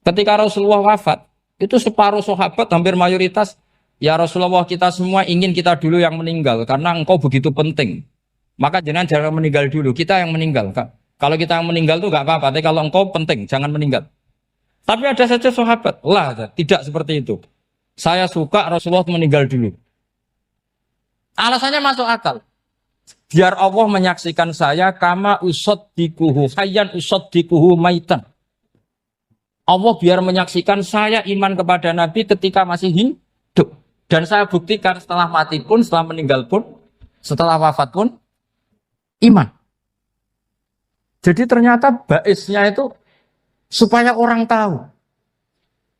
Ketika Rasulullah wafat, itu separuh sahabat hampir mayoritas, ya Rasulullah kita semua ingin kita dulu yang meninggal karena engkau begitu penting. Maka jangan meninggal dulu, kita yang meninggal. Kak. Kalau kita yang meninggal itu gak apa-apa, tapi kalau engkau penting, jangan meninggal. Tapi ada saja sahabat, lah tidak seperti itu. Saya suka Rasulullah meninggal dulu. Alasannya masuk akal. Biar Allah menyaksikan saya kama usaddikuhu hayyan usaddikuhu maitan. Allah biar menyaksikan saya iman kepada Nabi ketika masih hidup. Dan saya buktikan setelah mati pun, setelah meninggal pun, setelah wafat pun, iman. Jadi ternyata baisnya itu supaya orang tahu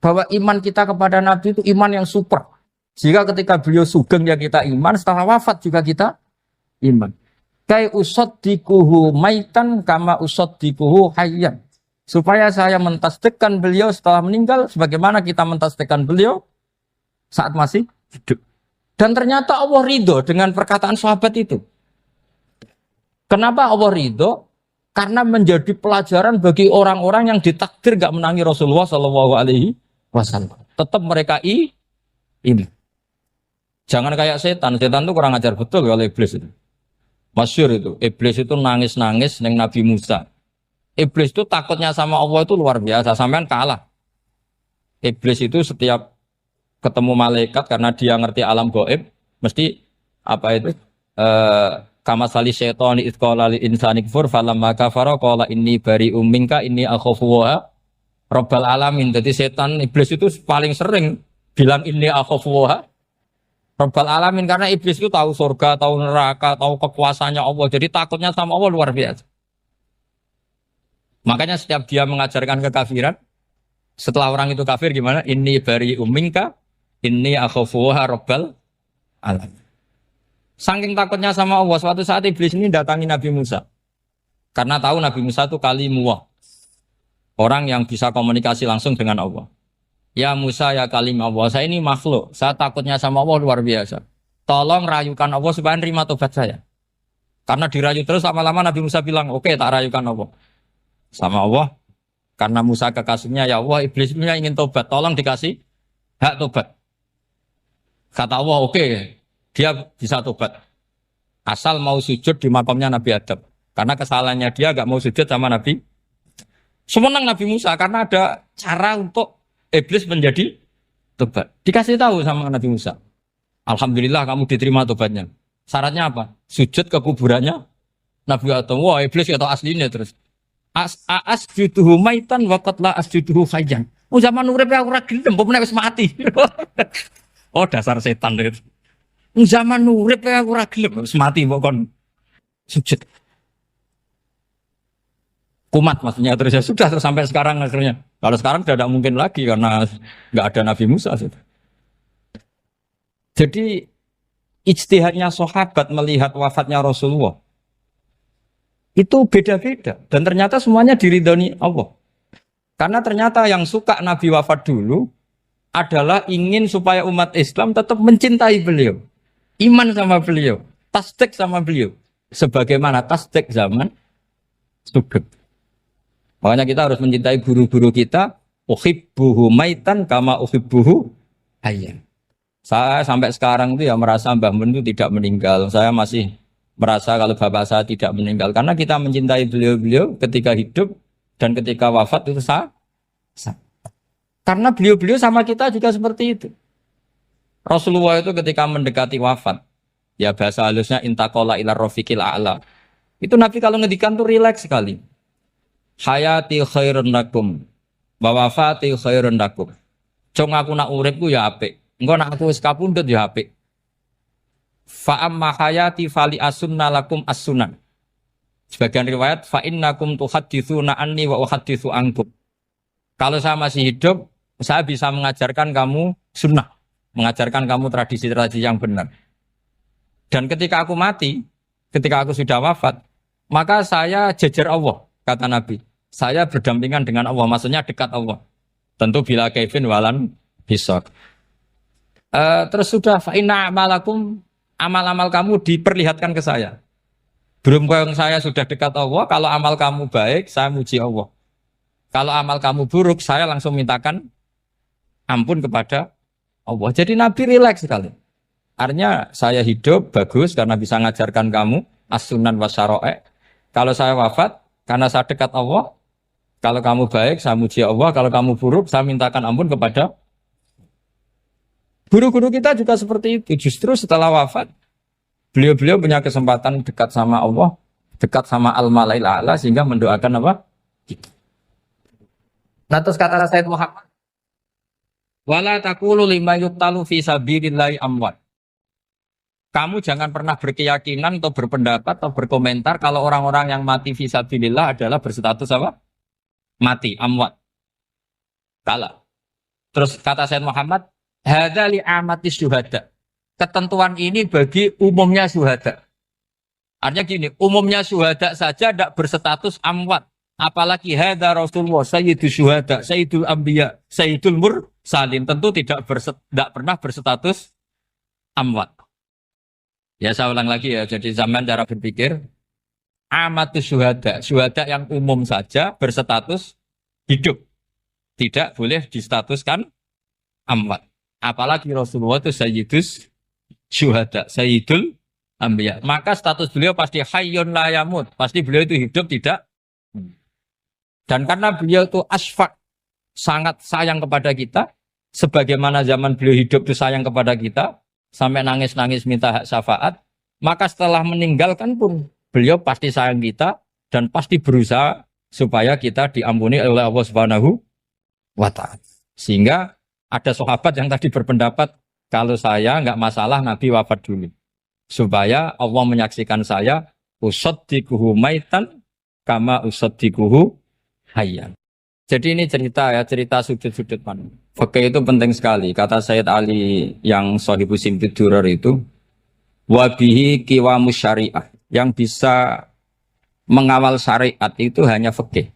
bahwa iman kita kepada Nabi itu iman yang super. Jika ketika beliau sugeng ya kita iman, setelah wafat juga kita iman. Kai usaddikuhu maitan kama usaddikuhu hayyan. Supaya saya mentasdikkan beliau setelah meninggal sebagaimana kita mentasdikkan beliau saat masih hidup. Dan ternyata Allah ridho dengan perkataan sahabat itu. Kenapa Allah ridho? Karena menjadi pelajaran bagi orang-orang yang ditakdir gak menangi Rasulullah SAW. Tetap mereka ini. Jangan kayak setan. Setan itu kurang ajar betul kalau iblis itu. Masyhur itu. Iblis itu nangis-nangis neng Nabi Musa. Iblis itu takutnya sama Allah itu luar biasa. Sampean kalah. Iblis itu setiap ketemu malaikat karena dia ngerti alam gaib, mesti apa itu? Kama sali syaitani id qala lil insani kfur falamma kafara qala inni bari'um minka inni akhafu wa rabbal alamin. Jadi setan iblis itu paling sering bilang inni akhafu wa rabbal alamin karena iblis itu tahu surga, tahu neraka, tahu kekuasaannya Allah. Jadi takutnya sama Allah luar biasa. Makanya setiap dia mengajarkan kekafiran, setelah orang itu kafir gimana? Inni bari'um minka inni akhafu wa rabbal alamin. Saking takutnya sama Allah, suatu saat iblis ini datangi Nabi Musa. Karena tahu Nabi Musa itu kalimullah. Orang yang bisa komunikasi langsung dengan Allah. Ya Musa ya kalim Allah, saya ini makhluk. Saya takutnya sama Allah luar biasa. Tolong rayukan Allah supaya nerima tobat saya. Karena dirayu terus lama-lama Nabi Musa bilang, oke, tak rayukan Allah. Sama Allah. Karena Musa kekasihnya, ya Allah iblis ini ingin tobat. Tolong dikasih hak tobat. Kata Allah, oke. Dia bisa tobat. Asal mau sujud di makamnya Nabi Adam. Karena kesalahannya dia gak mau sujud sama Nabi. Semenang Nabi Musa karena ada cara untuk iblis menjadi tobat. Dikasih tahu sama Nabi Musa. Alhamdulillah kamu diterima tobatnya. Syaratnya apa? Sujud ke kuburannya Nabi Adam. Wah iblis atau aslinya terus. Asjuduhu maitan wa qatla asjuduhu hayyan. Oh zaman urip aku ora gelem, mbok nek wis mati. Oh dasar setan itu. Zaman urip aku ora gelem wis mati mbok kon sujud. Kumat maksudnya terus ya sudah terus sampai sekarang akhirnya. Kalau sekarang tidak mungkin lagi karena nggak ada Nabi Musa. Jadi ijtihadnya sahabat melihat wafatnya Rasulullah itu beda-beda dan ternyata semuanya diridhoni Allah. Karena ternyata yang suka Nabi wafat dulu adalah ingin supaya umat Islam tetap mencintai beliau. Iman sama beliau, tasdik sama beliau. Sebagaimana tasdik zaman sugeng. Makanya kita harus mencintai guru-guru kita. Uhibbuhu maitan kama uhibbuhu hayyan. Saya sampai sekarang itu ya merasa Mbah Mun itu tidak meninggal. Saya masih merasa kalau bapak saya tidak meninggal. Karena kita mencintai beliau-beliau ketika hidup dan ketika wafat itu sama. Karena beliau-beliau sama kita juga seperti itu. Rasulullah itu ketika mendekati wafat, ya bahasa halusnya intaqala ila rafiqil a'la. Itu Nabi kalau ngedikan tuh rileks sekali. Hayati khairun lakum wa wafati khairun lakum. Cung aku nak uripku ya apik. Engko nak aku wis kapundhut ya apik. Fa amma hayati fali asunna lakum as-sunan. Sebagian riwayat fa innakum tuhadditsuna anni wa uhadditsu ankum. Kalau saya masih hidup, saya bisa mengajarkan kamu sunnah, mengajarkan kamu tradisi-tradisi yang benar. Dan ketika aku mati, ketika aku sudah wafat, maka saya jejer Allah, kata Nabi. Saya berdampingan dengan Allah, maksudnya dekat Allah. Tentu bila kaifin walan hisab. Terus sudah fa'inna amalakum, amal-amal kamu diperlihatkan ke saya. Belum yang saya sudah dekat Allah, kalau amal kamu baik, saya muji Allah. Kalau amal kamu buruk, saya langsung mintakan ampun kepada Allah. Jadi Nabi rileks sekali. Artinya saya hidup bagus karena bisa ngajarkan kamu as-sunan wa syara'i'. Kalau saya wafat karena saya dekat Allah. Kalau kamu baik, saya muji Allah. Kalau kamu buruk, saya mintakan ampun kepada guru-guru kita juga seperti itu. Justru setelah wafat, beliau-beliau punya kesempatan dekat sama Allah, dekat sama Al-Malail A'la sehingga mendoakan apa? Nah, terus kata Sayyid Muhammad, wala taqulu lima yuqtalu fi sabilillahi amwat. Kamu jangan pernah berkeyakinan atau berpendapat atau berkomentar kalau orang-orang yang mati fi sabilillah adalah berstatus apa? Mati, amwat. Kalah. Terus kata Sayyid Muhammad, hadza li amatis syuhada. Ketentuan ini bagi umumnya syuhada. Artinya gini, umumnya syuhada saja tidak berstatus amwat. Apalagi hadza Rasulullah, sayyidul syuhada, sayyidul anbiya, sayyidul mursalin. Tentu tidak pernah berstatus amwat. Ya saya ulang lagi ya, jadi zaman cara berpikir. Amatus syuhada, syuhada yang umum saja berstatus hidup. Tidak boleh distatuskan amwat. Apalagi Rasulullah itu sayyidus syuhada, sayyidul anbiya. Maka status beliau pasti hayyun la yamut. Pasti beliau itu hidup tidak. Dan karena beliau itu asfaq, sangat sayang kepada kita, sebagaimana zaman beliau hidup itu sayang kepada kita, sampai nangis-nangis minta hak syafaat, maka setelah meninggalkan pun beliau pasti sayang kita dan pasti berusaha supaya kita diampuni oleh Allah Subhanahu wa ta'ala. Sehingga ada sahabat yang tadi berpendapat kalau saya nggak masalah Nabi wafat dulu. Supaya Allah menyaksikan saya usaddiquhu maitan kama usaddiquhu hayyan. Jadi ini cerita ya, cerita sudut-sudut pandang. Fikih itu penting sekali. Kata Sayyid Ali yang Shahibu Simtud Durar itu, wabihi qiwamus syariah. Yang bisa mengawal syariat itu hanya fikih.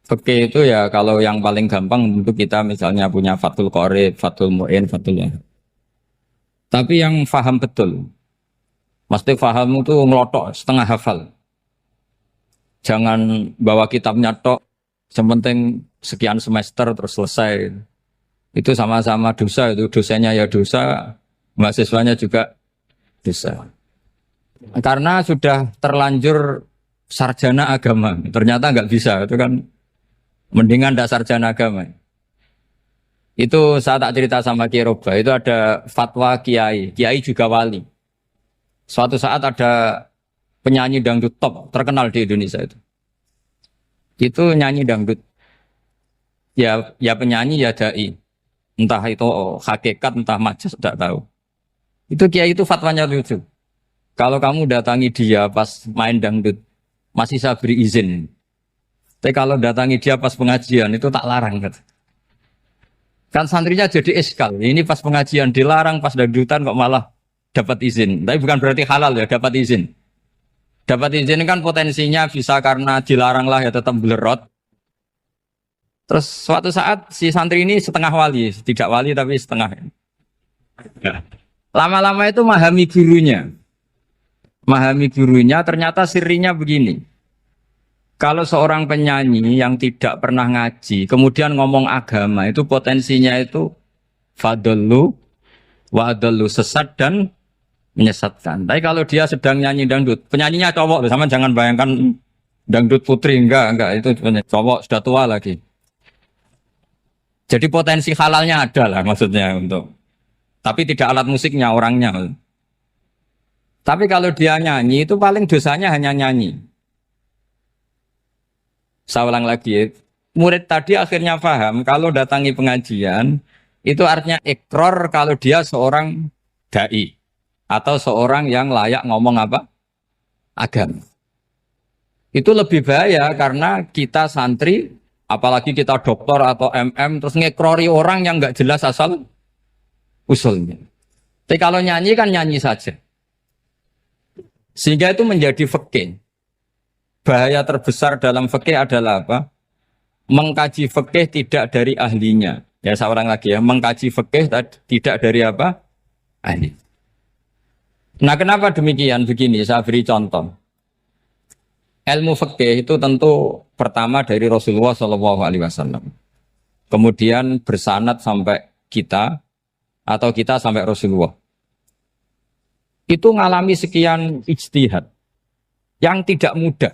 Fikih itu ya kalau yang paling gampang untuk kita misalnya punya Fathul Qorib, Fathul Mu'in, Fathul Wahab. Tapi yang faham betul, mesti faham itu ngelotok setengah hafal. Jangan bawa kitabnya tok, sementing sekian semester terus selesai. Itu sama-sama dosa, itu dosanya ya dosa, mahasiswanya juga dosa. Karena sudah terlanjur sarjana agama, ternyata nggak bisa, itu kan mendingan dasar sarjana agama. Itu saya tak cerita sama Kiai Roba, itu ada fatwa Kiai juga wali. Suatu saat ada penyanyi dangdut top terkenal di Indonesia itu nyanyi dangdut, ya penyanyi ya dai, entah itu hakikat entah majas tidak tahu. Itu Kiai itu fatwanya lucu. Kalau kamu datangi dia pas main dangdut, masih saya beri izin. Tapi kalau datangi dia pas pengajian, itu tak larang. Kan santrinya jadi eskal. Ini pas pengajian dilarang, pas dangdutan kok malah dapat izin. Tapi bukan berarti halal ya, dapat izin. Dapat izin kan potensinya bisa karena dilarang lah ya tetap belerot. Terus suatu saat si santri ini setengah wali, tidak wali tapi setengah. Lama-lama itu memahami gurunya. Memahami gurunya, ternyata sirinya begini. Kalau seorang penyanyi yang tidak pernah ngaji, kemudian ngomong agama, itu potensinya itu fadallu wa adallu, sesat dan menyesatkan. Tapi kalau dia sedang nyanyi dangdut, penyanyinya cowok, sama jangan bayangkan dangdut putri, enggak, itu cowok sudah tua lagi. Jadi potensi halalnya ada lah maksudnya untuk, tapi tidak alat musiknya, orangnya. Tapi kalau dia nyanyi itu paling dosanya hanya nyanyi. Saya ulang lagi, murid tadi akhirnya paham kalau datangi pengajian itu artinya ikror kalau dia seorang dai atau seorang yang layak ngomong apa? Agama. Itu lebih bahaya karena kita santri, apalagi kita doktor atau MM terus ngekrori orang yang nggak jelas asal usulnya. Tapi kalau nyanyi kan nyanyi saja. Sehingga itu menjadi fikih. Bahaya terbesar dalam fikih adalah apa? Mengkaji fikih tidak dari ahlinya. Ya saya ulang lagi ya, mengkaji fikih tidak dari apa? Ahli. Nah kenapa demikian? Begini, saya beri contoh. Ilmu fikih itu tentu pertama dari Rasulullah Shallallahu Alaihi Wasallam. Kemudian bersanad sampai kita atau kita sampai Rasulullah. Itu ngalami sekian ijtihad yang tidak mudah.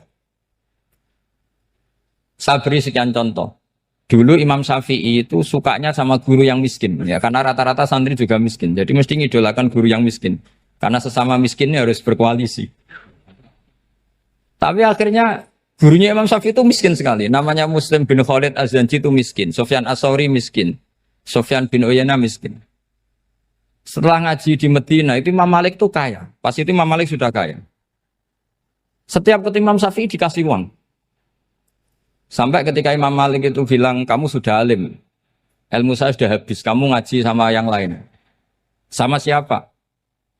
Saya beri sekian contoh. Dulu Imam Syafi'i itu sukanya sama guru yang miskin, ya karena rata-rata santri juga miskin. Jadi mesti ngidolakan guru yang miskin, karena sesama miskinnya harus berkoalisi. Tapi akhirnya gurunya Imam Syafi'i itu miskin sekali. Namanya Muslim bin Khalid Az-Zanji itu miskin, Sufyan As-Tsauri miskin, Sufyan bin Uyainah miskin. Setelah ngaji di Medina itu Imam Malik itu kaya. Pas itu Imam Malik sudah kaya. Setiap ketemu Imam Syafi'i dikasih uang. Sampai ketika Imam Malik itu bilang, kamu sudah alim, ilmu saya sudah habis, kamu ngaji sama yang lain. Sama siapa?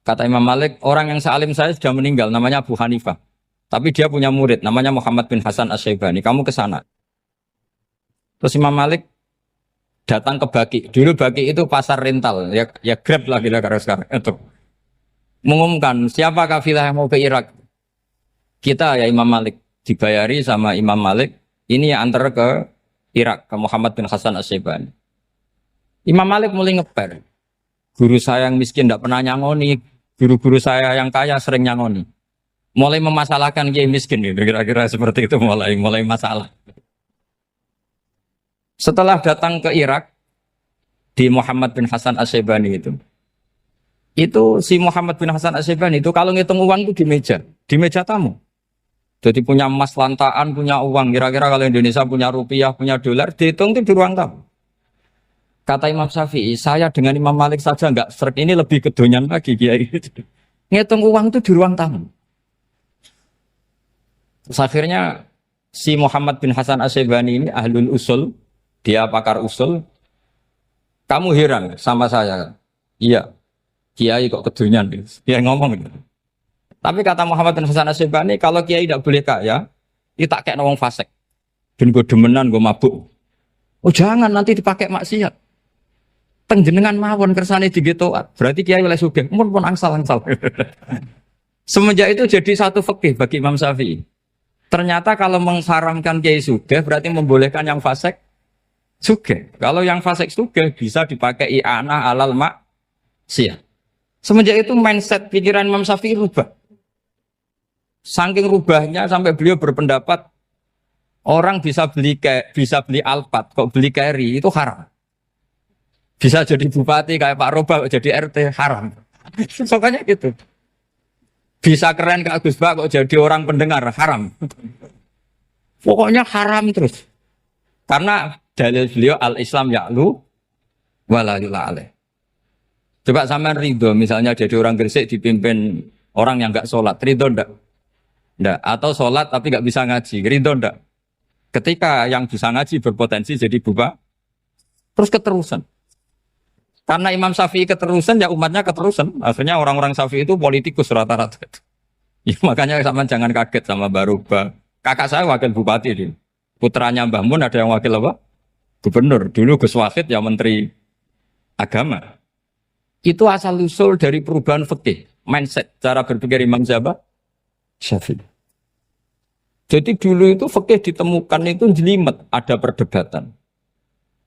Kata Imam Malik, orang yang sealim saya sudah meninggal, namanya Abu Hanifah. Tapi dia punya murid, namanya Muhammad bin Hasan Asy-Syaibani, kamu ke sana. Terus Imam Malik datang ke Baki. Dulu Baki itu pasar rental, ya Grab lah kira-kira sekarang. Itu mengumumkan, siapa kafilah yang mau ke Irak? Kita ya Imam Malik, dibayari sama Imam Malik. Ini yang antar ke Irak, ke Muhammad bin Hasan Asy-Syaibani. Imam Malik mulai ngeper. Guru saya yang miskin tidak pernah nyangoni, guru-guru saya yang kaya sering nyangoni. Mulai memasalahkan kiai miskin, gitu. Kira-kira seperti itu mulai masalah. Setelah datang ke Irak, di Muhammad bin Hasan Asy-Syaibani itu si Muhammad bin Hasan Asy-Syaibani itu kalau ngitung uang itu di meja tamu. Jadi punya emas lantaan, punya uang. Kira-kira kalau Indonesia punya rupiah, punya dolar, dihitung itu di ruang tamu. Kata Imam Syafi'i, saya dengan Imam Malik saja enggak serik, ini lebih kedonyan lagi kiai. Ngitung uang itu di ruang tamu. Terus akhirnya si Muhammad bin Hasan Asy-Syaibani ini ahlul usul, dia pakar usul. Kamu heran sama saya? Iya, kiai kok kedonyan. Dia ngomong gitu. Tapi kata Muhammad bin Hasan Asy-Syaibani, kalau kiai tidak boleh kaya, itu tak kayak wong fasik. Ben gue demenan, gue mabuk. Oh jangan, nanti dipakai maksiat. Tengjenengan mawon kersane digetoat. Berarti kiai oleh sugih, pun angsal-angsal. Semenjak itu jadi satu fikih bagi Imam Syafi'i. Ternyata kalau mengharamkan kiai sugih, berarti membolehkan yang fasik sugih. Kalau yang fasik sugih bisa dipakai i'anah alal maksiat. Semenjak itu mindset pikiran Imam Syafi'i rubah. Saking rubahnya sampai beliau berpendapat orang bisa beli Alphard, kok beli carry itu haram. Bisa jadi bupati kayak Pak Roba, jadi RT haram. Pokoknya gitu. Bisa keren kayak Gus Bak, kok jadi orang pendengar haram. Pokoknya haram terus. Karena dalil beliau al-Islam ya'lu wala yula alaih. Coba sampean ridho misalnya jadi orang Gresik dipimpin orang yang enggak sholat, ridho ndak? Ndak. Atau sholat tapi enggak bisa ngaji, ridho ndak? Ketika yang bisa ngaji berpotensi jadi buba, terus keterusan. Karena Imam Syafi'i keterusan, ya umatnya keterusan. Akhirnya orang-orang Syafi'i itu politikus rata-rata. Ya, makanya sama jangan kaget sama Baruba. Kakak saya wakil bupati ini. Putranya Mbah Mun ada yang wakil apa? Gubernur. Dulu Gus Wahid ya menteri agama. Itu asal usul dari perubahan fikih, mindset, cara berpikir Imam Syafi'i. Jadi dulu itu fikih ditemukan itu jelimet, ada perdebatan.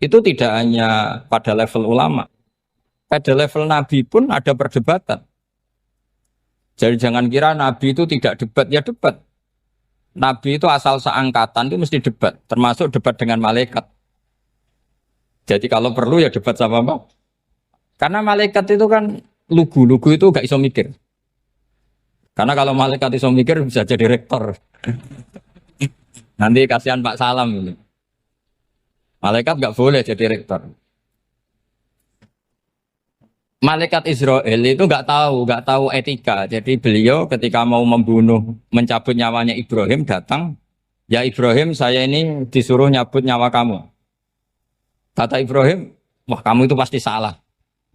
Itu tidak hanya pada level ulama. Pada level Nabi pun ada perdebatan. Jadi jangan kira Nabi itu tidak debat, ya debat. Nabi itu asal seangkatan itu mesti debat, termasuk debat dengan malaikat. Jadi kalau perlu ya debat sama apa? Karena malaikat itu kan lugu itu gak iso mikir. Karena kalau malaikat iso mikir bisa jadi rektor. Nanti kasihan Pak Salam ini. Malaikat gak boleh jadi rektor. Malaikat Israel itu nggak tahu etika. Jadi beliau ketika mau mencabut nyawanya Ibrahim datang, ya Ibrahim saya ini disuruh nyabut nyawa kamu. Kata Ibrahim, wah kamu itu pasti salah.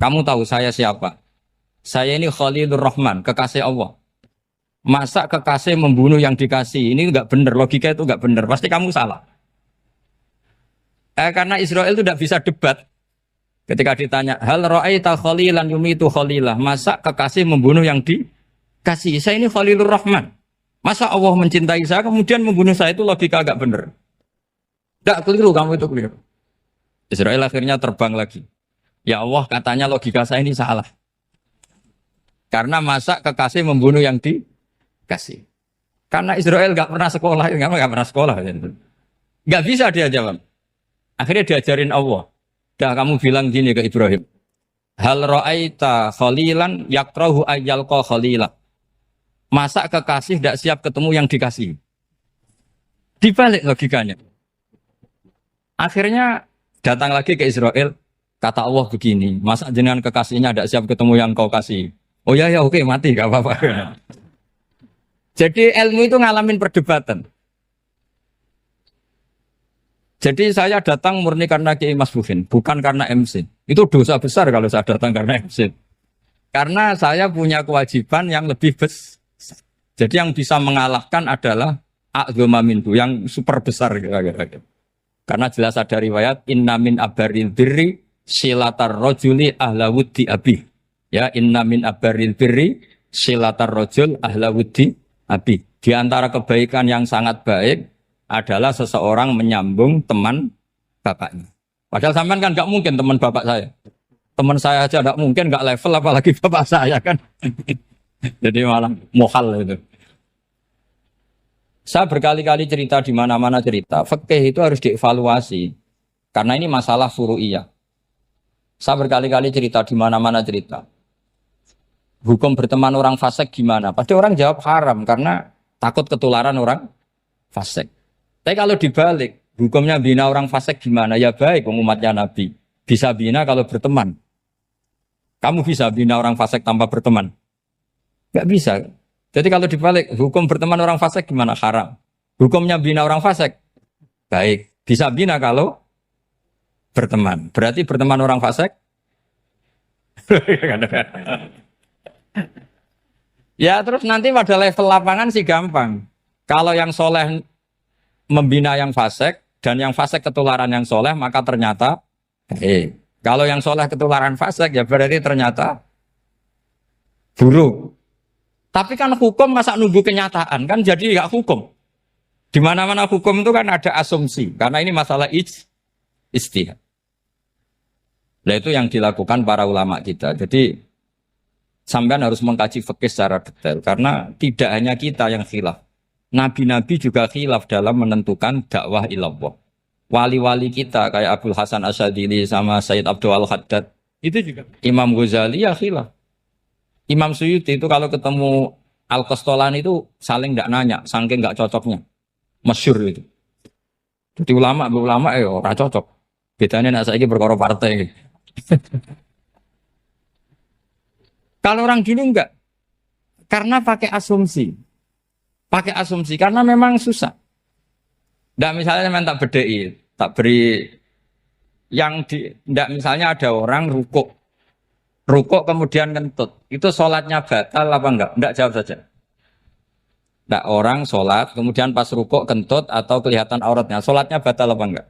Kamu tahu saya siapa? Saya ini Khalilur Rahman, kekasih Allah. Masa kekasih membunuh yang dikasih? Ini nggak benar, logika itu nggak benar. Pasti kamu salah. Karena Israel itu tidak bisa debat. Ketika ditanya, hal ra'aita khalilan yumitu khalilah, masa kekasih membunuh yang dikasih? Saya ini Khalilur Rahman. Masa Allah mencintai saya kemudian membunuh saya, itu logika agak benar. Tidak keliru, kamu itu keliru. Israel akhirnya terbang lagi. Ya Allah, katanya logika saya ini salah. Karena masa kekasih membunuh yang dikasih. Karena Israel nggak pernah sekolah, nggak pernah sekolah. Nggak bisa dia jawab. Akhirnya diajarin Allah. Dah kamu bilang gini ke Ibrahim. Hal ra'aita khalilan yakrahu ayyalqa khalila. Masa kekasih tidak siap ketemu yang dikasih. Dibalik logikanya. Akhirnya datang lagi ke Israel. Kata Allah begini. Masa jenengan kekasihnya tidak siap ketemu yang kau kasih. Oh ya oke mati gak apa-apa. Jadi ilmu itu ngalamin perdebatan. Jadi saya datang murni karena Kiai Mas Buhin, bukan karena MC. Itu dosa besar kalau saya datang karena MC. Karena saya punya kewajiban yang lebih besar. Jadi yang bisa mengalahkan adalah a'dzama minhu, yang super besar kira-kira. Karena jelas ada riwayat inna min abaril birri silatar rajuli ahla wuddi abi. Ya, inna min abaril birri silatar rajul ahla wuddi abi. Di antara kebaikan yang sangat baik adalah seseorang menyambung teman bapaknya. Padahal sampean kan nggak mungkin teman bapak saya. Teman saya aja nggak mungkin, nggak level apalagi bapak saya kan. Jadi malah mohal itu. Saya berkali-kali cerita di mana-mana cerita. Fikih itu harus dievaluasi. Karena ini masalah furu'iyah. Saya berkali-kali cerita di mana-mana cerita. Hukum berteman orang fasik gimana? Pasti orang jawab haram karena takut ketularan orang fasik. Tapi kalau dibalik, hukumnya bina orang fasik gimana? Ya baik, umatnya Nabi. Bisa bina kalau berteman. Kamu bisa bina orang fasik tanpa berteman? Gak bisa. Jadi kalau dibalik, hukum berteman orang fasik gimana? Haram. Hukumnya bina orang fasik? Baik. Bisa bina kalau berteman. Berarti berteman orang fasik? Ya terus nanti pada level lapangan sih gampang. Kalau yang soleh membina yang fasik dan yang fasik ketularan yang soleh, maka ternyata kalau yang soleh ketularan fasik ya berarti ternyata buruk. Tapi kan hukum masa nunggu kenyataan kan jadi nggak hukum. Di mana-mana hukum itu kan ada asumsi karena ini masalah ijtihad. Nah itu yang dilakukan para ulama kita. Jadi sampean harus mengkaji fikih secara detail karena tidak hanya kita yang khilaf. Nabi-nabi juga khilaf dalam menentukan dakwah ilallah. Wali-wali kita kayak Abdul Hasan Asyadili sama Sayyid Abdul Al-Haddad itu juga. Imam Ghazali ya khilaf. Imam Suyuti itu kalau ketemu Al-Qastolani itu saling tidak nanya, saking nggak cocoknya. Masyhur itu. Jadi ulama ora cocok. Bedanya nak saiki perkara partai. Kalau orang gini enggak. Karena pakai asumsi. Pakai asumsi karena memang susah. Nggak misalnya memang tak bedai, tak beri yang nggak misalnya ada orang rukuk kemudian kentut, itu sholatnya batal apa enggak? Enggak, jawab saja. Nggak, orang sholat kemudian pas rukuk kentut atau kelihatan auratnya, sholatnya batal apa enggak?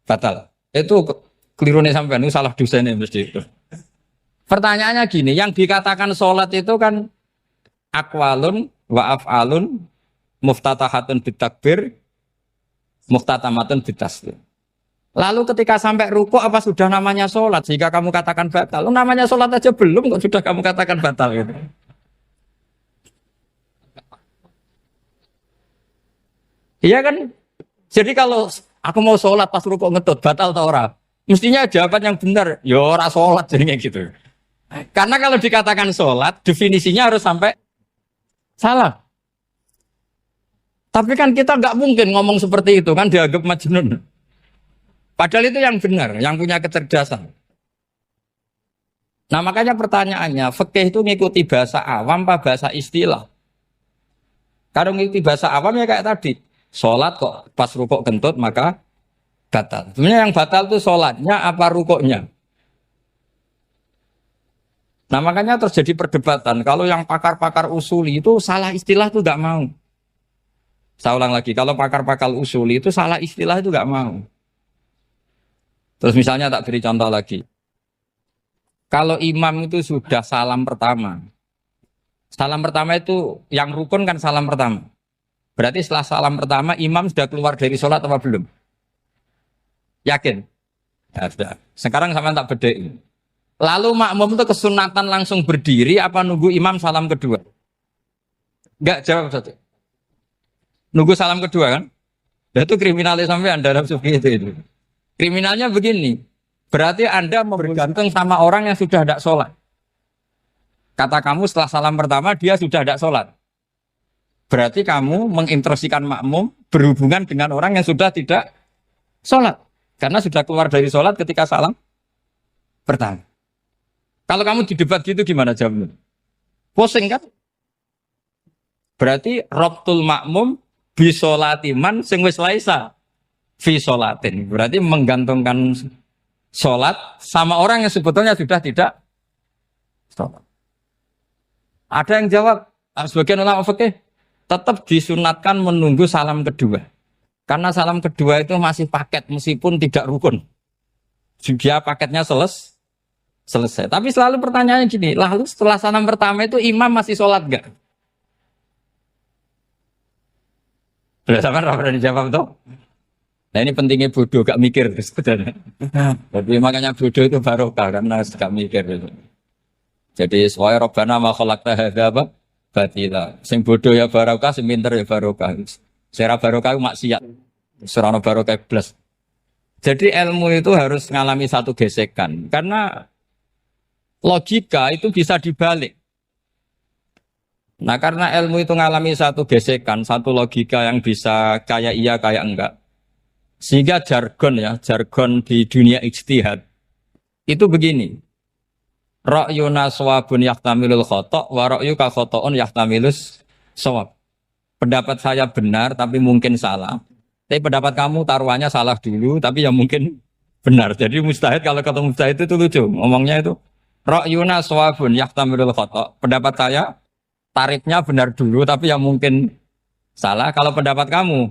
Batal. Itu keliru nih sampean, itu salah dosennya mesti itu. Pertanyaannya gini, yang dikatakan sholat itu kan aqwalun wa af'alun muftatahatun bitakbir muftatamatun bitaslim. Lalu ketika sampai rukuk apa sudah namanya sholat sehingga kamu katakan batal? Namanya sholat aja belum kok sudah kamu katakan batal gitu. Iya kan? Jadi kalau aku mau sholat pas rukuk ngetut batal atau ora? Mestinya jawaban yang benar, ya ora sholat jadinya gitu. Karena kalau dikatakan sholat definisinya harus sampai salah. Tapi kan kita nggak mungkin ngomong seperti itu kan dianggap majnun. Padahal itu yang benar, yang punya kecerdasan. Nah makanya pertanyaannya, fikih itu ngikuti bahasa awam apa bahasa istilah? Kalau ngikuti bahasa awam ya kayak tadi, sholat kok pas rukuk kentut maka batal. Sebenarnya yang batal itu sholatnya apa rukuknya? Nah makanya terjadi perdebatan. Kalau yang pakar-pakar usuli itu salah istilah itu nggak mau. Saya ulang lagi, kalau pakar-pakar usuli itu salah istilah itu nggak mau. Terus misalnya tak beri contoh lagi. Kalau imam itu sudah salam pertama. Salam pertama itu yang rukun kan salam pertama. Berarti setelah salam pertama imam sudah keluar dari sholat apa belum? Yakin? Ya, sudah. Sekarang sama tak bedai. Lalu makmum itu kesunatan langsung berdiri apa nunggu imam salam kedua? Enggak, jawab satu. Nunggu salam kedua kan? Dan itu kriminalis sampai Anda dalam sufi itu. Kriminalnya begini. Berarti Anda bergantung sama orang yang sudah tidak sholat. Kata kamu setelah salam pertama dia sudah tidak sholat. Berarti kamu menginstruksikan makmum berhubungan dengan orang yang sudah tidak sholat. Karena sudah keluar dari sholat ketika salam pertama. Kalau kamu di debat gitu gimana jawabnya? Pusing kan? Berarti robtul makmum bisolatiman sing wis laisa fi sholatin. Berarti menggantungkan sholat sama orang yang sebetulnya sudah tidak sholat. Ada yang jawab, sebagian ulama fikih tetap disunatkan menunggu salam kedua. Karena salam kedua itu masih paket meskipun tidak rukun. Dia paketnya selesai. Tapi selalu pertanyaannya gini, lalu setelah salam pertama itu imam masih sholat gak? Sudah sama berani jawab tuh? Nah ini pentingnya bodoh, gak mikir sebenarnya. Jadi makanya bodoh itu barokah karena gak mikir. Jadi soalnya Rabbana ma khalaqta hadza apa? Batila. Sing bodoh ya barokah, sing pinter ya barokah. Sera barokah maksiat. Serana barokah plus. Jadi ilmu itu harus mengalami satu gesekan karena logika itu bisa dibalik. Nah karena ilmu itu mengalami satu gesekan, satu logika yang bisa kayak iya kayak enggak. Sehingga jargon di dunia ijtihad itu begini. Ra'yuna shawabun yahtamilul khata' wa ra'yuka khata'un yahtamilus shawab. Pendapat saya benar tapi mungkin salah. Tapi pendapat kamu taruhannya salah dulu tapi ya mungkin benar. Jadi mustahid kalau kata mustahid itu lucu. Ngomongnya itu ra'yuna shawabun yahtamilul khata'. Pendapat saya tarifnya benar dulu tapi ya mungkin salah. Kalau pendapat kamu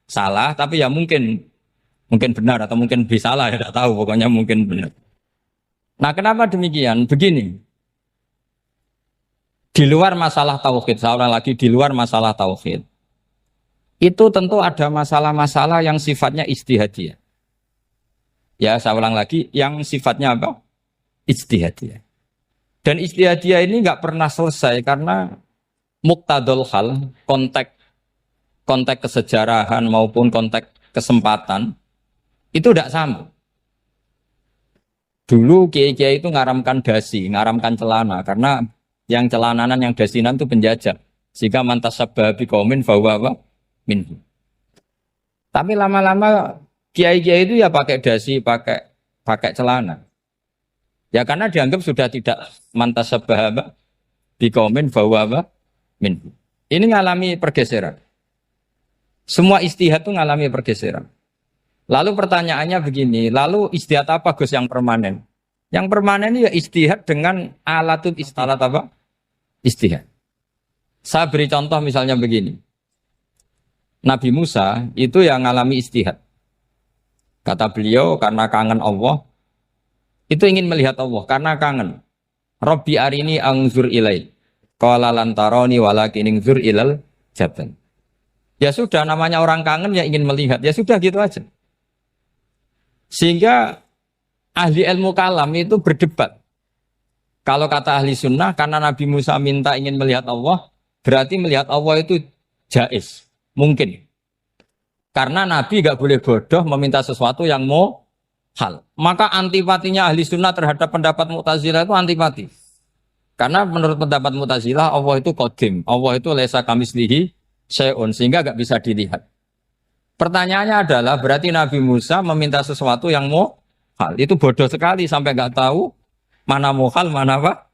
salah tapi ya mungkin benar atau mungkin bisa salah ya tidak tahu pokoknya mungkin benar. Nah kenapa demikian? Begini, di luar masalah tauhid, saya ulang lagi di luar masalah tauhid, itu tentu ada masalah-masalah yang sifatnya ijtihadiyah. Ya saya ulang lagi, yang sifatnya apa? Ijtihadiyah. Dan ijtihadiyah ini nggak pernah selesai karena muqtadul hal, konteks kesejarahan maupun konteks kesempatan itu tidak sama. Dulu kiai-kiai itu ngaramkan dasi, ngaramkan celana karena yang celananan yang dasinan itu penjajah. Sehingga mantas sabah biqaumin bahwa minhu. Tapi lama-lama kiai-kiai itu ya pakai dasi, pakai celana. Ya karena dianggap sudah tidak mantas sabah biqaumin bahwa minhu. Ini ngalami pergeseran. Semua istihad itu ngalami pergeseran. Lalu pertanyaannya begini, lalu istihad apa Gus yang permanen? Yang permanen ya istihad dengan alatut istihad apa? Istihad. Saya beri contoh misalnya begini. Nabi Musa itu yang ngalami istihad. Kata beliau karena kangen Allah, itu ingin melihat Allah karena kangen. Rabbi arini anzur ilai. Qala lan tarani walakin anzur ilal jabal. Ya sudah namanya orang kangen ya ingin melihat. Ya sudah gitu aja. Sehingga ahli ilmu kalam itu berdebat. Kalau kata ahli sunnah, karena Nabi Musa minta ingin melihat Allah, berarti melihat Allah itu jaiz, mungkin. Karena Nabi gak boleh bodoh meminta sesuatu yang hal. Maka antipatinya ahli sunnah terhadap pendapat Mu'tazilah itu antipati. Karena menurut pendapat Mu'tazilah, Allah itu qadim, Allah itu laisa kamislihi syai'un, sehingga gak bisa dilihat. Pertanyaannya adalah berarti Nabi Musa meminta sesuatu yang hal itu bodoh sekali sampai nggak tahu mana hal mana apa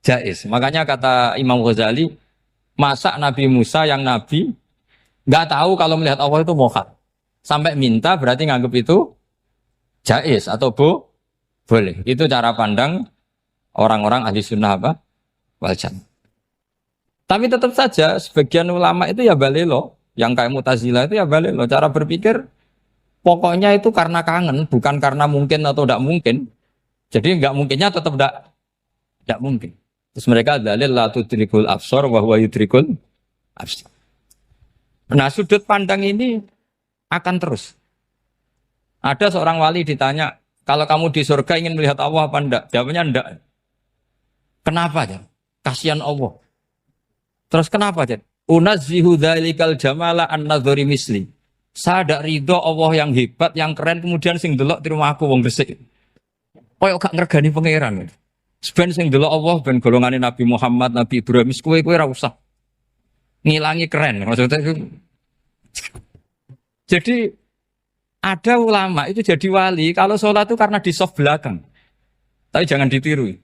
jaiz. Makanya kata Imam Ghazali, masa Nabi Musa yang Nabi nggak tahu kalau melihat Allah itu hal sampai minta berarti nganggap itu jaiz atau boleh. Itu cara pandang orang-orang ahli sunnah apa wal jamaah. Tapi tetap saja sebagian ulama itu ya balelo. Yang kayak Mu'tazilah itu ya balik loh. Cara berpikir pokoknya itu karena kangen, bukan karena mungkin atau tidak mungkin. Jadi nggak mungkinnya tetap tidak mungkin. Terus mereka dalil la tudrikul absar wa huwa yudrikul absar. Nah sudut pandang ini akan terus. Ada seorang wali ditanya, kalau kamu di surga ingin melihat Allah apa enggak? Jawabnya enggak. Kenapa ya? Kasihan Allah. Terus kenapa ya? Unazzihu dzalikal jamala an nadhari misli. Saya tidak ridho Allah yang hebat, yang keren, kemudian sing delok di rumah aku wong gresik. Koyok gak ngergani pangeran. Sebenarnya sing delok Allah ben golongane Nabi Muhammad, Nabi Ibrahim, kowe ra usah ngilangi keren. Maksudnya itu. Jadi ada ulama itu jadi wali kalau sholat itu karena di soft belakang. Tapi jangan ditiru.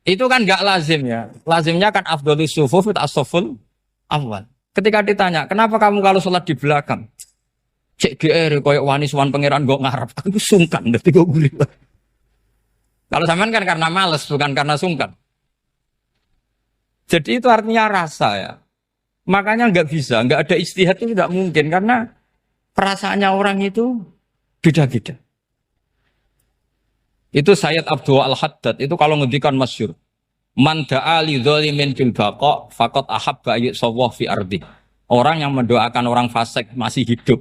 Itu kan gak lazim ya. Lazimnya kan afdhalus sufuf as-saful awal. Ketika ditanya, kenapa kamu kalau sholat di belakang? Cek GR, koyok wani suwan pangeran gak ngarep. Aku sungkan, nanti gue gulit. Kalau sampean kan karena males, bukan karena sungkan. Jadi itu artinya rasa ya. Makanya nggak bisa, nggak ada ijtihad itu tidak mungkin. Karena perasaannya orang itu beda-beda. Itu Sayyid Abdul Al-Haddad, itu kalau ngendikan masyhur. Man da'a li dzalimin bil baqa faqad ahabba yusawwah fi ardi. Orang yang mendoakan orang fasik masih hidup,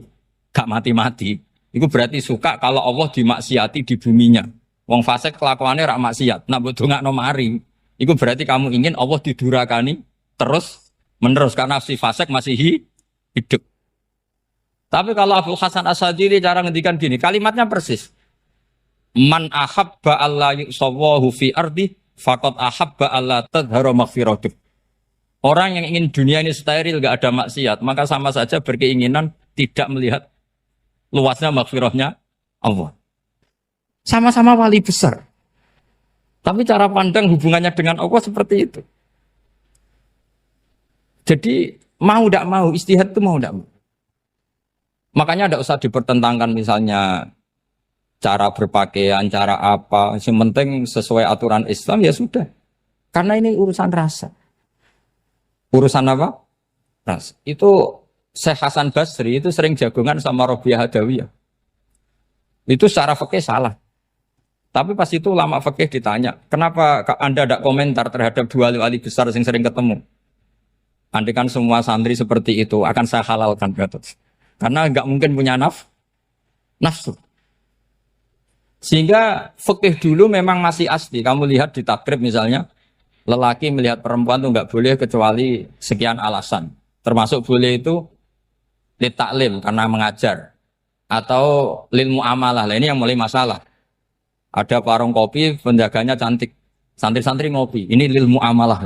gak mati-mati, itu berarti suka kalau Allah dimaksiati di buminya. Wong fasik kelakuannya rak maksiat, nak mbok dongakno mari, itu berarti kamu ingin Allah didurakani terus menerus karena si fasik masih hidup. Tapi kalau Abu Hasan As-Sadili cara ngendikan gini, kalimatnya persis. Man ahabba alla yusawwahu fi ardi faqad ahabba alla tadhara maghfiratuh. Orang yang ingin dunia ini steril, gak ada maksiat, maka sama saja berkeinginan tidak melihat luasnya maghfirahnya Allah. Sama-sama wali besar. Tapi cara pandang hubungannya dengan Allah seperti itu. Jadi mau tidak mau, istihad itu mau tidak mau. Makanya tidak usah dipertentangkan misalnya cara berpakaian, cara apa. Yang penting sesuai aturan Islam ya sudah. Karena ini urusan rasa. Urusan apa? Rasa. Itu Syekh Hasan Basri itu sering jagongan sama Robiah Hadawiyah. Itu secara fikih salah. Tapi pas itu ulama fikih ditanya, kenapa Anda tidak komentar terhadap dua wali besar yang sering ketemu? Andai kan semua santri seperti itu, akan saya halalkan. Karena nggak mungkin punya nafsu. Sehingga fikih dulu memang masih asli. Kamu lihat di takrib misalnya, lelaki melihat perempuan itu nggak boleh kecuali sekian alasan. Termasuk boleh itu li taklim karena mengajar. Atau lil muamalah. Lah ini yang mulai masalah. Ada warung kopi, penjaganya cantik. Santri-santri ngopi. Ini lil muamalah.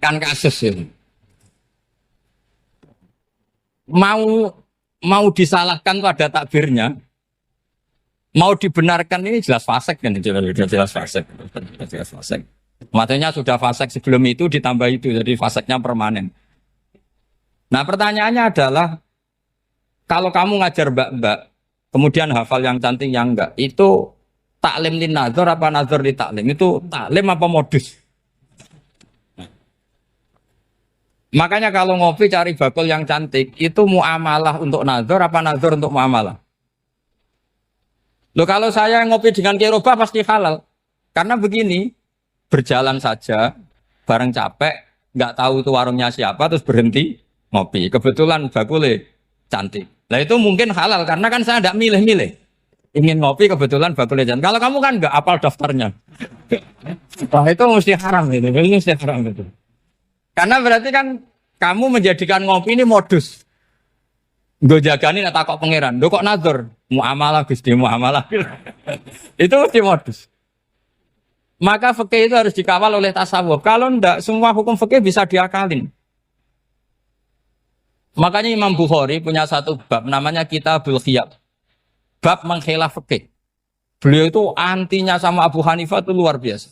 Kan kasus ini. Mau disalahkan tuh ada takbirnya. Mau dibenarkan ini jelas fasik kan, jelas fasik. Maksudnya sudah fasik sebelum itu ditambah itu, jadi fasiknya permanen. Nah pertanyaannya adalah, kalau kamu ngajar mbak-mbak, kemudian hafal yang cantik yang enggak, itu taklim lin nazar apa nazar di taklim? Itu taklim apa modus? Makanya kalau ngopi cari bakul yang cantik, itu muamalah untuk nazar apa nazar untuk muamalah? Loh kalau saya ngopi dengan kirobah pasti halal. Karena begini, berjalan saja, bareng capek, nggak tahu itu warungnya siapa, terus berhenti ngopi. Kebetulan bakulnya cantik. Nah itu mungkin halal, karena kan saya tidak milih-milih. Ingin ngopi, kebetulan bakulnya cantik. Kalau kamu kan nggak apal daftarnya. Wah itu mesti haram itu, mesti haram itu. Karena berarti kan kamu menjadikan ngopi ini modus. Gue jagani nak takok pangeran. Lo kok nazar? Muamalah Gusti muamalah. Itu mesti modus. Maka fikih itu harus dikawal oleh tasawuf. Kalau ndak semua hukum fikih bisa diakalin. Makanya Imam Bukhari punya satu bab namanya Kitabul Khiyab. Bab mengkhilaf fikih. Beliau itu antinya sama Abu Hanifah itu luar biasa.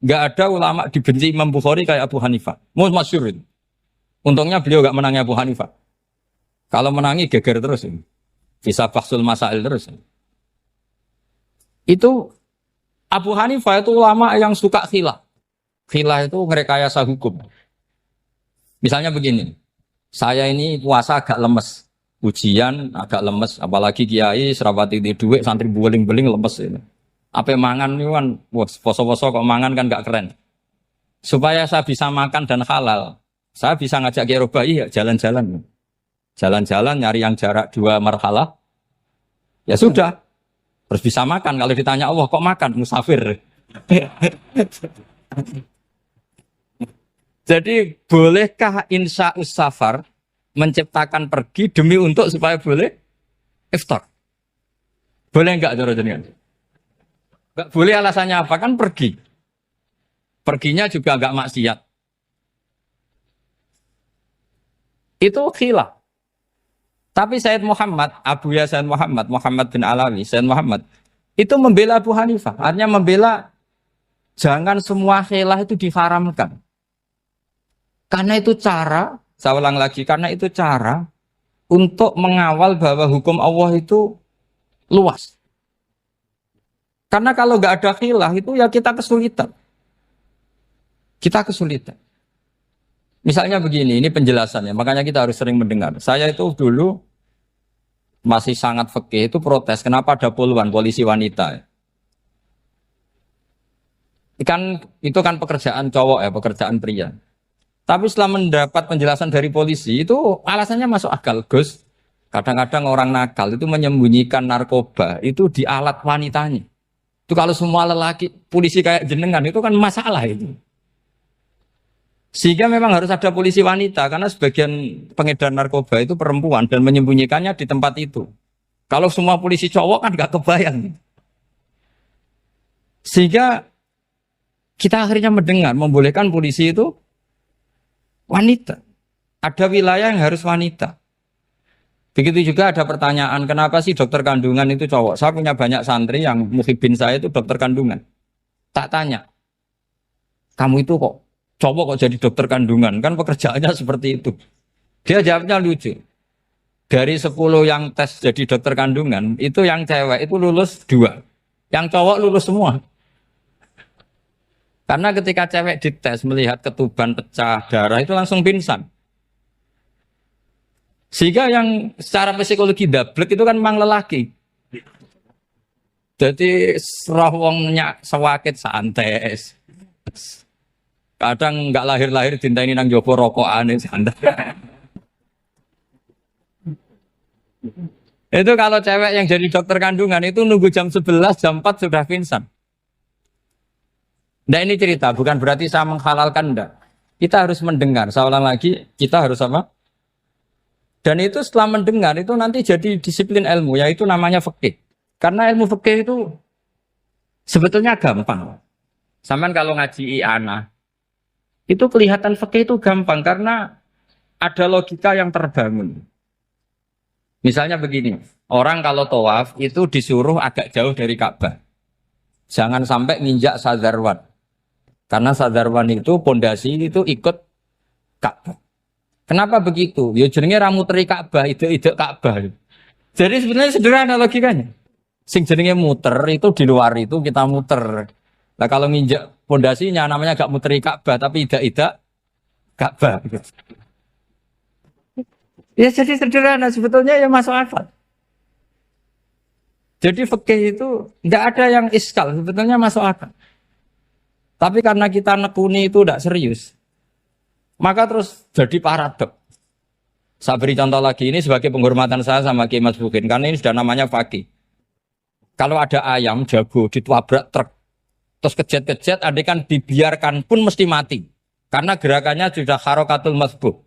Enggak ada ulama dibenci Imam Bukhari kayak Abu Hanifah. Masyhur itu. Untungnya beliau enggak menangi Abu Hanifah. Kalau menangi geger terus ini. Bisa bahsul masail terus. Itu Abu Hanifah itu ulama yang suka khilaf. Khilaf itu merekayasa hukum. Misalnya begini. Saya ini puasa agak lemes. Ujian agak lemes. Apalagi kiai serapati di duit santri beling-beling lemes ini. Apa mangan ini kan poso-poso kok mangan kan gak keren. Supaya saya bisa makan dan halal. Saya bisa ngajak kiai robai ya jalan-jalan. Jalan-jalan nyari yang jarak 2 marhalah Ya sudah, terus bisa makan. Kalau ditanya Allah kok makan musafir. Jadi bolehkah insya safar menciptakan pergi demi untuk supaya boleh iftar? Boleh enggak cara jenengan? Enggak boleh, alasannya apa? Kan pergi. Perginya juga enggak maksiat. Itu khilaf. Tapi Sayyid Muhammad, Abu Ya Sayyid Muhammad, Muhammad bin Alawi, Sayyid Muhammad, itu membela Abu Hanifah. Artinya membela jangan semua khilaf itu diharamkan. Karena itu cara, saya ulang lagi, karena itu cara untuk mengawal bahwa hukum Allah itu luas. Karena kalau nggak ada khilaf itu ya kita kesulitan. Kita kesulitan. Misalnya begini, ini penjelasannya, makanya kita harus sering mendengar. Saya itu dulu masih sangat fikih itu protes, kenapa ada puluhan polisi wanita? Itu kan pekerjaan cowok ya, pekerjaan pria. Tapi setelah mendapat penjelasan dari polisi itu alasannya masuk akal, Gus. Kadang-kadang orang nakal itu menyembunyikan narkoba itu di alat wanitanya. Itu kalau semua lelaki polisi kayak jenengan itu kan masalah itu. Sehingga memang harus ada polisi wanita karena sebagian pengedar narkoba itu perempuan dan menyembunyikannya di tempat itu. Kalau semua polisi cowok kan gak kebayang. Sehingga kita akhirnya mendengar membolehkan polisi itu wanita. Ada wilayah yang harus wanita. Begitu juga ada pertanyaan, kenapa sih dokter kandungan itu cowok? Saya punya banyak santri yang muhibin saya itu dokter kandungan. Tak tanya, kamu itu kok cowok kok jadi dokter kandungan? Kan pekerjaannya seperti itu. Dia jawabnya lucu. Dari 10 yang tes jadi dokter kandungan, itu yang cewek itu lulus 2. Yang cowok lulus semua. Karena ketika cewek dites melihat ketuban pecah darah itu langsung pingsan. Sehingga yang secara psikologi dablek itu kan memang lelaki. Jadi roh wongnya sewakit santes. Kadang nggak lahir-lahir dintaini nang jopo rokokan santai. Itu kalau cewek yang jadi dokter kandungan itu nunggu jam 11, jam 4 sudah pingsan. Nah ini cerita, bukan berarti saya menghalalkan, enggak. Kita harus mendengar, saya ulang lagi, kita harus apa? Dan itu setelah mendengar, itu nanti jadi disiplin ilmu, yaitu namanya fikih. Karena ilmu fikih itu sebetulnya gampang. Sampai kalau ngaji i'anah, itu kelihatan fikih itu gampang, karena ada logika yang terbangun. Misalnya begini, orang kalau tawaf itu disuruh agak jauh dari Ka'bah. Jangan sampai nginjak sadarwan. Karena sadarwan itu pondasi itu ikut Ka'bah. Kenapa begitu? Ya jenenge ra muteri Ka'bah, ide-ide Ka'bah. Jadi sebenarnya sederhana logikanya. Sing jenenge muter itu di luar itu kita muter. Nah kalau nginjak pondasinya namanya gak muteri Ka'bah tapi ide-ide Ka'bah. Ya jadi sederhana sebetulnya ya masuk akal. Jadi fikih itu enggak ada yang iskal, sebetulnya masuk akal. Tapi karena kita nekuni itu tidak serius, maka terus jadi paradok. Saya beri contoh lagi, ini sebagai penghormatan saya sama Kiai Mas Bukin, karena ini sudah namanya fakih. Kalau ada ayam jago ditwabrak truk, terus kejet-kejet, adekan dibiarkan pun mesti mati. Karena gerakannya sudah harokatul masbuh.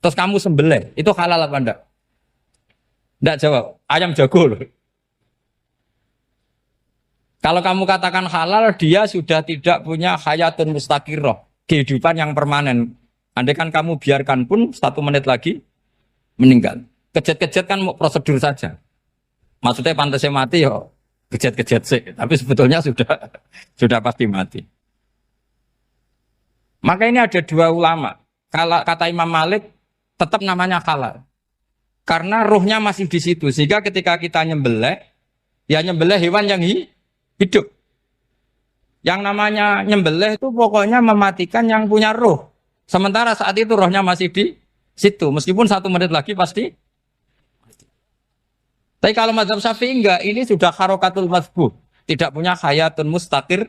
Terus kamu sembelih, itu halal apa enggak? Enggak jawab, ayam jago loh. Kalau kamu katakan halal, dia sudah tidak punya hayatun mustaqirroh, kehidupan yang permanen. Andai kan kamu biarkan pun 1 menit lagi meninggal. Kejet-kejet kan prosedur saja. Maksudnya pantasnya mati ya kejet-kejet sih, tapi sebetulnya sudah pasti mati. Maka ini ada 2 ulama. Kalau kata Imam Malik tetap namanya halal. Karena ruhnya masih di situ, sehingga ketika kita nyembelih, ya nyembelih hewan yang hidup. Yang namanya nyembelih itu pokoknya mematikan yang punya roh. Sementara saat itu rohnya masih di situ. Meskipun 1 menit lagi pasti. Tapi kalau mazhab Syafi'i enggak, ini sudah harokatul masbuh. Tidak punya hayatun mustaqir.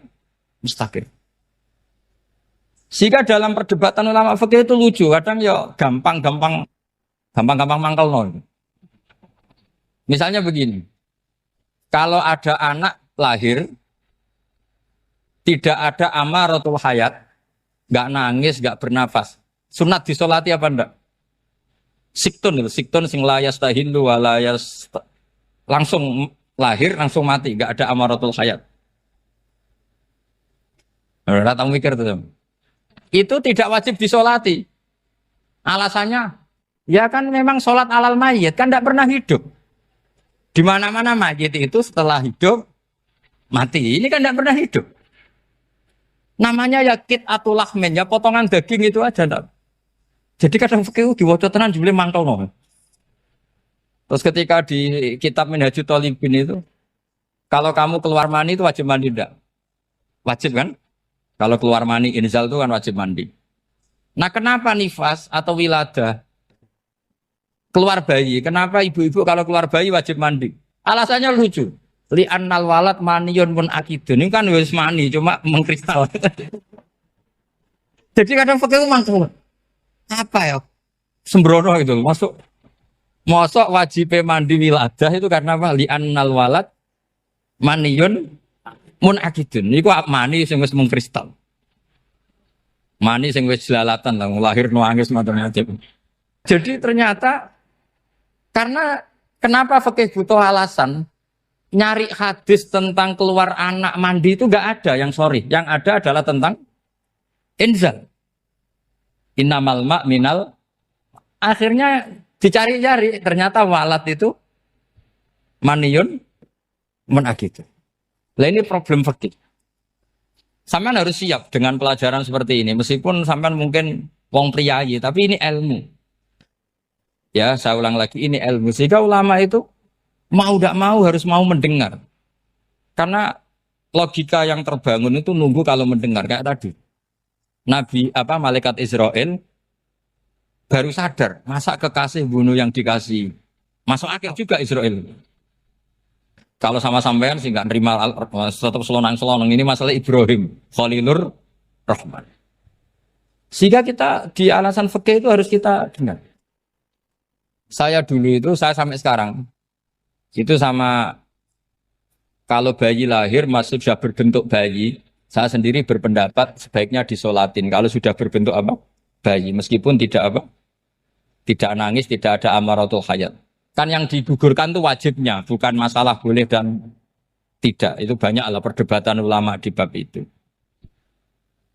Sehingga dalam perdebatan ulama fikih itu lucu. Kadang ya gampang mangkel. Misalnya begini. Kalau ada anak lahir, tidak ada amaratul hayat, nggak nangis, nggak bernafas. Sunat disolati apa enggak? Siktun sing layas tahilu walayas langsung lahir, langsung mati, nggak ada amaratul hayat. Rata mikir tuh. Itu tidak wajib disolati. Alasannya, ya kan memang sholat alal mayit kan tidak pernah hidup. Di mana-mana mayit itu setelah hidup mati. Ini kan tidak pernah hidup. Namanya ya kit atau lahmen, ya potongan daging itu aja. Enggak. Jadi kadang fikih diwaca tenan jebule mangkelno. Terus ketika di kitab Minhajul Thalibin itu, kalau kamu keluar mani itu wajib mandi enggak? Wajib kan? Kalau keluar mani inzal itu kan wajib mandi. Nah kenapa nifas atau wiladah keluar bayi? Kenapa ibu-ibu kalau keluar bayi wajib mandi? Alasannya lucu. Li'annal walad maniyun pun akidun. Ini kan wis mani cuma mengkristal. Jadi kadang fikih mangkel. Apa ya? Sembrono gitu. Masuk wajib mandi wiladah itu karena apa? Li'annal walad maniyun mun akidun. Iku mani sing wis mengkristal. Mani sing wis jelalatan lah lahir nuangis macam-macam. Jadi ternyata karena kenapa fikih butuh alasan nyari hadis tentang keluar anak mandi itu enggak ada yang sorry. Yang ada adalah tentang inzal. Innamal ma' minal. Akhirnya dicari-cari ternyata walad itu maniyun menakid. Lah ini problem fikih. Sampean harus siap dengan pelajaran seperti ini. Meskipun sampean mungkin wong priayi, tapi ini ilmu. Ya, saya ulang lagi, ini ilmu. Sehingga ulama itu mau tidak mau harus mau mendengar. Karena logika yang terbangun itu nunggu kalau mendengar kayak tadi. Nabi malaikat Israel baru sadar, masa kekasih bunuh yang dikasih. Masuk akal juga Israel. Kalau sama sampean sih nggak nerima tetap selonang-selonang ini masalah Ibrahim Khalilur Rahman. Sehingga kita di alasan fikih itu harus kita dengar. Saya dulu itu saya sampai sekarang itu sama kalau bayi lahir masih sudah berbentuk bayi, saya sendiri berpendapat sebaiknya disolatin kalau sudah berbentuk bayi meskipun tidak tidak nangis, tidak ada amaratul hayat. Kan yang digugurkan itu wajibnya, bukan masalah boleh dan tidak. Itu banyaklah perdebatan ulama di bab itu.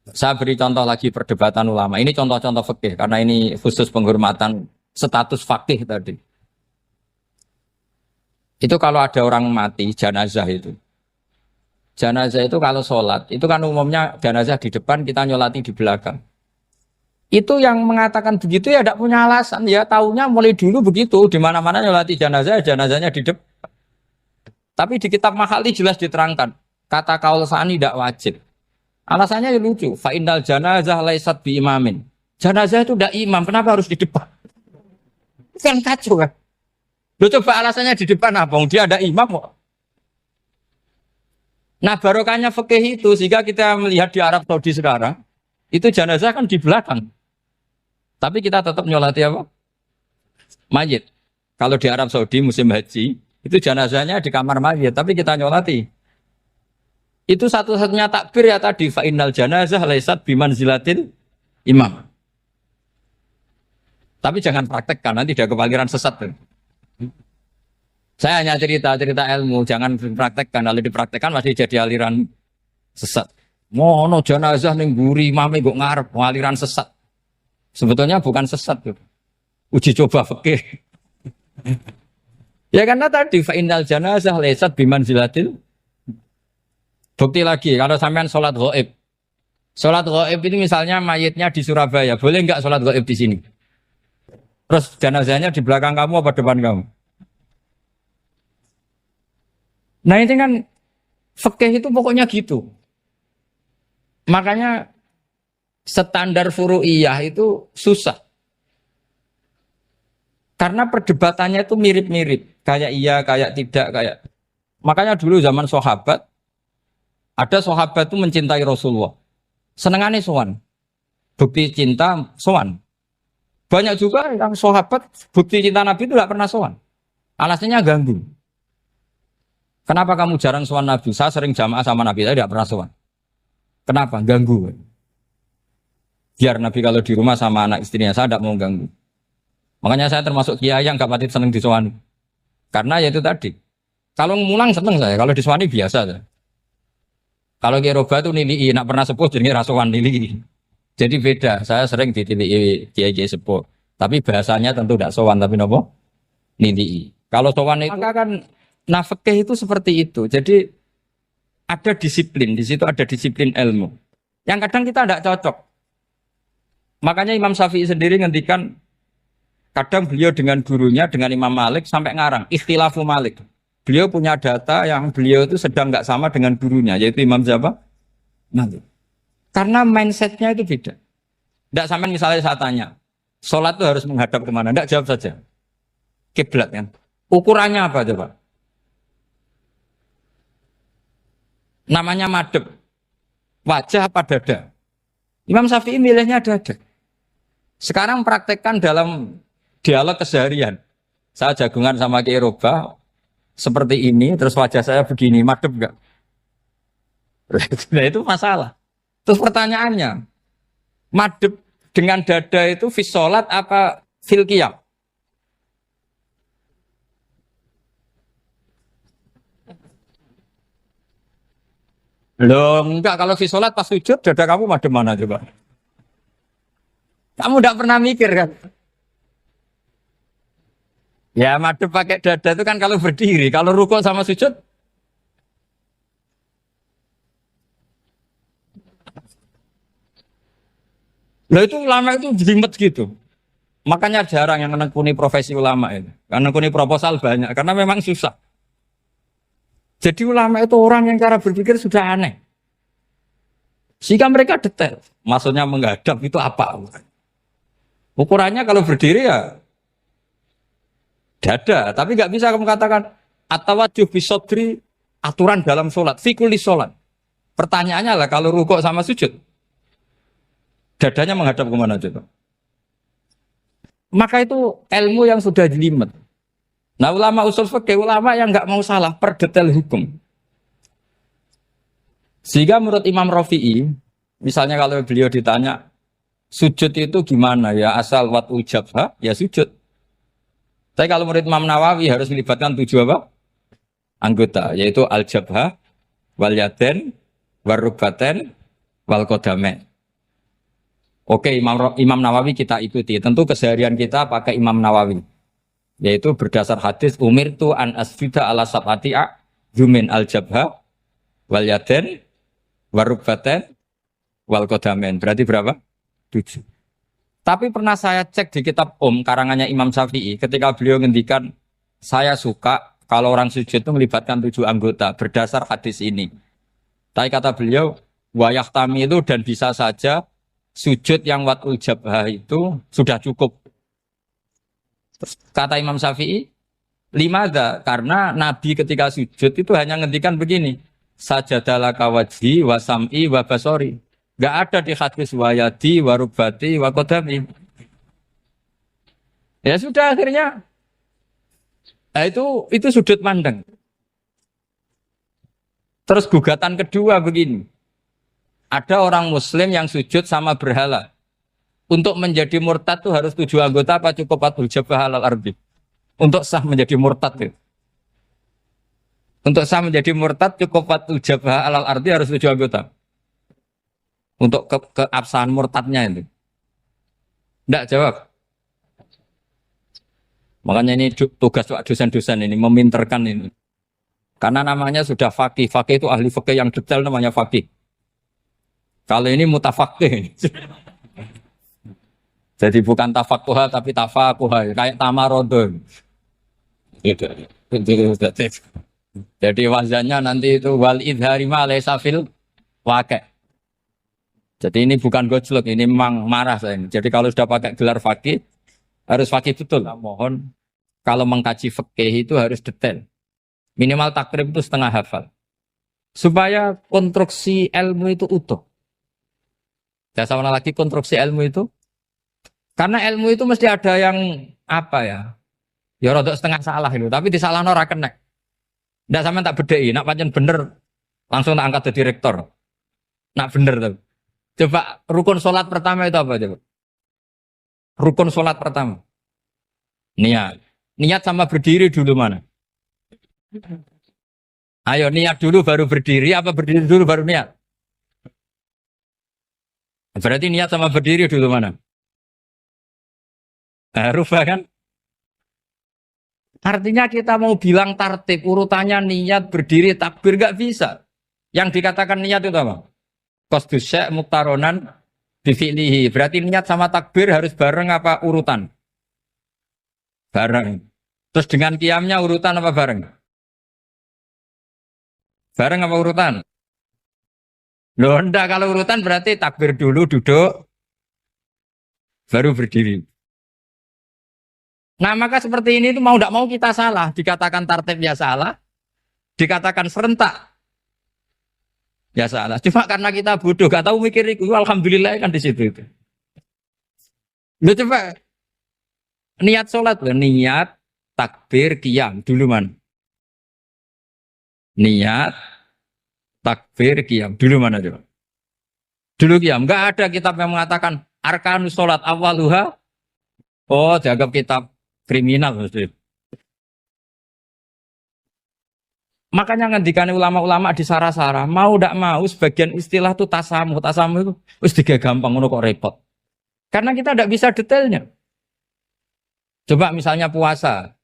Saya beri contoh lagi perdebatan ulama. Ini contoh-contoh fikih, karena ini khusus penghormatan status fakih tadi. Itu kalau ada orang mati, jenazah itu. Jenazah itu kalau sholat, itu kan umumnya jenazah di depan, kita nyolati di belakang. Itu yang mengatakan begitu ya tidak punya alasan ya taunya mulai dulu begitu di mana-mana nyolati jenazah jenazahnya di depan. Tapi di kitab Mahali jelas diterangkan kata kaul sani tidak wajib. Alasannya ya lucu. Fa innal janazah laisat bi imamin. Jenazah itu tidak imam, kenapa harus di depan? Kan kacau kan. Lu coba alasannya di depan apa? Dia ada imam kok. Nah barokahnya fikih itu sehingga kita melihat di Arab Saudi sekarang itu jenazah kan di belakang. Tapi kita tetap nyolati apa? Mayit. Kalau di Arab Saudi musim haji, itu jenazahnya di kamar mayit, tapi kita nyolati. Itu satu-satunya takbir ya tadi, fa innal janazah laisat bimanzilatil imam. Tapi jangan praktekkan, nanti dia kepaliran sesat. Saya hanya cerita ilmu, jangan praktekkan. Kalau dipraktekkan masih jadi aliran sesat. Mono jenazah ning mburi imame kok ngarep aliran sesat. Sebetulnya bukan sesat tuh. Uji coba fikih. Ya karena tadi fa innal janazah laisat bimanzilatil. Bukti lagi kalau sampean sholat ghaib. Sholat ghaib itu misalnya mayitnya di Surabaya, boleh enggak sholat ghaib di sini? Terus jenazahnya di belakang kamu apa depan kamu? Nah ini kan fikih itu pokoknya gitu. Makanya standar furu'iyah itu susah. Karena perdebatannya itu mirip-mirip. Kayak iya, kayak tidak, kayak. Makanya dulu zaman sahabat, ada sahabat itu mencintai Rasulullah. Senengannya sowan. Bukti cinta, sowan. Banyak juga yang sahabat, bukti cinta Nabi itu tidak pernah sowan. Alasannya ganggu. Kenapa kamu jarang sowan Nabi? Saya sering jamaah sama Nabi, saya tidak pernah sowan. Kenapa? Ganggu. Biar Nabi kalau di rumah sama anak istrinya, saya tidak mau ganggu. Makanya saya termasuk kiai yang gak pati seneng disowani. Karena ya itu tadi. Kalau ngulang seneng saya, kalau disowani biasa saya. Kalau Kiai Roba itu nilai, nak pernah sepuh jadi rasuan nilai. Jadi beda, saya sering ditilii Kiai sepuh. Tapi bahasanya tentu tidak sowan, tapi nopo nilai. Kalau sowan itu maka kan nafkah itu seperti itu. Jadi ada disiplin, di situ ada disiplin ilmu. Yang kadang kita tidak cocok. Makanya Imam Syafi'i sendiri ngendikan kadang beliau dengan gurunya, dengan Imam Malik sampai ngarang ikhtilafu Malik. Beliau punya data yang beliau itu sedang nggak sama dengan gurunya, yaitu Imam siapa? Malik. Karena mindsetnya itu beda. Tidak sama misalnya saya tanya, sholat itu harus menghadap kemana? Tidak, jawab saja. Kiblat kan. Ukurannya apa coba? Namanya madhep. Wajah apa dada? Imam Syafi'i milihnya dada. Sekarang praktekkan dalam dialog keseharian. Saya jagungan sama Kiai Roba seperti ini, terus wajah saya begini, madhep enggak? Nah itu masalah. Terus pertanyaannya, madhep dengan dada itu fis sholat apa fil qiyam? Loh enggak, kalau fis sholat pas sujud, dada kamu madhep mana coba? Kamu enggak pernah mikir kan? Ya madhep pakai dada itu kan kalau berdiri, kalau rukuk sama sujud. Loh itu ulama itu jelimet gitu. Makanya jarang yang menekuni profesi ulama ini. Karena menekuni proposal banyak, karena memang susah. Jadi ulama itu orang yang cara berpikir sudah aneh. Sehingga mereka detail. Maksudnya menghadap itu apa? Ukurannya kalau berdiri ya dada. Tapi nggak bisa kamu katakan atawajjuh bisodri aturan dalam sholat. Fikuli sholat. Pertanyaannya lah kalau rukuk sama sujud. Dadanya menghadap kemana coba? Maka itu ilmu yang sudah jelimet. Nah ulama usul fikih, ulama yang nggak mau salah per detail hukum. Sehingga menurut Imam Rafi'i, misalnya kalau beliau ditanya, sujud itu gimana ya? Asal wat ujabha, ya sujud. Tapi kalau menurut Imam Nawawi harus melibatkan 7 apa? Anggota, yaitu al-jabha, wal yaden, warubaten, wal kodamen. Oke, Imam Nawawi kita ikuti. Tentu keseharian kita pakai Imam Nawawi. Yaitu berdasar hadis umir tu an asfida ala sab'ati jumin al-jabha, wal yaden, warubaten, wal kodamen. Berarti berapa? 7. Tapi pernah saya cek di kitab karangannya Imam Syafi'i. Ketika beliau ngendikan, saya suka kalau orang sujud itu melibatkan 7 anggota. Berdasar hadis ini. Tapi kata beliau, wayah tami itu dan bisa saja sujud yang watul jabhah itu sudah cukup. Terus kata Imam Syafi'i, limada, karena Nabi ketika sujud itu hanya ngendikan begini, sajadalaka wajhi wa sam'i wa basori. Gak ada di hadis wayadi, warubati, wakodami. Ya sudah akhirnya, nah itu sudut pandang. Terus gugatan kedua begini. Ada orang muslim yang sujud sama berhala. Untuk menjadi murtad itu harus 7 anggota apa cukup atul jabah alal ardi? Untuk sah menjadi murtad itu. Untuk sah menjadi murtad cukup atul jabah alal ardi harus 7 anggota. Untuk keabsahan murtadnya itu. Tidak jawab. Makanya ini tugas dosen-dosen ini meminterkan ini. Karena namanya sudah faqih. Faqih itu ahli faqih yang detail namanya faqih. Kalau ini mutafaqih. Jadi bukan tafakuha tapi tafakuha. Kayak tamarodon. Gitu. Jadi wazannya nanti itu wal idhari ma laysa fil waqi'. Jadi ini bukan gojlok, ini memang marah saya. Jadi kalau sudah pakai gelar faqih, harus faqih betul. Nah, mohon kalau mengkaji fikih itu harus detail. Minimal takrib itu setengah hafal. Supaya konstruksi ilmu itu utuh. Saya sama lagi konstruksi ilmu itu. Karena ilmu itu mesti ada yang apa ya? Ya rodok setengah salah itu, tapi disalahno ora kena. Ndak sama tak bedheki, nak pancen bener langsung tak angkat jadi rektor. Nak bener tuh. Coba rukun sholat pertama itu apa coba? Rukun sholat pertama. Niat. Niat sama berdiri dulu mana? Ayo niat dulu baru berdiri apa berdiri dulu baru niat? Berarti niat sama berdiri dulu mana? Rubah kan? Artinya kita mau bilang tartib urutannya niat berdiri takbir nggak bisa. Yang dikatakan niat itu apa? Qasdus syai' muktaronan bifi'lihi. Berarti niat sama takbir harus bareng apa urutan? Bareng. Terus dengan qiyamnya urutan apa bareng? Bareng apa urutan? Loh enggak, kalau urutan berarti takbir dulu duduk baru berdiri. Nah maka seperti ini itu mau tidak mau kita salah. Dikatakan tartibnya salah, dikatakan serentak ya salah. Cuma karena kita bodoh, gak tahu mikir itu. Alhamdulillah kan di situ itu. Lu coba niat sholat loh, niat takbir qiyam dulu man. Niat takbir qiyam dulu mana coba? Dulu qiyam. Enggak ada kitab yang mengatakan arkanus sholat awaluha. Oh, dianggap kitab kriminal maksudnya. Makanya ngendikane ulama-ulama di Sarah-Sarah, mau ndak mau sebagian istilah itu tasamuh. Tasamuh itu wis digawe gampang ngono kok repot. Karena kita ndak bisa detailnya. Coba misalnya puasa.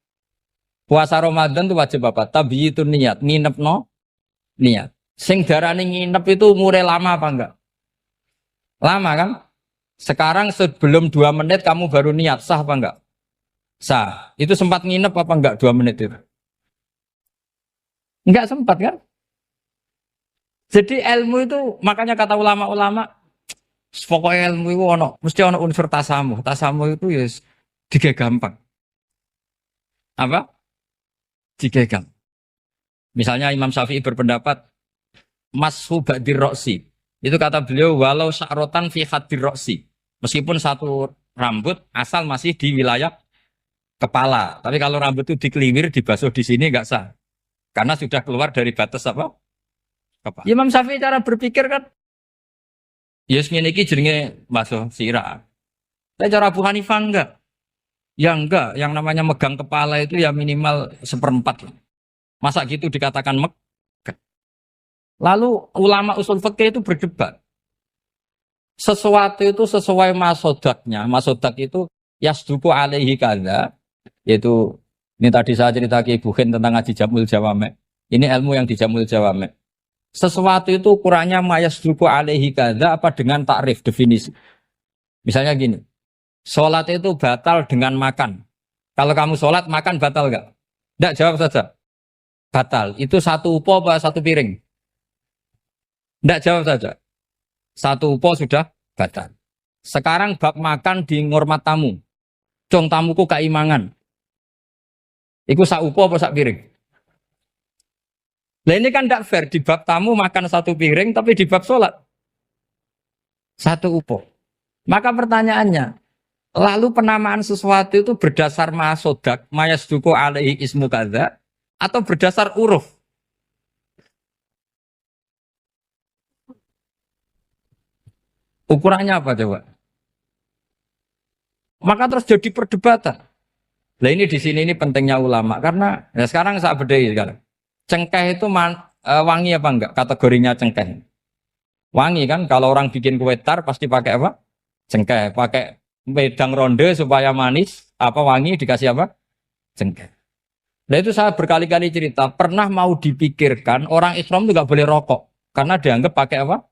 Puasa Ramadan itu wajib apa? Tabiyyitun niat, nginep no niat. Sing darane nginep itu umure lama apa enggak? Lama kan? Sekarang sebelum 2 menit kamu baru niat, sah apa enggak? Sah. Itu sempat nginep apa enggak 2 menit itu? Enggak sempat kan? Jadi ilmu itu makanya kata ulama-ulama pokoknya ilmu itu mesti ono unsur tasamuh. Tasamuh itu ya tiga gampang. Apa? Tiga gampang. Misalnya Imam Syafi'i berpendapat mashu ba'dir roksi. Itu kata beliau walau sya'rotan fi hadir roksi. Meskipun satu rambut asal masih di wilayah kepala. Tapi kalau rambut itu dikeliwir, dibasuh di sini enggak sah. Karena sudah keluar dari batas apa? Kepala. Imam Syafi'i cara berpikir kan yes ngene iki jenenge basuh sirah. Tapi cara Abu Hanifah enggak. Ya enggak, yang namanya megang kepala itu ya minimal 1/4. Masa gitu dikatakan megah. Lalu ulama usul fikih itu berdebat. Sesuatu itu sesuai masodaknya. Masodak itu yasduku alaihi kadza, yaitu ini tadi saya cerita ke Ibu Khin tentang ngaji Jamul Jawame. Ini ilmu yang di Jamul Jawame. Sesuatu itu ukurannya mayasduku alaihi kadza apa dengan takrif definisi. Misalnya gini. Sholat itu batal dengan makan. Kalau kamu sholat makan batal enggak? Enggak, jawab saja. Batal. Itu satu upo apa satu piring? Enggak, jawab saja. Satu upo sudah batal. Sekarang bab makan di ngormat tamu. Cung tamuku keimangan. Iku sak upo apa sak piring? Nah ini kan tidak fair. Di bab tamu makan satu piring, tapi di bab sholat satu upo. Maka pertanyaannya, lalu penamaan sesuatu itu berdasar masodak, mayasduku alaihi ismu kadza, atau berdasar uruf? Ukurannya apa coba? Maka terus jadi perdebatan. Nah ini di sini ini pentingnya ulama karena ya sekarang saya bedai sekarang. Cengkeh itu wangi apa enggak? Kategorinya cengkeh. Wangi kan? Kalau orang bikin kue tar pasti pakai apa? Cengkeh. Pakai wedang ronde supaya manis. Apa wangi dikasih apa? Cengkeh. Nah itu saya berkali-kali cerita. Pernah mau dipikirkan orang Islam itu nggak boleh rokok karena dianggap pakai apa?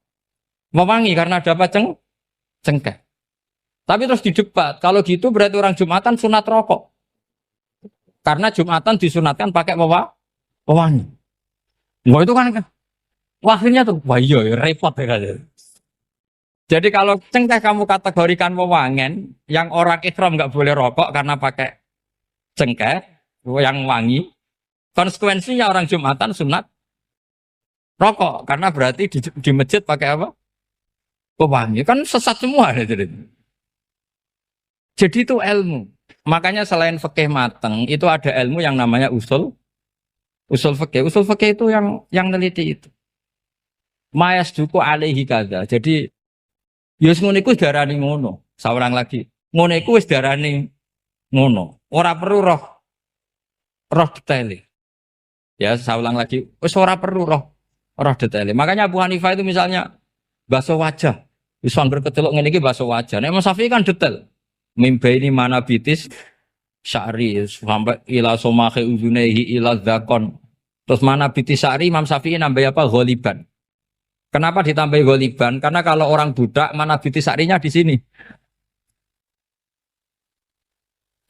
Mewangi karena ada apa? Cengkeh. Tapi terus didebat. Kalau gitu berarti orang Jumatan sunat rokok. Karena Jumatan disunatkan pakai pewangi. Wah itu kan akhirnya tuh, wah iya repot ya. Jadi kalau cengkeh kamu kategorikan wewangen, yang orang Islam nggak boleh rokok karena pakai cengkeh yang wangi. Konsekuensinya orang Jumatan sunat rokok karena berarti di masjid pakai apa? Pewangi. Kan sesat semua ya, jadi itu ilmu. Makanya selain fikih mateng, itu ada ilmu yang namanya usul Usul fikih itu yang neliti itu. Mayas duku alaihi kada. Jadi yus ngono iku darani ngono. Saurang lagi. Ngono iku wis darani ngono. Ora perlu roh detail. Ya, saya ulang lagi. Wis ora perlu roh detail. Makanya Abu Hanifah itu misalnya basuh wajah. Wis angger kecelok ngene iki basuh wajah. Nek Imam Syafi'i kan detail. Mimba ini mana bitis sya'ri sampai ila somahe uzunehi ila dzakon. Terus mana bitis sya'ri Imam Syafi'i nambah apa? Ghaliban. Kenapa ditambah ghaliban? Karena kalau orang budak mana bitis sya'rinya di sini.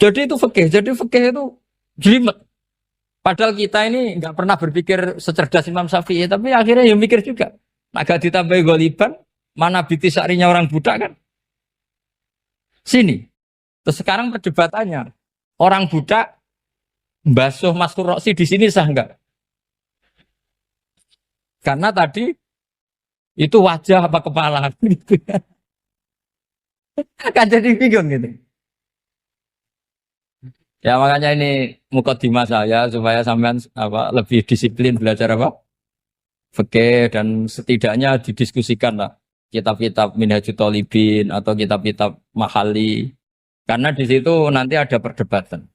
Jadi itu fikih. Jadi fikih itu jelimet. Padahal kita ini nggak pernah berpikir secerdas Imam Syafi'i, tapi akhirnya ya mikir juga. Agak ditambah ghaliban, mana bitis sya'rinya orang budak kan? Sini. Terus sekarang perdebatannya, orang budak basuh Mastur Roksi di sini sah enggak? Karena tadi itu wajah apa kepala gitu. Kan jadi bingung gitu. Ya makanya ini mukadimah saya supaya sampean apa lebih disiplin belajar apa? Fikih dan setidaknya didiskusikan lah kitab-kitab Minhajul Thalibin atau kitab-kitab Mahali. Karena di situ nanti ada perdebatan.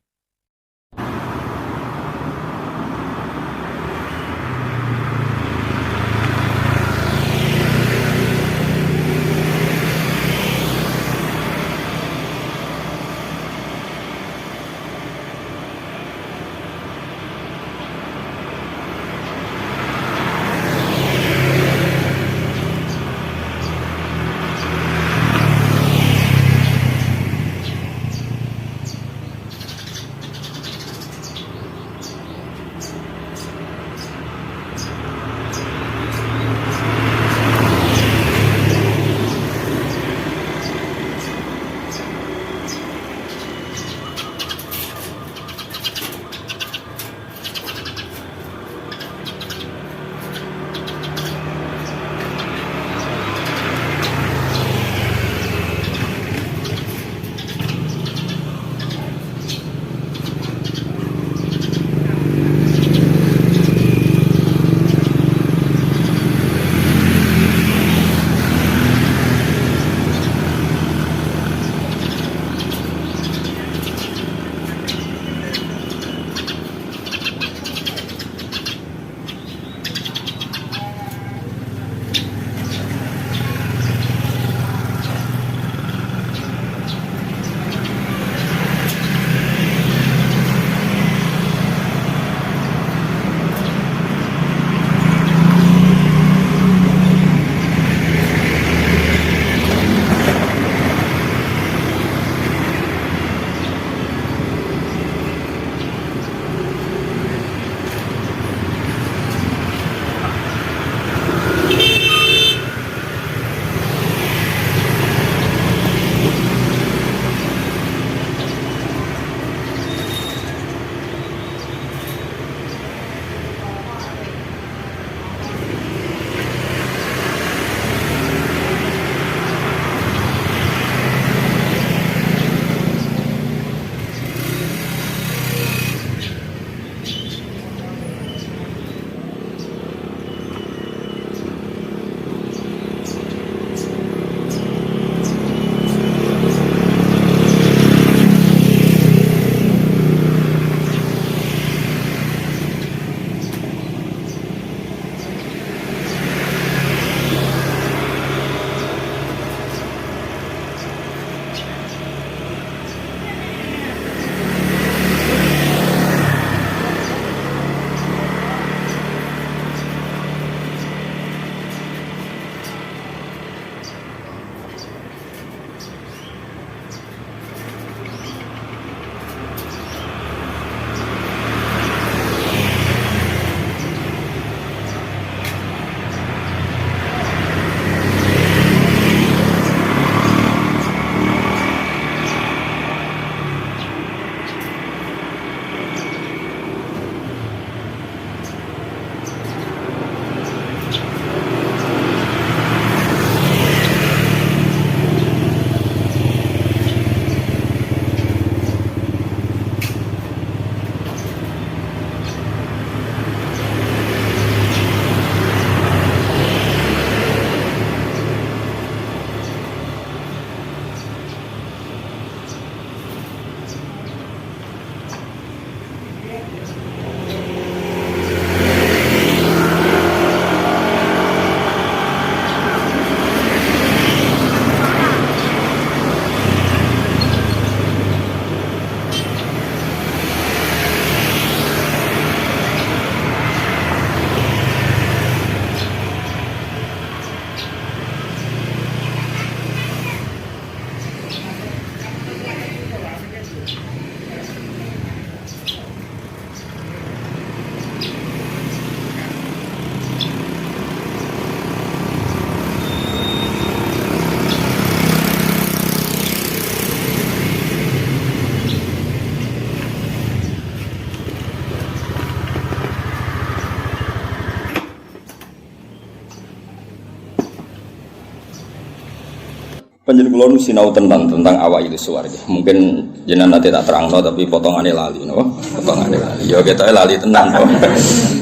Panjenengan kula nu sinau tentang awak itu suwarga. Mungkin jenengan nanti tak terangno tapi potongannya lali napa? Potongannya lali. Ya ketoke lali tenan kok.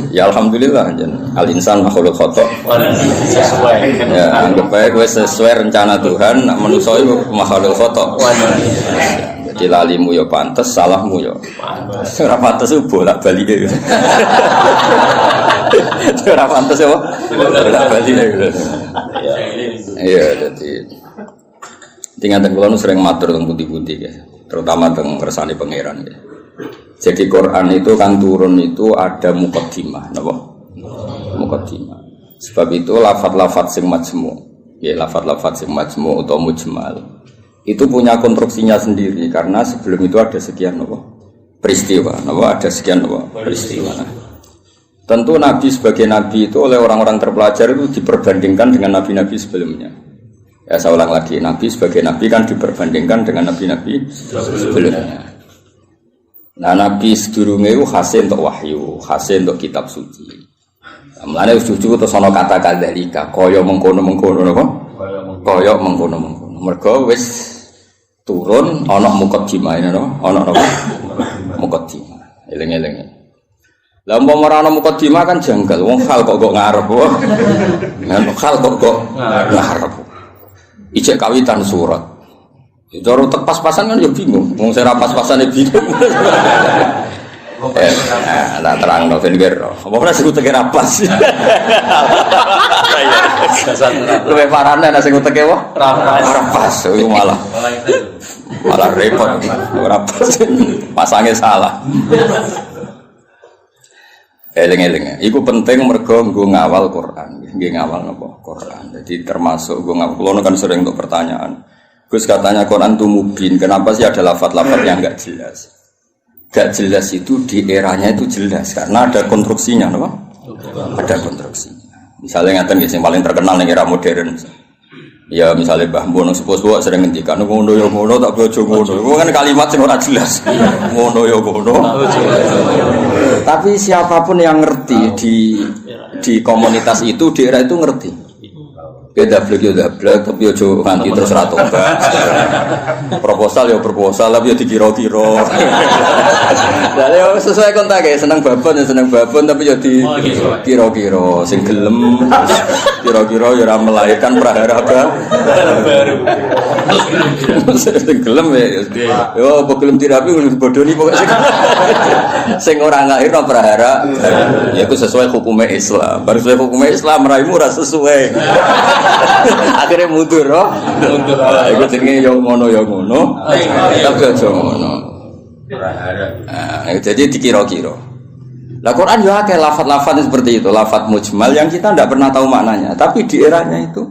Ya alhamdulillah jen. Al insan makhluk khata. Sesuai. Ya anggap bae kowe sesuai rencana Tuhan, nak manusa iku makhluk khata. Jadi lalimu ya pantes, salahmu ya pantes. Ora pantes bolak-balik. Ora pantes ya bolak-balik. Iya jadi tinggal kula sering matur teng putih-putih ya, terutama teng kersane pangeran ya. Jadi Quran itu kan turun itu ada muqaddimah, napa? Muqaddimah. Sebab itu lafaz-lafaz sing majmu, ya lafaz-lafaz sing majmu atau mujmal. Itu punya konstruksinya sendiri karena sebelum itu ada sekian napa? Peristiwa, napa? Ada sekian napa? Peristiwa. Nah, tentu Nabi sebagai Nabi itu oleh orang-orang terpelajar itu diperbandingkan dengan Nabi-Nabi sebelumnya. Ya saya ulang lagi, Nabi sebagai Nabi kan diperbandingkan dengan Nabi-Nabi sebelumnya. Nah Nabi sedurunge itu khasih untuk wahyu, khasih untuk kitab suci. Mulane suci terus ana kata kadzalika, kaya mengkono-mengkono napa? Kaya mengkono-mengkono. Mergo wis turun ana muqaddimah napa? Ana napa? Muqaddimah. Eling-eling. Lah umpama ora ana muqaddimah kan janggal. Wong hal kok ngarep. Hal kok ngarep. Ijek kawitan surat. Cara pas-pasan kan ya bingung. Wong sing ra pas-pasane bingung. Nah, terangno ben kira. Apa ora sing uteke ra pas. Luwe parane nek sing uteke wae ra pas. Iku malah repot. Ora pas. Pasange salah. Eling-eling. Iku penting mergo nggo ngawal Quran. Nggih ngawal napa? Quran. Jadi termasuk nggo ngawal. Kulo kan sering untuk pertanyaan. Gus katanya Quran itu mubin. Kenapa sih ada lafaz-lafaz yang enggak jelas? Enggak jelas itu di eranya itu jelas karena ada konstruksinya, napa? Ada konstruksinya. Misalnya ngaten yang paling terkenal ning era modern. Ya misalnya Mbah Bono sepuh-sepuh sering ngendikan ngono ya ngono tak bojo ngono. Itu kan kalimat sing ora jelas. Ngono ya ngono. Tapi siapapun yang ngerti di komunitas itu di era itu ngerti. Ya dablek tapi ojo nganti terus ra tobat. Proposal ya proposal tapi ya dikira-kira. Lah ya sesuai kontak ya seneng babon tapi ya dikira-kira sing gelem kira-kira ya ora melahirkan prahara baru. Sing gelem ya yo apa gelem dirapi bodoni pokoke sing ora ngahirno prahara ya iku sesuai hukum Islam. Baru sesuai hukum Islam raimu ora sesuai. Akhirnya mundur, mundur. Iku jenenge yo ngono. Tapi aja ngono. Jadi dikira-kira. Lah Quran yo akeh lafaz-lafaz seperti itu, lafaz mujmal yang kita tidak pernah tahu maknanya, tapi di eranya itu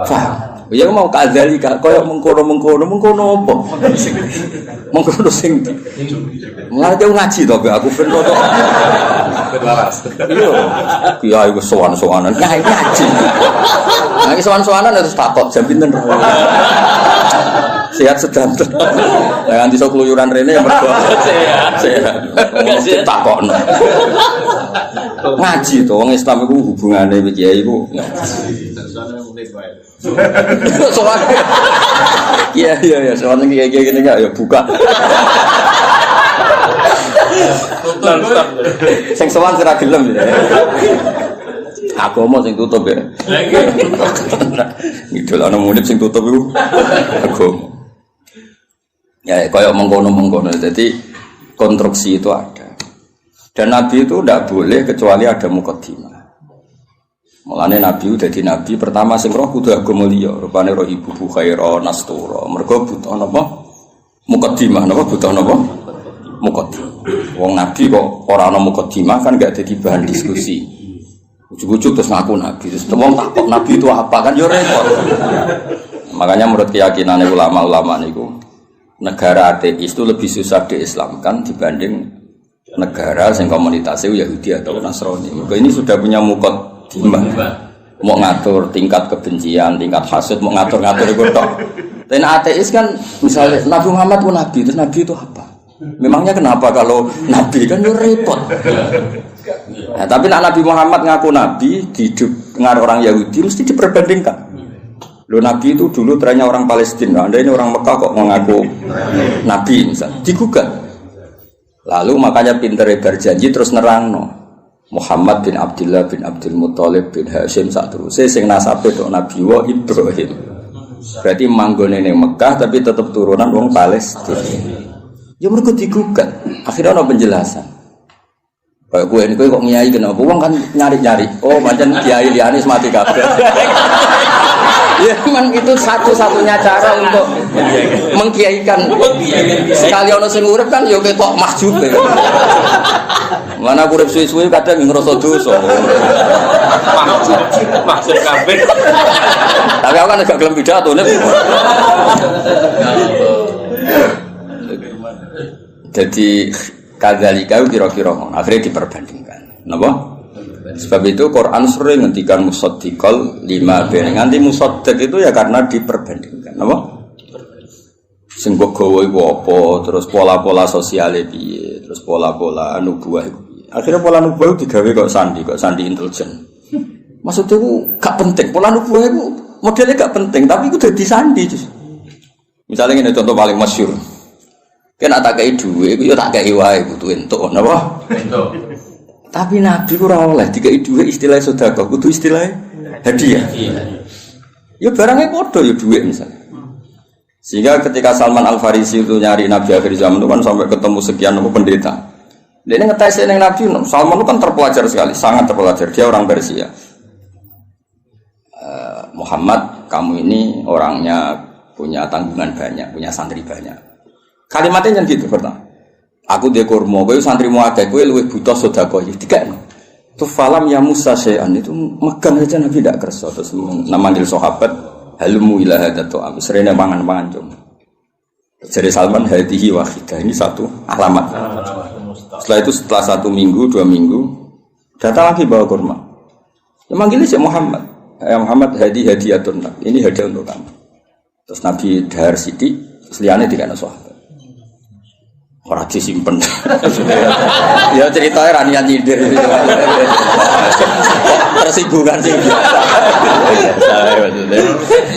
paham. Ya mau kadzalika kaya mengkono apa? Mengkono sing ngaji to aku ben to. Iya, iku sowan-sowanan ngaji. Nah, sowan-sowanan harus takok jam pinten. Sehat sedanten. Lah nganti sok keluyuran rene ya mergo sehat. Sehat. Takokno. Ngaji to wong Islam iku hubungane kiai iku. Sowan. Iya, sowan kiai ngene enggak ya buka. Sing sowan sira gelem ya. Agama sing tutup ya. Ngidul ana murid sing tutup iku agama. Ya kaya mengkono-mengkono. Jadi konstruksi itu ada. Dan Nabi itu tidak boleh kecuali ada muqaddimah. Mulane Nabi dadi nabi pertama sing roh kudu agama liya, rupane roh ibu Bukhaira Nastura. Mergo butuh napa? Muqaddimah napa butuh napa? Muqaddimah. Wong nabi kok ora ana muqaddimah kan gak dadi bahan diskusi. Ujug-ujug terus ngaku nabi. Terus wong takok nabi itu apa kan yo repot. Makanya menurut keyakinan ulama-ulama niku negara ateis itu lebih susah diislamkan dibanding negara yang komunitasnya Yahudi atau Nasrani. Maka ini sudah punya muqaddimah. Mau ngatur tingkat kebencian, tingkat hasad, mau ngatur-ngatur itu tok. Dan ateis kan misalnya Nabi Muhammad pun nabi, terus nabi itu apa? Memangnya kenapa kalau nabi kan repot. Nah, tapi Nabi Muhammad ngaku nabi di dengar orang Yahudi mesti diperbandingkan. Lo Nabi itu dulu trennya orang Palestina, Anda ini orang Mekah kok mengaku Nabi misalnya, digugat. Lalu makanya pinter berjanji terus nerangno. Muhammad bin Abdullah bin Abdul Muthalib bin Hashim sak teruse sing nasabe tok Nabi wa Ibrahim. Berarti manggone ning Mekah tapi tetap turunan wong Palestina. Ya mergo digugat. Akhirnya ana penjelasan. Kayak kowe niku kok nyai kenapa wong kan nyari-nyari. Oh, pancen kiai liyane mati kabeh. Ya memang itu satu-satunya cara untuk mengkiaikan. Sekali ono sing urip kan ya ketok mahjub. Mana urip suwe-suwe kadang ngrasa dosa. Maksud kabeh. Tapi aku kan agak gelem pidato nek. Jadi kadzalika kira-kira akhirnya diperbandingkan. Napa? Sebab itu Quran sering ngendikan musaddiqal lima ben nganti musaddiq itu ya karena diperbandingkan. Napa? Sing mbok gawa iku apa, terus pola-pola sosiale piye, terus pola-pola nubuwah iku piye. Akhirnya pola nubuwah digawe kok sandi intelijen. Maksudnya itu gak penting, pola nubuwah itu modelnya gak penting, tapi itu dadi sandi. Misalnya ini contoh paling masyhur. Kena tak kei duwe, iku yo tak kei wae butuh entuk, napa? Entuk. Tapi Nabi ora oleh dikai duwe istilah sedekah, kudu istilah hadiah. Ya barangnya padha ya duwe misalnya. Sehingga ketika Salman Al-Farisi itu nyari Nabi akhir zaman itu kan sampai ketemu sekian pendeta. Dia ini ngetes yang Nabi, Salman itu kan terpelajar sekali, sangat terpelajar. Dia orang Persia. Muhammad, kamu ini orangnya punya tanggungan banyak, punya santri banyak. Kalimatnya yang gitu pertama. Aku dia kurma, kowe santrimu akeh, kowe luwih butuh sedekah iki dikekno. Tu falam ya Musa syai'an itu megang aja Nabi ndak kersa terus manggil sahabat halmu ila hadatu am serene mangan-mangan cum. Jadi Salman hadihi wahidah ini satu alamat. Setelah itu setelah 1 minggu, 2 minggu datang lagi bawa kurma. Ya manggilnya si Muhammad. Ya Muhammad hadiyatun. Ini hadiah untuk kamu. Terus Nabi dahar sithik, liyane dikene sahabat. Orang disimpen. Ya ceritanya ranian nyindir. Tersinggungan sih biasa.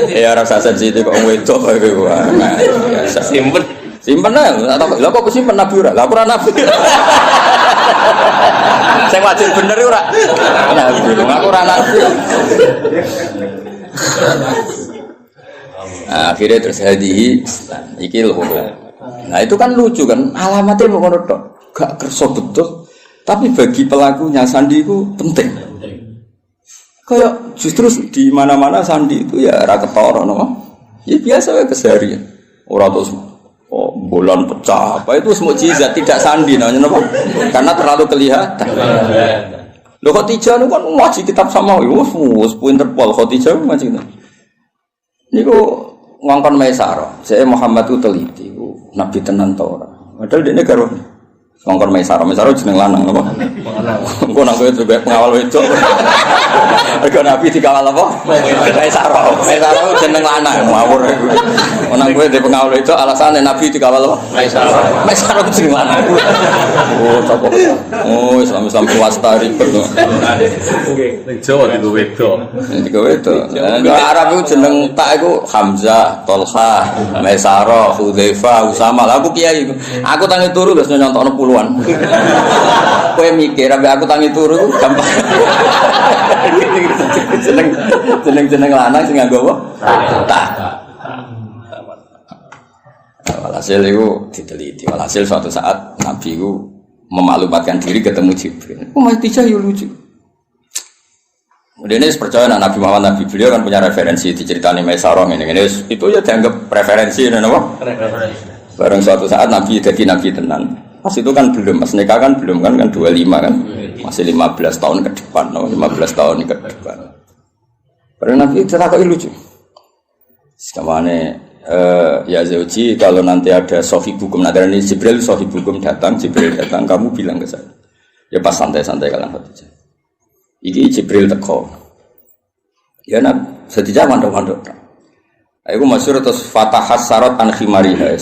Ya rasa sensitif kok wedok kowe. Simpen. Simpen ae. Lah kok simpen Nabi ora? Lah ora Nabi. Sing wajib bener ora? Nabi. Aku ora Nabi. Akhirnya terus hadihi iki lho. Nah itu kan lucu kan, alamatnya mau tok, gak kerso betul, tapi bagi pelakunya sandi itu penting. Kayak justru di mana-mana sandi itu ya raketoro, no? Ya biasa ya keseharian. Orang terus bulan pecah, apa itu semua mukjizat tidak sandi, namanya apa? Karena terlalu kelihatan. Loh Khadijah itu kan ngaji kitab sama, semua Interpol Khadijah ngaji kitab. Ini kok ngongkon Maisarah, saya Muhammad itu teliti. Nabi tenan ta ora. Padahal dekne karo ngongkon Maisarah jeneng lanang apa? Engko nang kowe juga pengawal wedok. Mergo Nabi dikawal apa? Maisarah jeneng lanang ngawur. Nang kowe di pengawal wedok alasane Nabi dikawal apa? Maisarah jeneng lanang. Oh, tokoh. Oh, Islam swasta ribet to. Nggih, ning Jawa digo wedok. Digo wedok. Arab iku jeneng tak iku Hamzah, Tolha, Maisarah, Hudzaifah, Usama. Lah aku kiai. Aku tangi turu terus nyontokno puluhan. Kowe mikir ambek aku tangi turu gampang. Jeneng lanang sing nganggo apa? Tak. Walhasil itu diteliti. Walhasil suatu saat Nabi itu memaklumatkan diri ketemu Jibril. Khadijah ya lucu. Kemudian ini percaya Nabi Muhammad, Nabi beliau kan punya referensi diceritani Maisarah ini. Itu ya dianggap referensi, apa? Bareng suatu saat Nabi jadi Nabi tenan. Pas itu kan belum, pas nikah kan belum kan 25 kan. Masih 15 tahun ke depan, 15 tahun ke depan. Bareng Nabi tertakoi lucu. Sekamane ya Zauji, kalau nanti ada sohibukum, nanti ini Jibril sohibukum datang, kamu bilang ke saya. Ya pas santai-santai kalian Khadijah. Iki Jibril teko. Ya nak, setidaknya mandok-mandok. Aku masyhur terus fatahas sarat an khimariha.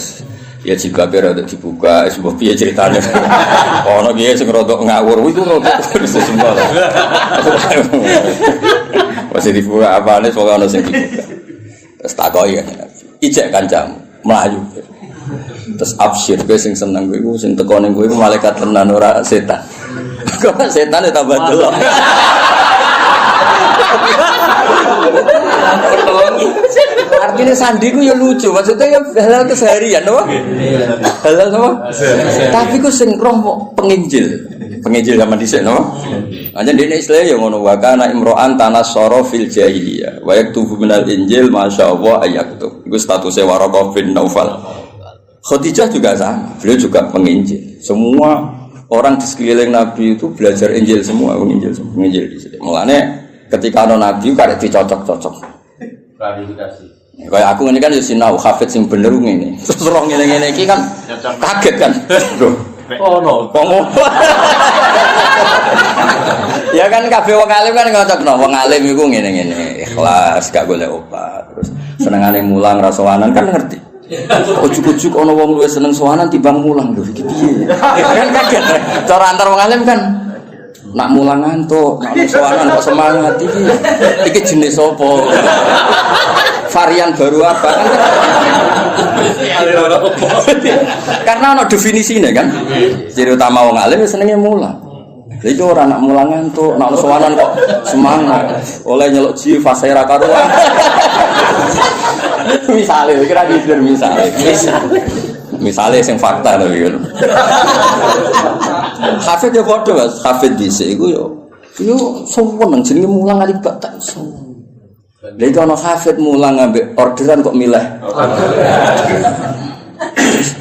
Ya jika berada dibuka, sebuah piye ceritanya. Ono piye sing rodok ngawur, iku rodok semua. Masih dibuka apane soalnya ono sing dibuka. Terus takoki kan Nabi. Ijek kancamu mlayu. Terus absyir kowe sing seneng kowe sing teko ning kowe malaikat tenan ora setan. Kok setan ya tambah delok. Artinya sandi ku ya lucu, maksudnya ya halal keseharian, no? Halal apa? Tapi ku sing roh penginjil zaman dhisik, no? Hanya dene istilah ya ngono wa kana imro'an tanassara fil jahiliyah wa yaktubu minal injil masyaallah ayaktub. Iku statusnya Waraqah bin Naufal. Khadijah juga sama, beliau juga penginjil. Semua orang di sekeliling Nabi itu belajar Injil semua, menginjil di sini. Mulane ketika ada Nabi karek dicocok-cocok. Klarifikasi. Kayak aku ini kan ya sinau hafid sing bener ngene. Terus roh ngene-ngene iki kan kaget kan. Loh, Oh no. Ya kan kabeh wong alim kan ngocokno, wong alim iku ngene-ngene, ikhlas, gak golek obat. Terus senengane mulang ra sowanan kan ngerti. Ujuk-ujuk ana wong luwih seneng sowanan timbang mulang lho iki piye. Kan kaget. Cara antar wong alim kan nak mulang ngantuk, nak sowanan kok semangat iki. Iki jenis apa? Varian baru apa kan? Karena ana definisine kan. Ciri utama wong alim senenge mulang. Lha iki ora nak mulang ngantuk, nak sowanan kok semangat. Oleh nyeluk ji fase ra karuan. Misalnya, kira gitu misalnya yang fakta tapi kan. Hafid ya bodoh mas, hafid dhisik iku yo sowan jenenge mulang ali batak sowan. Lha iki ana hafid mulang ambek orderan kok milih.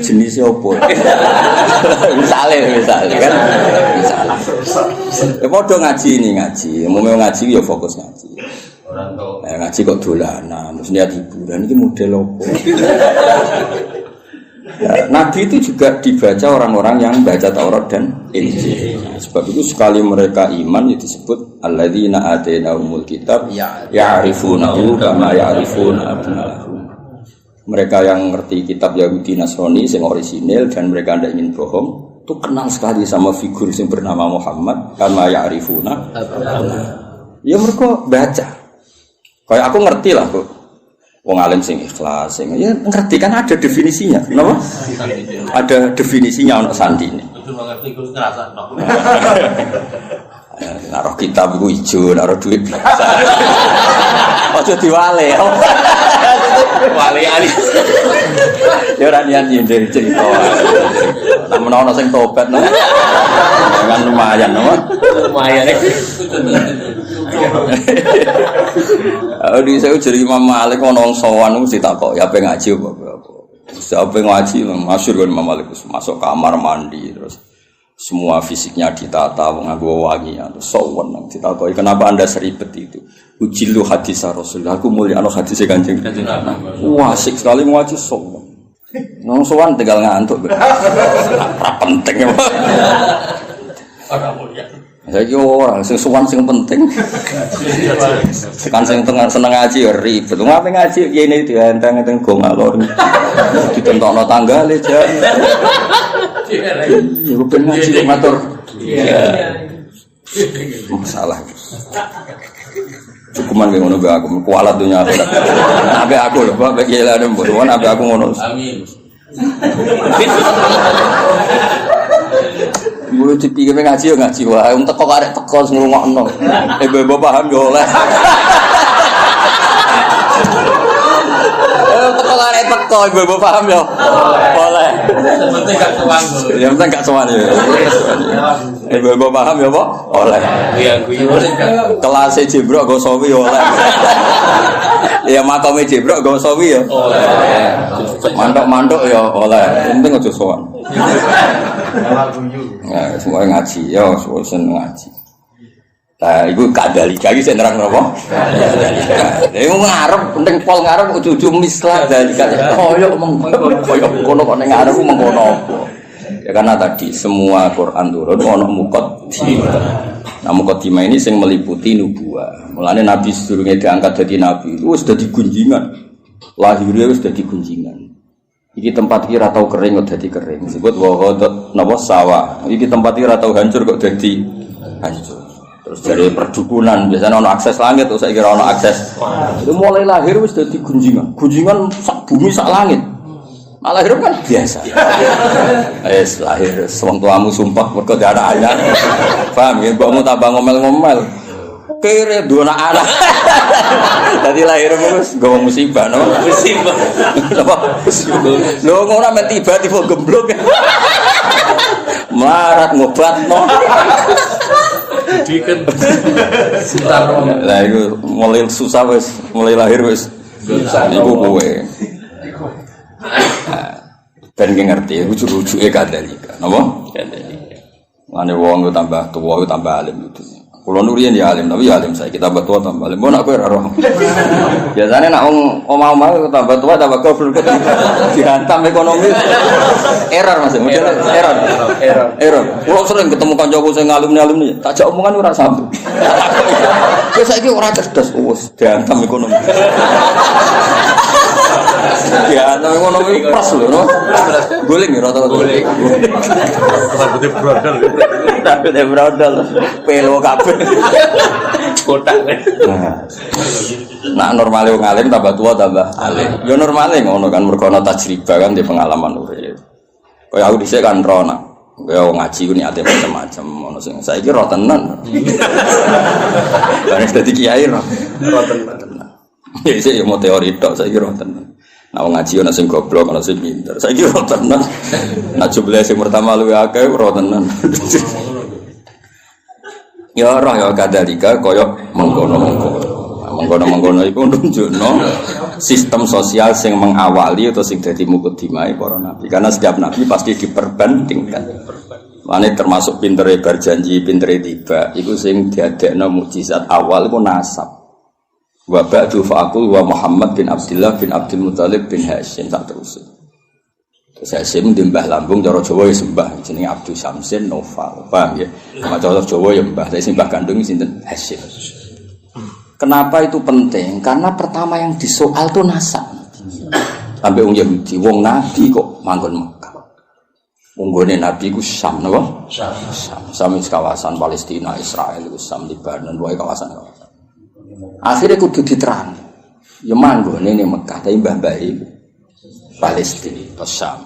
Jenisnya apa? misalnya kan. Ya bodoh ngaji, mau ngaji ya fokus ngaji. Ngaji kok dolanan, terus niat hiburan ini model apa? Nabi itu juga dibaca orang-orang yang baca Taurat dan Injil. Sebab itu sekali mereka iman itu disebut alladzina atainahumul kitab ya'rifunahu kama ya'rifuna abna'ahum. Mereka yang ngerti kitab Yahudi Nasrani yang orisinil dan mereka tidak ingin bohong, itu kenal sekali sama figur yang bernama Muhammad kama ya'rifuna abna'ahum. Ya mereka baca. Kayak aku ngerti lah kok. Wong alim sing ikhlas, sing ya ngerti kan ada definisinya. Kenapa? Ada definisinya untuk sandi ini. Itu mengerti ku ngrasakno. Naruh kitab iku ijo, naruh duit biasa. Aja diwale. Wale ali. Ya ora niat dari cerita. Nek menawa sing tobat no. Dengan lumayan no. Lumayan. Di saya jadi Imam Malik ono sowan mesti takok ya pengen ngaji apa. Siapa ngaji masyhur kan Imam Malik masuk kamar mandi terus semua fisiknya ditata nganggo wangi terus sowan ditakoki kenapa Anda seribet itu. Ujilu hadis Rasulullah aku mulyano hadis Kanjeng Nabi. Wah asik sekali ngaji sowan. Nang sowan tinggal ngantuk. Ora penting ya. Ora mulia. Saiki ora sing sowan sing penting. Kan sing seneng ngaji ya ribet. Ngapain ngaji kene dienteng-enteng go ngalor. Ditentokno tanggale jan. Ya kok ngaji kok ngatur. Iya. Masalah. Cukuman kayak ngono aku kualat dunia akhirat. Abe aku lho, Pak, bagi elane mbok, abe aku ngono. Amin. Mulai dipikir ngaji ya ngaji wae, wong teko karek teko ngrungokno. Ibu paham yo oleh. Teko karek teko ibu paham yo. Oleh. Penting gak tuang. Ya penting gak tuang ya. Ibu paham ya, Pak? Oleh. Iya, guyu. Kelas Jibril go sawi oleh. Ya makame Jibril go sawi ya. Oleh. Mantuk-mantuk ya oleh. Penting aja sowan. Nah, semua ngaji, ya, semua seneng ngaji. Nah, ibu kadali lagi saya nerang apa? Ibu ngarep, penting pol ngarep, ujung mislah dari kali. Koyok kono kono ngarep mengkono. Ya karena tadi semua Quran turun ono muqaddimah. Nah muqaddimah ini yang meliputi nubuwah. Mulane Nabi sedurunge diangkat jadi nabi itu sudah digunjingan. Lahirnya sudah digunjingan. Iki tempat kira tau kering kok dadi kering. Disebut wa ghadat napa sawah. Iki tempat kira tau hancur kok dadi hancur. Terus dari perdukunan biasanya ono akses langit, terus saya kira ono akses. Itu mulai lahir wis dadi gunjingan. Gunjingan sak bumi sak langit. Malah lahir kan biasa. Lahir wong tuamu sumpah mergo gak ada anak. Paham ya, mbokmu tambah ngomel-ngomel. Kere dua anak. Tadi lahir wis gawa musibah no. Musibah. Lho ngono men tiba-tiba gemblok. Marat ngobatno. Diken sebentar. Lah iku mulai susah wis, mulai lahir wis. Iku kowe. Ben ngerti ujug-ujuge kadalika. Napa? Kadalika. Mane wong tambah tuwa tambah alim itu. Kulo nurian ya alim, tapi ya alim saya kita tambah tua tambah alim. Mau nak kowe ora roh. Biasane nak wong omah-omah tambah tua tambah goblok dihantam ekonomi. Error Mas, model error. Kulo sering ketemu kancaku sing alumni, tak jak omongan ora sambung. Wis saiki ora cerdas, wis dihantam ekonomi. Ya, tapi ekonomi pas lho, no. Guling ya rata-rata. Guling. Rambutnya brodol. Rambutnya brodol. Pelo kabeh. Kotak. Nah, normale wong alim tambah tua tambah alim. Ya normale ngono kan mergo ana tajribah kan di pengalaman urip. Kaya aku dhisik kan ro nak kaya wong ngaji ku niate macam-macam ono sing saiki ro tenan. Bareng dadi kiai ro tenan. Ya sik yo mau teori tok saiki ro tenan. Nah ngaji ana sing goblok ana sing pinter. Saiki ro tenan. Nah jumlah sing pertama luwih akeh ro tenan. Ya roh ya kadalika kaya mengkono iku nunjukno sistem sosial sing mengawali atau sing dadi mukadimah para nabi. Karena setiap nabi pasti diperbandingkan. Mane termasuk pintere berjanji, pintere tiba, iku sing diadekno mukjizat awal iku nasab. Wa ba'du fa'aqul wa Muhammad bin Abdullah bin Abdul Muthalib bin Hashim tak terus. Terus Hashim mbah lambung cara Jawa ya sembah jenenge Abdul Samsin Noval. Paham ya? Cara Jawa ya mbah, tapi sing mbah kandung sinten Hashim. Kenapa itu penting? Karena pertama yang disoal itu nasab. Sampai wong Yahudi, wong Nabi kok manggon Mekah. Unggone Nabi ku Syam napa? Syam kawasan Palestina, Israel, Syam, Lebanon, wae kawasan-kawasan. Akhirnya kudu diterang. Ya manggone ning Mekah, tapi mbah-mbah iku Palestina, atau Syam.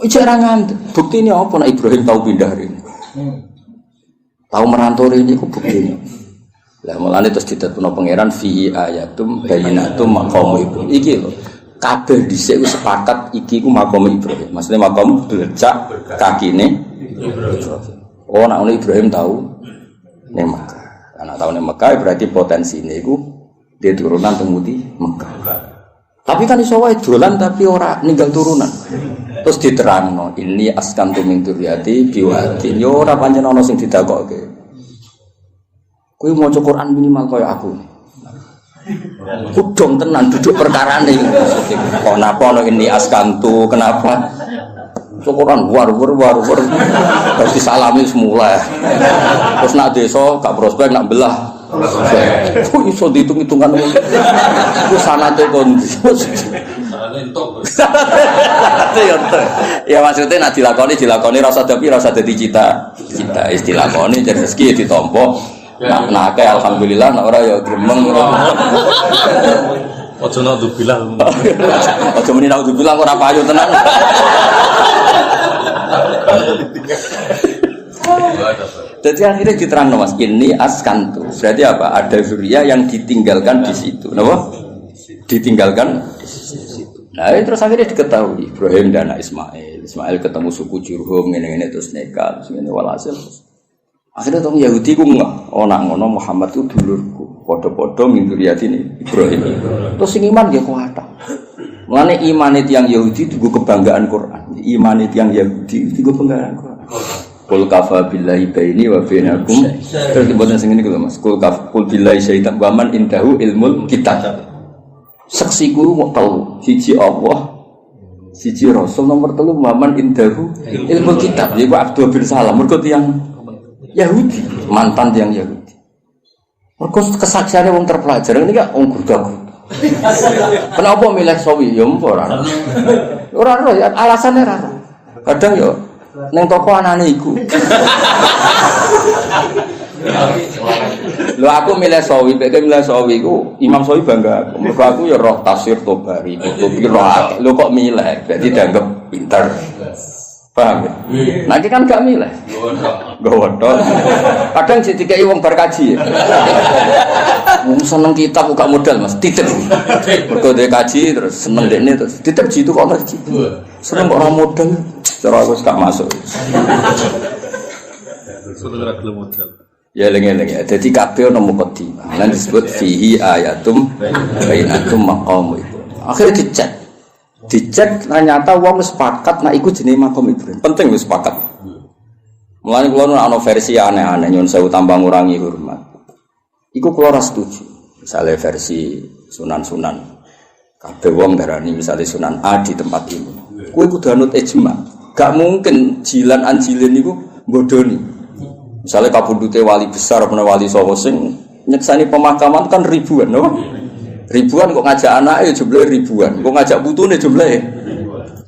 Jarangan buktine apa nek Ibrahim tahu pindah rene. Tahu merantau rene iku buktine. Lah mulane terus ditetepno pangeran fi ayatum bayyinatum maqam Ibrahim. Iki lho. Kabeh dhisik wis sepakat iki ku maqam Ibrahim. Maksudnya maqam belecak kakine Ibrahim. Oh nek Ibrahim tahu ning Mekah. Anak tahu ning Mekah berarti potensine iku dia turunan temudi Mekah. Tapi kan iso wae dolan tapi ora ninggal turunan. Terus diterangno, ini askantu min dzurriyyati biwadin. Yo ora pancen ana sing didakokke. Kowe maca Quran minimal kaya aku. Kudong tenan duduk perkarane. Kok napa ana ini askantu, kenapa? Quran war. Terus disalami semula. Terus nak desa gak prospek nak belah. Kok iso dihitung-hitungan ngono. Ku sanate kon. Ya maksudnya nak dilakoni rasa dadi cita. Istilah koni jadi rezeki ditampa. Nah, kayak alhamdulillah, nak orang ya gremeng. Ojo naudzubillah. Ojo muni naudzubillah ora payu tenan. Jadi akhirnya diterangno Mas, ini askantu. Berarti apa? Ada zuriya yang ditinggalkan di situ. Napa? Ditinggalkan di situ. Nah, terus akhirnya diketahui Ibrahim dan Ismail. Ismail ketemu suku Jurhum ngene-ngene terus nikah, terus ngene walhasil. Akhirnya tong Yahudi ku enggak, nak ngono Muhammad itu dulurku, podo-podo min dzurriyyati Ibrahim. Terus sing iman nggih kuwata. Mulane iman tiyang Yahudi digo kebanggaan Quran. Iman tiyang Yahudi digo kebanggaan Quran. Qul kafa billahi baini wa bainakum. Terus diboten sing ngene lho Mas. Qul billahi syaitan wa man indahu ilmul kitab. Saksi guru mau tahu siji Allah, siji Rasul, nomor 3 man indahu ilmul kitab. Yaiku Abdul bin Salam mergo tiyang Yahudi, mantan yang Yahudi. Mereka kesaksiannya wong terpelajar ini kan wong gurgagu. Kenapa milih sawi? Ya ora. Ora ya alasannya ora. Kadang ya ning toko anane iku. Lho aku milih Sawi, nek milih Sawi ku Imam Sawi bangga. Mergo aku ya roh tafsir Tobari, Qurtubi roh akeh. Lho kok milih? Berarti dianggap pinter. Paham ya? Nanti kan gak milih. Godhong. Kadang dikai wong bar kaji ya. Wong seneng kitab gak modal Mas, titip. Mergo dhe kaji terus seneng dekne terus titip jitu kok ngaji. Seneng kok ora modal. Cara aku gak masuk. Saudara gelem modal. Ya eling-eling ya. Dadi kabeh ana mukadimah. Lan disebut fihi ayatum bainatum maqam itu. Akhirnya dicek ternyata wong sepakat nak iku jenenge makom Ibrahim. Penting wis sepakat. Mulane kula ana versi aneh-aneh nyun sewu tambah ngurangi hormat. Iku kula ora setuju. Misale versi sunan-sunan. Kabeh wong darani misale Sunan A di tempat ini. Kowe kudu anut ijma. Gak mungkin jilan anjilin niku bodoni. Misale kabundute wali besar apa wali saha sing nyeksani pemakaman kan ribuan, no? Ribuan kok ngajak anake jumlahe ribuan, kok ngajak putune jumlahe.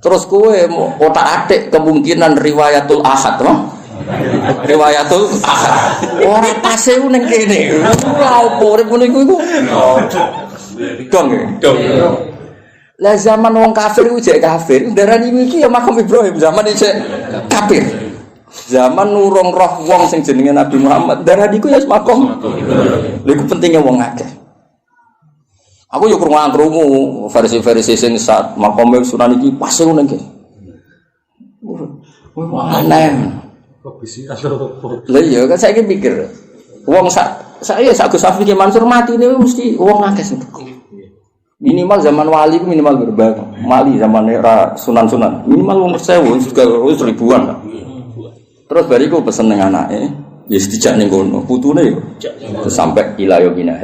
Terus kowe otak-atik kemungkinan riwayatul ahad, no? Riwayatul ahad. Ora pase ku ning kene. Lha opo urip niku iku? Dong. Lah zaman wong kafir ku jek kafir, darani iki ya makam Ibrahim zaman iki kafir. Zaman nurung roh wong sing jenenge Nabi Muhammad, darani ku ya makam. Lha iku pentinge wong akeh. Aku yo krungu versi-versi sing saat makam Sunan iki pas ku ning kene. Aneh. Kok bisi atau Lah iya kan saiki mikir. Wong saya Gus Safi Ki Mansur mati ini mesti wong akeh sing minimal zaman wali ku minimal berbang. Mali zaman era sunan-sunan. Minimal wong 1000 juga ribuan lah. Terus bariku pesen ning anake, ya dijak ning kono, putune yo. Sampai ila yo binah.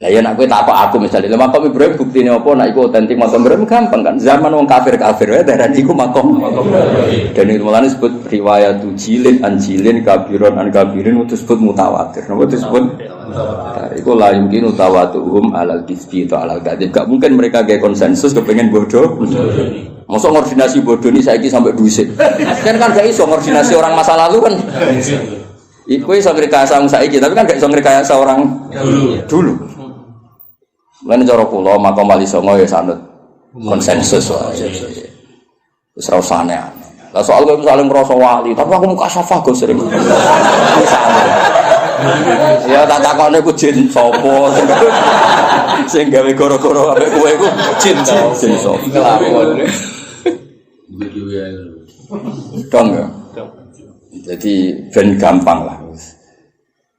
Lah ya nek kowe takok aku misale, lha makam Ibrahim buktine apa nek iku otentik makam Ibrahim gampang kan. Zaman wong kafir-kafir wae darani iku makam. Dan itu mulane disebut riwayat jilid an jilin kabiron an kabirin itu disebut mutawatir. Napa disebut? Iku la yumkin tawatuhum alal kisbi atau alal kadhib. Gak mungkin mereka gawe konsensus kepengin bodoh. Mosok koordinasi bodoh ini saiki sampai dusit. Kan gak iso koordinasi orang masa lalu kan. Iku iso ngrekayasa saiki, tapi kan gak iso ngrekayasa orang dulu. Lan cara kula makam wali songo ya sanut konsensus wae. Wis ora usane. Lah soal kowe saling ngrasa wali, tapi aku muka syafah go sering. Ya tak takone ku jin sapa sing gawe goro-goro ambek kowe iku jin sapa. Kelakon. Dong ya. Jadi ben gampang lah.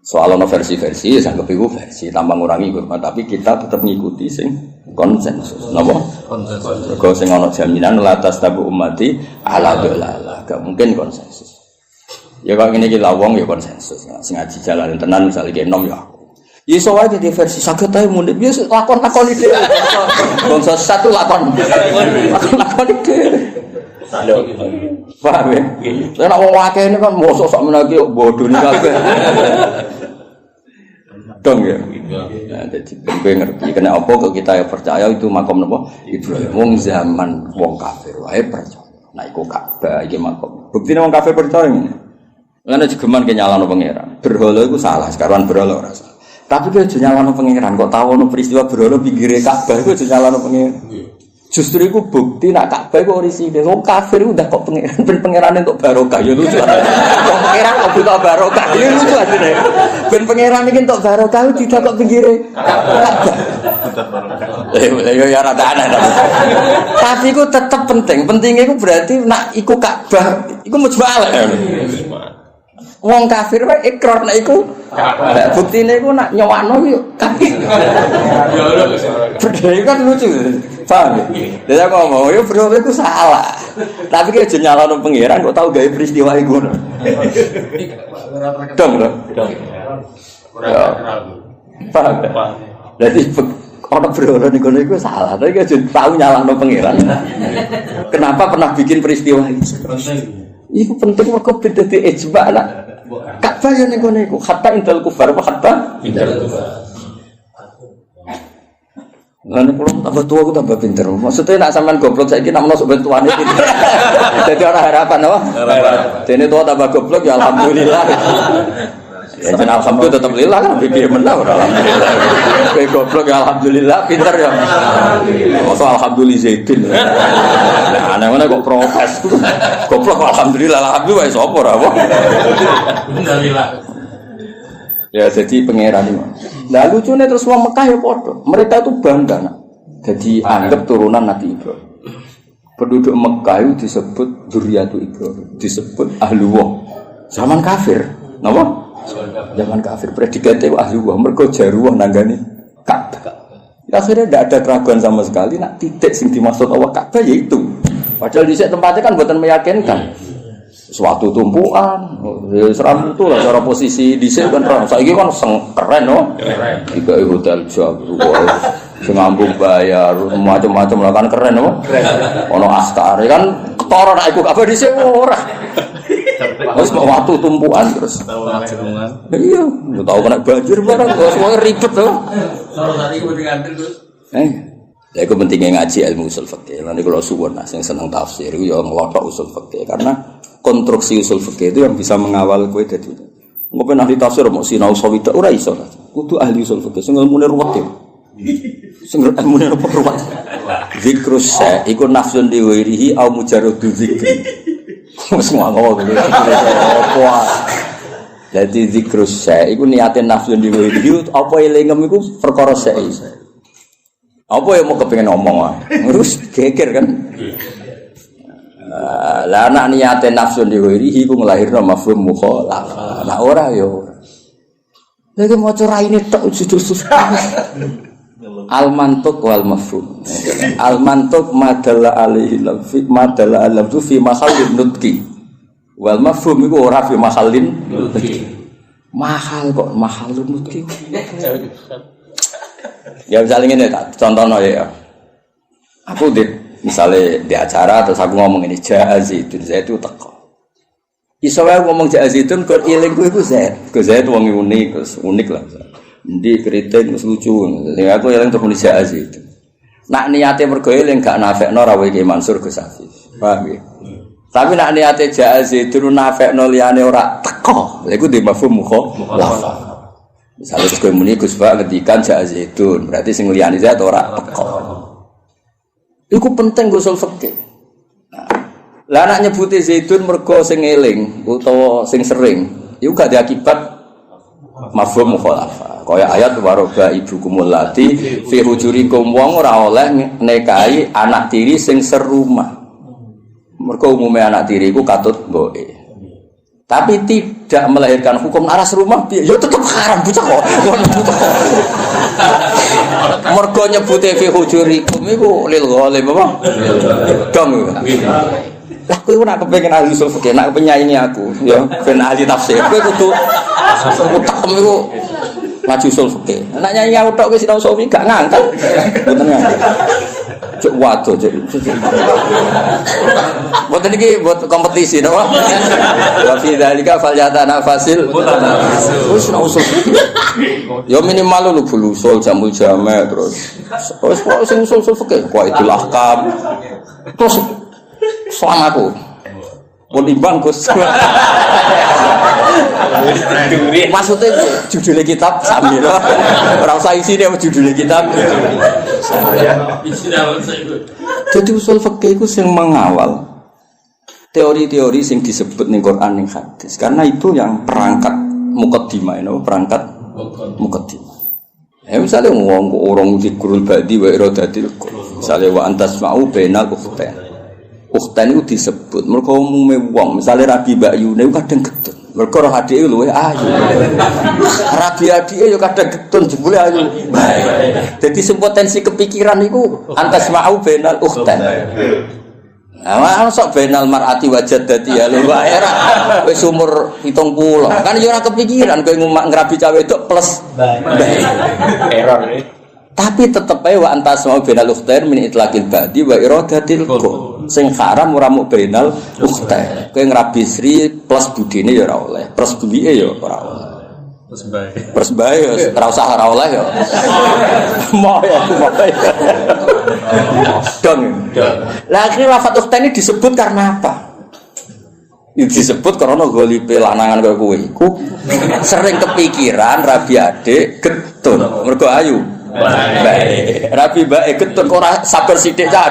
Soal ono versi-versi, sanggep iku versi tambah ngurangi hormat, tapi kita tetap ngikuti sing konsensus. Napa? Konsensus. Mergo sing ono jaminan la tastabu ummati ala dalalah. Gak mungkin konsensus. Ya kok ngene iki lawong ya konsensus. Sing ngaji jalan tenan misale ki enom ya aku. Ya iso wae di versi saged ae mundhik ya lakon-lakon iki. Bangsa satu lakon. Lakon iki. Paham ya? Saya nak wong akeh ini kan mosok sak menaki bodoh ni kabeh. Dong ya. Nah, jadi ben ngerti kena apa kok kita ya percaya itu makam napa? Ibrahim wong zaman wong kafir wae percaya. Nah iku Ka'bah iki makam. Buktine wong kafir percaya ngene. Ngene jegeman ke nyalano pangeran. Berhala iku salah, sekarang berhala ora salah. Tapi ke nyalano pangeran kok tau ono peristiwa berhala pinggire Ka'bah iku nyalano pangeran. Justru itu bukti nak Ka'bah itu orisinil. Wong kafir udah kok pangeran, ben pangeran untuk barokah. Ya lucu. Wong pangeran kok butuh barokah. Ya lucu asline. Ben pangeran iki untuk barokah tidak kok pinggire Ka'bah. Ya rada aneh. Tapi itu tetap penting. Pentingnya itu berarti nak iku Ka'bah, iku mujmalah. Wong kafir wae ikrar nek iku Ka'bah. Buktine iku nak nyowakno yo kafir. Berdaya kan lucu. Paham ya? Jadi aku ngomong, ya bro itu salah. Tapi kayak nyalano pangeran kok tahu gawe peristiwa iku. Dong lho. Paham ya? Jadi orang berhala niku iku salah. Tapi kayak tahu nyalano pangeran. Kenapa pernah bikin peristiwa itu? Iku penting mergo beda di ijma lah. Ka'bah yo niku hatta indal kufar apa hatta indal kufar. Lan kula tambah tua aku tambah pinter. Maksudnya nak sampean goblok saiki nak menawa bantuane iki. Dadi ora harapan apa? Harapan. Dene tua tambah goblok ya alhamdulillah. Ya jeneng alhamdulillah tetep lillah kan piye menang ora alhamdulillah. Kowe goblok ya alhamdulillah pinter ya. Masa alhamdulillah Zaidin. Nah, ana kok protes. Goblok alhamdulillah wis sapa ora apa. Alhamdulillah. Ya jadi pangeran itu. Nah lucunya terus wong Mekah ya podo. Mereka itu bangga nak. Jadi anggap turunan Nabi Ibrahim. Penduduk Mekah itu disebut Dzurriyyatu Ibrahim, disebut Ahlullah. Zaman kafir, napa? Zaman kafir predikatnya Ahlullah. Mergo jaruah nanggani Ka'bah. Akhirnya tidak ada keraguan sama sekali. Nak titik sing dimaksud Allah Ka'bah yaitu. Padahal di tempatnya kan buatan meyakinkan. Suatu tumpuan, seram itu lah cara posisi di sini kan terang. Saya kan keren, no? Keren. Tiga hotel jauh, sengambung bayar, macam-macam lah kan keren, no? Ono Astari kan ketoran aku kabar di sini orang. Terus mau waktu tumpuan terus. Iya, nggak tahu kena banjir barang, semuanya ribet, no? Kalau tadi aku diantar terus. Ya itu pentingnya ngaji ilmu usul fikih. Nanti kalau suwon yang senang tafsir, itu yang ngelotok usul fikih karena konstruksi usul fikih itu yang bisa mengawal kowe dadi. Engko pen ahli tafsir mau sinau sawita ora iso. Kudu ahli usul fikih sing ilmune ruwet. Sing ilmune ruwet. Zikrus sa iku nafsun diwirihi au mujarradu zikri. Wes ngono kuwi. Jadi zikrus sa iku niate nafsun diwirihi apa elingem iku perkara sa. Apa yang mau kepengen ngomong wae. Terus geger kan. Lah anak niate nafsun diwirihi ku nglahirno mafhum mukhalafah. Nah ora yo. Lagi maca raine tok judul al mantuq wal mafhum. Al mantuq madalla alaihi lafzi madalla alafzu fi mahallin nutqi. Wal mafhum iku ora fi mahallin nutqi. Mahal kok mahallun nutqi. Ya misalnya ini contohnya ya. Aku misalnya di acara terus aku ngomong ini Zaidun, Zaidun teko. Iso wae ngomong Zaidun kok iling ku iku Zaid. Ku Zaid wong unik lah. Ndi kritik wis lucu. Sing aku eling terus Zaidun. Nak niate mergo eling gak nafekno rawe Ki Mansur Gus Hafiz. Paham ya? Tapi nak niate Zaidun nafekno liyane ora teko. Lha iku di mafhum mukhalafah. Misalnya terus muni Gus Ba ngedikan Zaidun, berarti sing liyane Zaid ora teko. Iku penting usul fikih. Lah anak nyebuti Zaidun mergo sing eling utawa sing sering, iku gak diakibat mafhum mukhalafah. Kaya ayat waroba ibukumul lati fi hujurikum wong ora oleh nikahi anak tiri sing serumah. Mergo umume anak tiri iku katut mboke. Tapi tidak melahirkan hukum aras rumah ya tetap haram bocah kok. Mergo nyebute fi hujurikum iku lil ghalim apa? Dong. Lah kowe ora kepengin ahli usul fikih, nek penyaingi aku ya ben ahli tafsir. Kowe kudu utek iku ngaji usul fikih. Nek nyanyi aku tok wis sinau suwi gak ngangkat. Mboten ngangkat. Cuk waduh cuk. Mboten iki buat kompetisi to. Wa fi dzalika falyatanafasil. Wis usul. Ya minimal lu usul jamul jamak terus. Wis kok sing usul fikih, kok itu ahkam. Terus selamaku. Pun imbang Gus. Maksudnya judulnya kitab sambil ora usah isine judulnya kitab. Jadi usul fikih itu yang mengawal teori-teori yang disebut ning Quran ning hadis. Karena itu yang perangkat muqaddimah, perangkat muqaddimah. Ya misalnya wong orang zikrul badi wa iradatil qul. Misalnya wa antasma'u bainal ukhtain. Ukhtain itu disebut mergo umume wong, misalnya Rabi Bakyune kadang getun. Mergo roh adike luwih ayu. Rabi adike yo kadang getun jebule ayu. Dadi sing potensi kepikiran iku antasma'u bainal ukhtain. Nah, sok benal mar'ati wajaddati ya lho era wis umur 70. Kan yo ora kepikiran kowe ngrabi cawe wedok plus error. Tapi tetep ae wa antas mau benal ukhtair min itlaqil badi wa iradatil qul. Sing haram ora mung benal ukhtair. Kowe ngrabi sri plus budine ya ora oleh, plus duwike ya ora oleh. Plus bae ora usah ora oleh ya. Mau ya mau. Dong. Lah akhirnya lafaz ukhta ini disebut karena apa? Disebut karena golipe lanangan kaya kowe iku sering kepikiran rabi adik getun mergo ayu bae rabi bae getun kok ora sabar sithik cah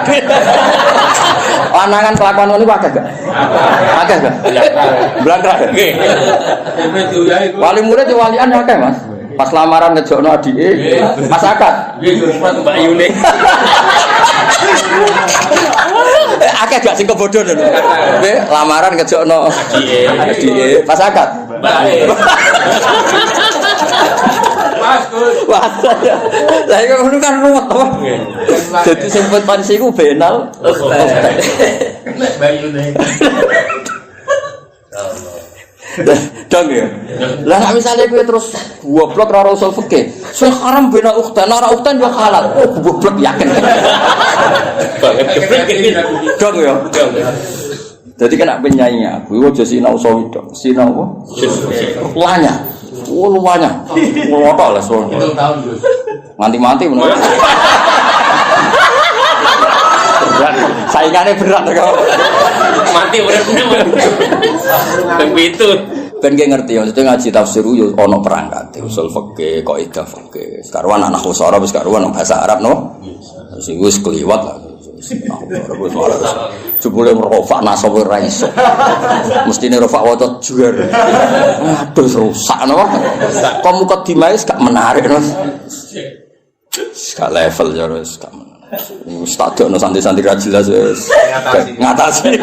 lanangan kelakuan niku akeh gak blangkrah nggih wali murid yo walian akeh Mas pas lamaran ngejokno adike Mas Akad nggih Mbak Yune akeh gak sing kebodoh lho. Nggih, lamaran ngejokno adike pas akad. Mas Gus. Wah. Lah iku ngono kan ruwet to. Dadi sing pensi ku benal. Nek bayune. Dong ya. Lah misale kowe terus goblok ora usul fikih. Sing haram bena ukhtan, ora ukhtan yo halal. Oh, goblok yakin. Dong ya. Jadi kan penyanyi aku aja sinau sawi tok. Sinau apa? Lanya. Oh, luwanya. Ngotok lah soal. Mati-mati ngono. Saingannya berat kok. Mati uripnya. Begitu. Ben ge ngerti maksudnya ngaji tafsir yo ana perangkat usul fikih, kaidah fikih. Sekarang anak usara wis karuan bahasa Arab no. Sing wis kliwat lah. Jebule merofak nasab ora iso. Mestine rofak waca juar. Aduh rusak no. Kok mukadimah wis gak menarik no. Gak level ya wis gak menarik. Stadion santri-santri ra jelas wis ngatasi.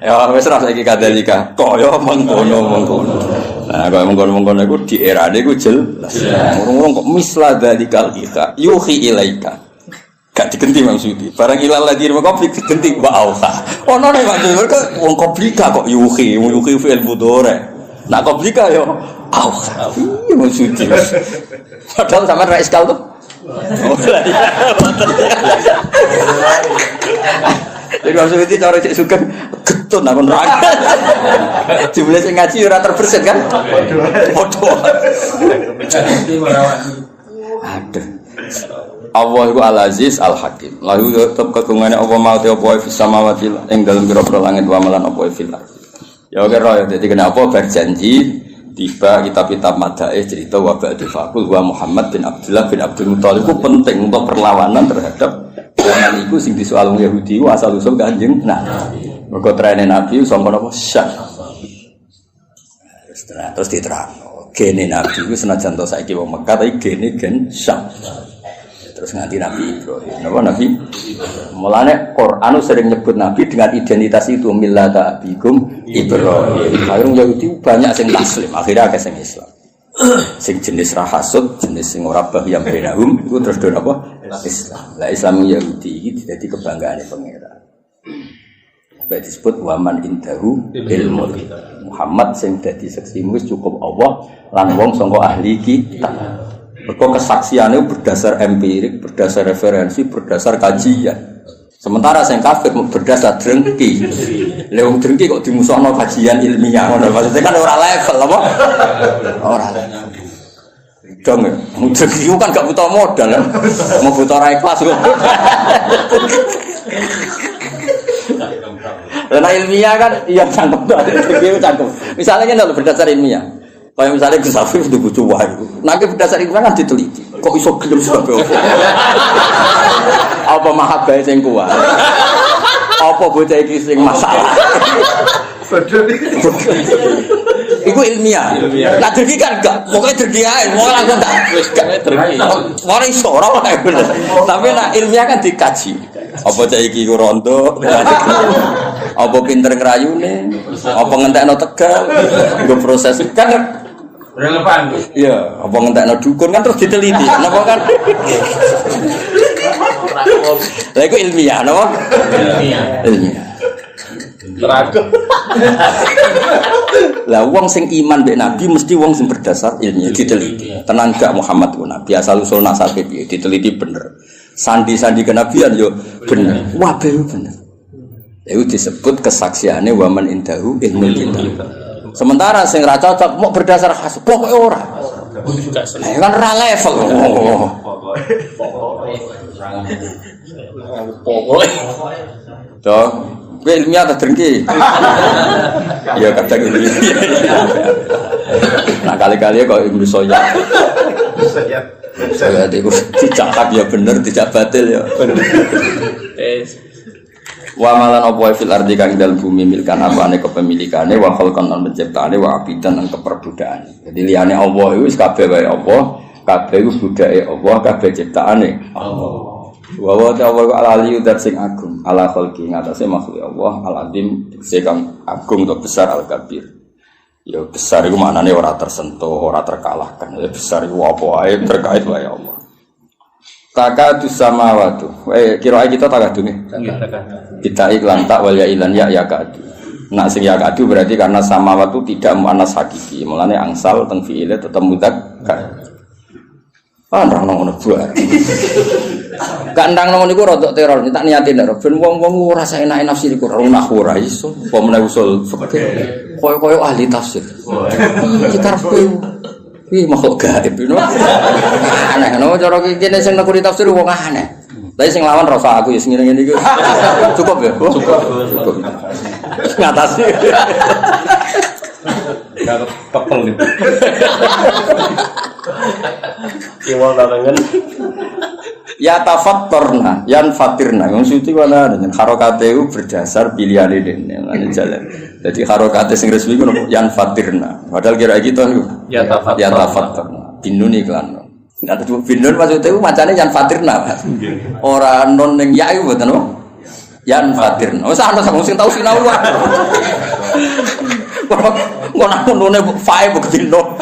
Ya wis ra saiki kadalika. Kaya mengkono. Nah, kaya mengkono iku di erane iku jelas. Ngurung-ngurung kok misla dalikal kita yuhi ilaika. Gak digenti maksudi. Barang ilal ladhi maqabli digenti wa auha. Ono nek maksud kok wong koblika kok yuhi fi'il mudhari. Nah koblika yo auha. Iya maksudi. Padahal sampean ra iskal tuh. Jadi maksudnya itu cara cek sugeng getun aku neraka. Jumlah sing ngaji ora terbersit kan? Bodoh. Aduh. Allah iku Al-Aziz Al-Hakim. Lalu tetep kagungane apa mau te apa fis samawati ing dalem pira-pira langit wa malan apa fil. Ya kira ya dadi kenapa berjanji tiba kitab-kitab madaih cerita wa ba'du faqul wa Muhammad bin Abdullah bin Abdul Muthalib itu penting untuk perlawanan terhadap zaman itu sing disoal wong Yahudi asal usul Kanjeng Nabi. Mergo trene Nabi sangka napa syak. Terus diterangno gene Nabi iku senajan to saiki wong Mekah tapi gene gen syak. Terus nganti Nabi Ibrahim. Napa Nabi? Mulane Quran sering nyebut Nabi dengan identitas itu millata abikum Ibrahim. Akhirnya Yahudi banyak sing taslim, akhirnya akeh sing Islam. Sing jenis rahasud, jenis sing ora bahyam benahum iku terus do napa? Islam. Lah Islam Yahudi iki dadi kebanggaane pangeran. Sampai disebut waman indahu ilmu. Muhammad sing dadi saksimu wis cukup Allah lan wong sangka ahli kitab. Mergo kesaksiannya berdasar empirik, berdasar referensi, berdasar kajian. Sementara sing kafir berdasar drengki. Lewung drengki kok dimusuhno kajian ilmiah ngono. Maksudnya kan ora level apa? Ora level. Dong, drengki kan gak butuh modal kan. Mau butuh ra ikhlas kok. Karena ilmiah kan iya cangkem. Drengki cangkem. Misalnya kan berdasar ilmiah. Kayak misalnya Gus Afif itu bucu wahyu, nanti berdasar itu kan diteliti. Kok iso gelem sebab apa mahabbah sing kuat? Apa bocah iki sing masalah? Iku ilmiah. Lah dergi kan enggak, pokoke dergi ae, mau langsung tak wis gak dergi. Ora iso ora bener. Tapi nek ilmiah kan dikaji. Apa cah iki ku rondo? Apa pinter ngrayune? Apa ngentekno Tegal? Nggo proses kan relevan. Iya, apa ngentekno dukun kan terus diteliti. Napa kan? Lah iku ilmiah, napa? Ilmiah. Terakhir. Lah wong sing iman mbek Nabi mesti wong sing berdasar ilmiah diteliti. Tenan gak Muhammad ku Nabi asal usul nasabe piye diteliti bener. Sandi-sandi kenabian yo bener. Wah, bener. Itu disebut kesaksiannya waman indahu ilmu kitab. Sementara sing ra cocok mau berdasar khas pokoke ora. Nah, kan ra level. Pokoke. Toh Kowe ilmiah ta drengki. Ya kadang ini. Nah kali-kali kok Ibnu Soya. Saya itu dicakap ya bener, tidak batil ya. Wa malan apa fil ardi kang dalem bumi milkan apane kepemilikane wa khalqan lan penciptaane wa abidan lan keperbudakane. Jadi liyane Allah iku wis kabeh wae Allah, kabeh iku budake Allah, kabeh ciptaane Allah. Wa wa ta'ala aliyu dat sing agung, ala khalqi ngatasé makhluk Allah, al azim sing agung atau besar al kabir. Ya besar iku maknane ora tersentuh, ora terkalahkan. Ya besar iku apa wae terkait wae Allah. Takadu samawatu. Kira kita takadu nih. Kita iklan tak wal ya ilan ya kadu. Nak sing ya kadu berarti karena samawatu tidak muannas hakiki. Mulane angsal teng fiile tetep mudzakkar. Andang ngono buat. Gak ndang ngono niku rodok teror. Tak niatin nek ben wong-wong ora saenak nafsi iku ora iso. Apa meneh usul fikih. Koyo-koyo ahli tafsir. Kita harus wih makhluk gaib itu aneh, no cara kene sing nekuri tafsir wong aneh. Tapi sing lawan rasa aku ya sing ngene iki. Cukup ya? Cukup. Ngatasi. Enggak kepel nih. Kiwal dalangan. Ya tafakkurna, yan fatirna. Wong suci wala dengan harokate itu berdasar pilihane dene lan jalan. Jadi harokate sing resmi ku yan fatirna. Padahal kira kita niku ya tafakkurna. Binun iklan. Nek ada binun maksudnya itu macane yan fatirna. Ora non ning ya iku mboten apa? Yan fatirna. Wis ana sing tau sinau wae. Kok nak nune fae begino.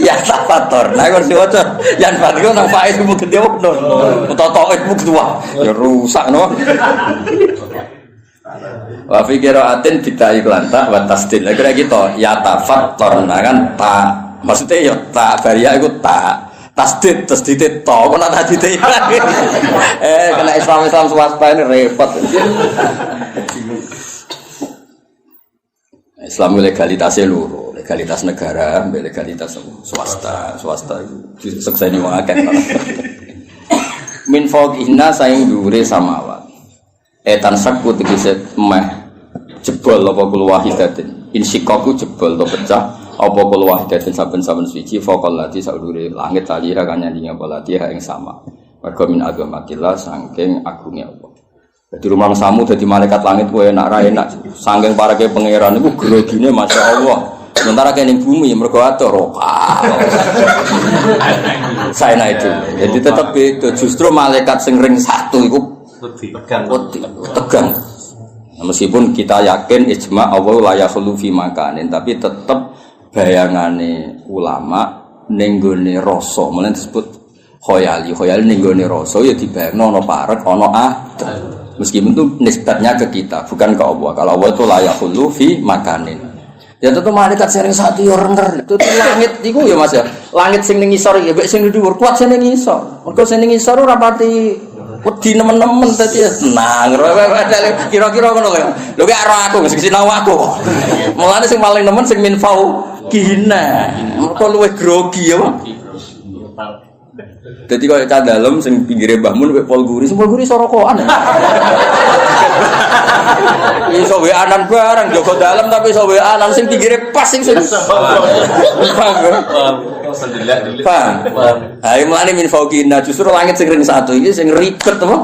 Ya tafator, nah kalau siapa yang fatigo nang faiz mungkin dia benar, totok itu mungkin tua, ya rusak no. Wafi kiraatin kita iklan tak batasdil, kira gitu. Ya tafator, nah kan tak, maksudnya ya tak baria itu tak, tasdid to, kau nak tasdid kena Islam swasta ini repot. Islam legalitasnya luruh, legalitas negara, legalitas swasta itu sekseni wong akeh. Min fawqihna saing dhuwure samawat. Etan sakku tegese meh jebol apa kul wahidatin. Insikaku jebol to pecah apa kul wahidatin saben-saben suci faqal lati sadure langit taliha kan nyandinge apa latiha ing sama. Mergo min agamatillah saking agunge Allah. Di rumah samu jadi malaikat langit gue enak rai enak. Sangking para ke pangeran itu grogine masya Allah. Sementara kayak ning bumi mergo atur rokal. Saya itu. Jadi tetap itu justru malaikat sing ring satu itu tegang. Nah, meskipun kita yakin ijma Allah la yakhlu fi makanin, tapi tetap bayangane ulama ning gone rasa, mulane disebut khoyali ning gone rasa ya dibayangno ana parek ana meskipun itu nisbatnya ke kita, bukan ke Allah. Kalau Allah itu layak hulu fi makanin. Ya tentu malaikat sering satu orang itu langit itu ya mas ya. Langit sing ngisor ya, baik sing dhuwur kuat sing ngisor. Mergo sing ngisor ora pati wedi nemen-nemen dadi tenang. Kira-kira ngono lho. Lho ki ora aku sing sinau aku. Mulane sing paling nemen sing minfau kihina. Mergo luwih grogi ya. Jadi kalau cah dalam sing pinggire Mbah Mun wek pol guri sorokokan. Iso weanan barang jogo dalam tapi iso weanan sing pinggire pas sing paham. Ayo mulane min fauqina justru langit sing ring satu iki sing ribet apa?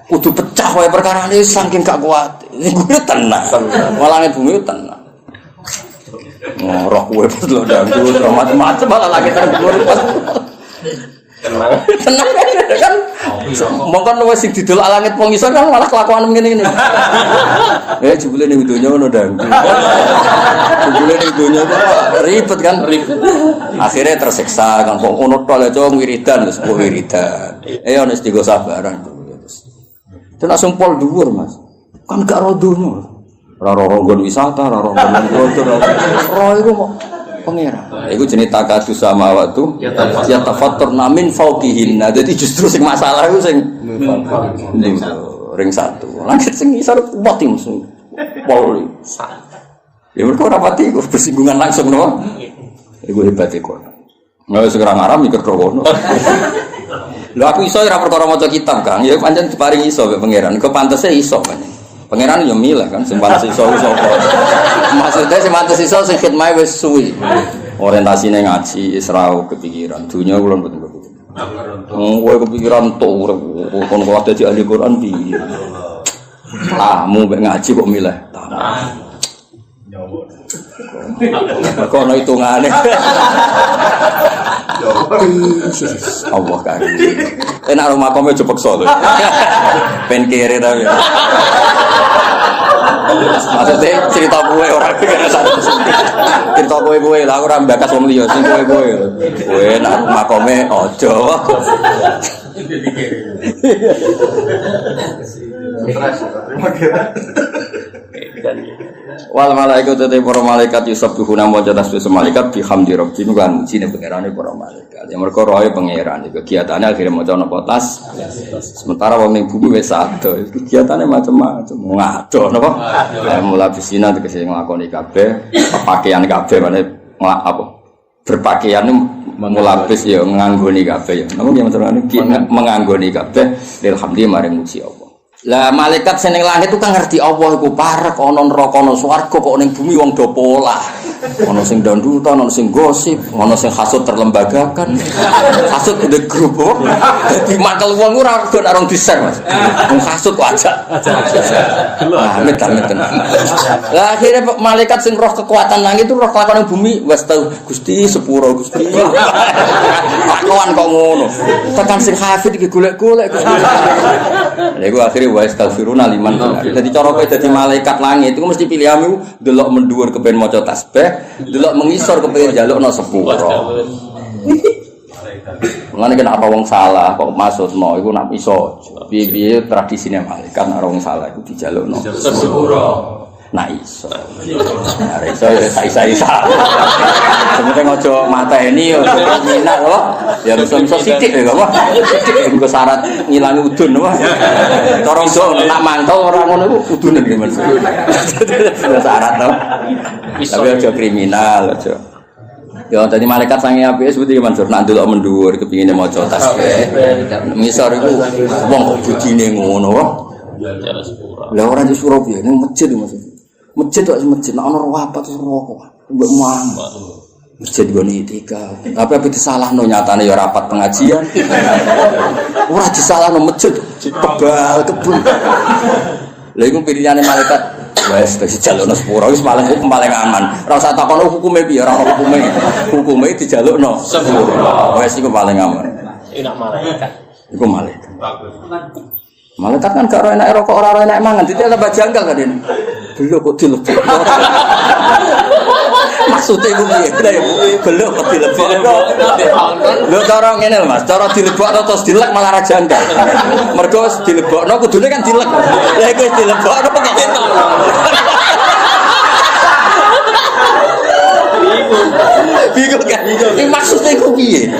Kudu pecah wae perkarane saking gak kuat. Iku tenang. Langit bumi tenang. Roh kowe pas lo dangdut, macam-macam malah lagi terbunuh pas. Tenang kan? Mongkon wis sing didol langit wong iso kan malah kelakuan ngene-ngene. Jebule ning donya ngono dangdut. Jebule ning donya ribet kan, ribet. Akhirnya tersiksa kan wong ono tok aja wiridan wis wiridan. Ono istigo sabaran. Itu langsung pol dhuwur, Mas. Kan gak rodono. Roro-ronggon wisata, roro-ronggon kotor, roh itu kok pengira. Itu jenis takadus sama waktu. Ya tafatur namin fauqihinna. Jadi justru sing masalah itu sing ring satu. Langit sing isar mati musuh. Pol. Ya mereka rapati itu bersinggungan langsung no. Itu hebat itu. Nggak sekarang Arab mikir krono. Lho aku iso ora perkara maca kitab, Kang. Ya pancen diparingi iso mek pangeran. Kok pantese iso kan. Pangeran yo milih kan sing pantes iso sapa. Maksudnya sing pantes iso sing khidmah wis suwi. Orientasine ngaji Israel kepikiran. Dunya kula mboten kepikiran. Kowe kepikiran tok urip kon kok dadi ahli Quran piye. Mu mek ngaji kok milih. Kok ono hitungane. Allah kan. Enak rumah kome jepekso lho. Ben kere ta ya. Maksudnya cerita kowe ora kene satu. Cerita kowe lah ora mbakas wong liya sing kowe. Kowe nek rumah kome aja. Wal malaikat te para malaikat yusabbihuna wa tasbih malaikat bihamdi rabbihim kan mujine pangerane para malaikat. Ya mergo roe pangeran iki kegiatane akhire maca napa tas. Sementara wong ning bumi wis ado, kegiatane macam-macam. Ngado napa? Mulai bisina tegese nglakoni kabeh, pakaian kabeh mane apa? Berpakaian mulabis ya nganggoni kabeh ya. Napa ya maturane menganggoni kabeh alhamdulillah maring muji Allah. Lah malaikat sing ning langit itu kan ngerti Allah iku parek ana neraka ana swarga kok ning bumi wong do pola. Ana sing dandutan, ana sing gosip, ana sing hasud terlembagakan. Hasud gede grup. Dadi makel wong ora kok arung di-share, Mas. Wong hasud wajak. Amit tenan. Lah akhire malaikat sing roh kekuatan langit itu roh kelakuan bumi wis tau Gusti sepuro Gusti. Kelakuan kok ngono. Tekan sing hafid iki golek-golek Gusti. Lha iku akhire wa astaghfiruna liman. Dadi cara kowe dadi malaikat langit iku mesti pilihanmu delok mendhuwur kepen maca tasbih, delok mengisor kepen njalukno sepuro. Mulane nek apa wong salah kok maksudno iku nek iso. Piye-piye tradisine malaikat nek wong salah iku dijalukno sepuro. Nah iso. Nah iso ya isa-isa. Sebenarnya ngojo mateni yo minat loh. Ya iso-iso sithik ya apa? Sithik engko syarat ngilangi udun apa? Cara iso nak mantau ora ngono iku udune iki Mas. Syarat to. Tapi aja kriminal aja. Ya tadi malaikat sange apike seperti Mansur nak ndelok mendhuwur kepingine maca tasbih. Misor iku wong bujine ngono. Lah ora di Surabaya ning masjid Mas. Masjid kok masjid ana rapat terus rokok. Mbok muam. Masjid gone etika. Tapi apa disalahno nyatane ya rapat pengajian. Ora disalahno masjid kebal kebul. Lha iku pilihane malaikat. Wes wis dijalukno sepuro wis paling aman. Ora usah takon hukume piye, ora ono hukume. Hukume dijalukno sepuro. Wes iku paling aman. Enak malaikat. Iku malaikat. Malaikat kan gak ora enak rokok, ora enak mangan. Dite tambah janggal kan ini. Belok kok dilebok. Maksudnya iku piye? Belok kok dilebok. Lho cara ngene lho Mas, cara dilebok terus dilek malah ra janggal. Mergo dilebokno kudune kan dilek. Lah iku dilebokno kok ketok. Bingung kan? Ini maksudnya iku piye?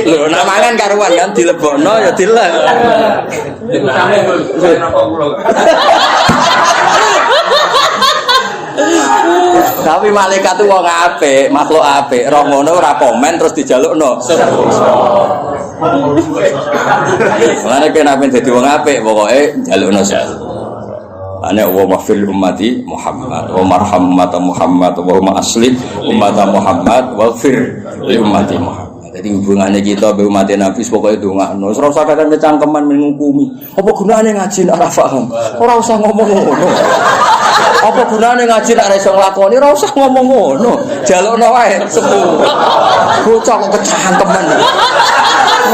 Lho nek mangan karuan kan dilebokno ya dilek. Iku sampe rokok kula. Tapi malaikat itu wong apik, makhluk apik. Roh ngono ora komen terus dijalukno. Mulane kena ben dadi wong apik pokoke njalukno sepuro. Ana wa mafil ummati Muhammad wa marham ummata Muhammad wa asli ummata Muhammad wa fir li ummati Muhammad. Jadi hubungannya kita be umat Nabi pokoknya ndongakno. Ora usah kadang cangkeman mengukumi. Apa gunane ngaji nek ora paham? Ora usah ngomong ngono. Apa gunane ngaji nek ora iso nglakoni? Ora usah ngomong ngono. Jalukno wae sepuro. Bocah kok kecangkeman.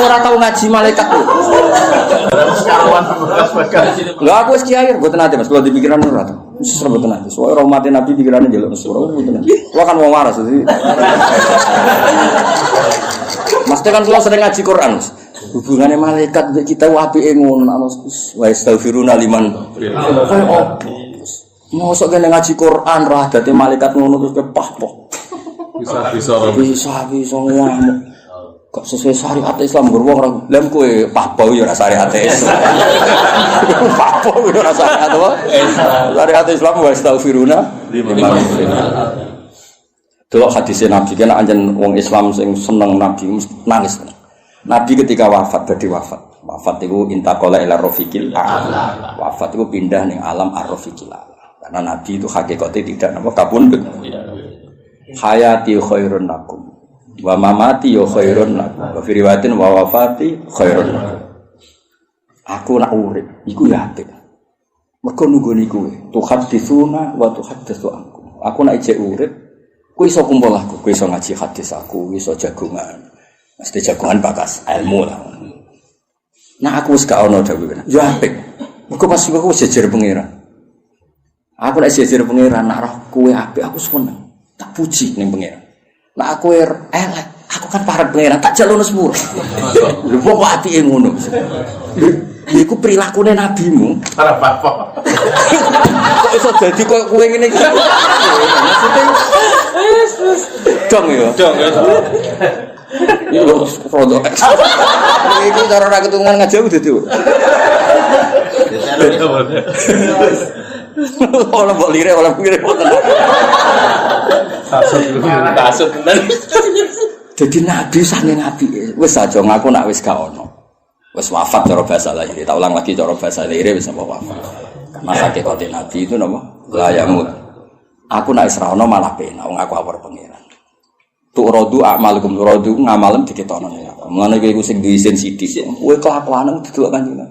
Ora tau ngaji malaikat. Lha aku wis kiai mboten ate Mas, kalau dipikiran ora to. Wis mboten ate. Soale ora umat Nabi pikirane njaluk sepuro mboten. Kuwi kan wong waras jadi. Mas kan kalau sering ngaji Quran, hubungannya malaikat kita apike ngono ana wa astaghfiruna liman. Mosok kene ngaji Quran ra dadi malaikat ngono terus kepah-pah. Bisa ngamuk. Kok sesuai syariat Islam beruang orang lem kowe pahpau ya ora syariat Islam. Pahpau ya ora syariat apa? Syariat Islam wa astaghfiruna liman. Delok hadis Nabi kena anjen wong Islam sing seneng Nabi nangis. Nabi ketika wafat itu intaqala ila rafiqil a'la. Wafat itu pindah ning alam ar-rafiqil a'la. Karena Nabi itu hakikatnya tidak napa kapundhut. Hayati khairun lakum wa mamati ya khairun lakum. Wa fi riwayatin wa wafati khairun lakum. Aku nak urip iku ya apik. Mergo nunggoni kowe. Tuhaditsuna wa tuhaddatsu ankum. Aku nak ijek urip, kowe iso kumpul aku, kowe iso ngaji hadis aku, iso jagongan. Mesti jagongan bakas ilmu lah. Nah aku wis gak ono dawuh. Ya apik. Mergo pas aku jejer pangeran. Aku nek jejer pangeran nak roh kowe apik aku seneng. Tak puji ning pangeran. Nak aku elek, aku kan parek pangeran tak jalono sepur. Lho kok apike ngono. Iku prilakune nabimu. Ora apa-apa. Kok iso dadi koyo kowe ngene iki. Maksudnya dong ya. Dong ya. Yo foto. Iku cara ora ketungan ngajak dadi. Ora mbok lire ora ngire. Kasut tenan. Dadi nabi saking apike. Wis aja ngaku nak wis gak ono. Wis wafat cara bahasa lahir. Tak ulang lagi cara bahasa lahir wis wafat. Karena hakikate nabi itu napa? La yamut. Aku nek isra ono malah penak wong aku awar pangeran. Tu'radu a'malukum tu'radu ngamalem diketono ya. Mulane kowe sing diisin sithik. Kowe kelakuan didelok kanjeng.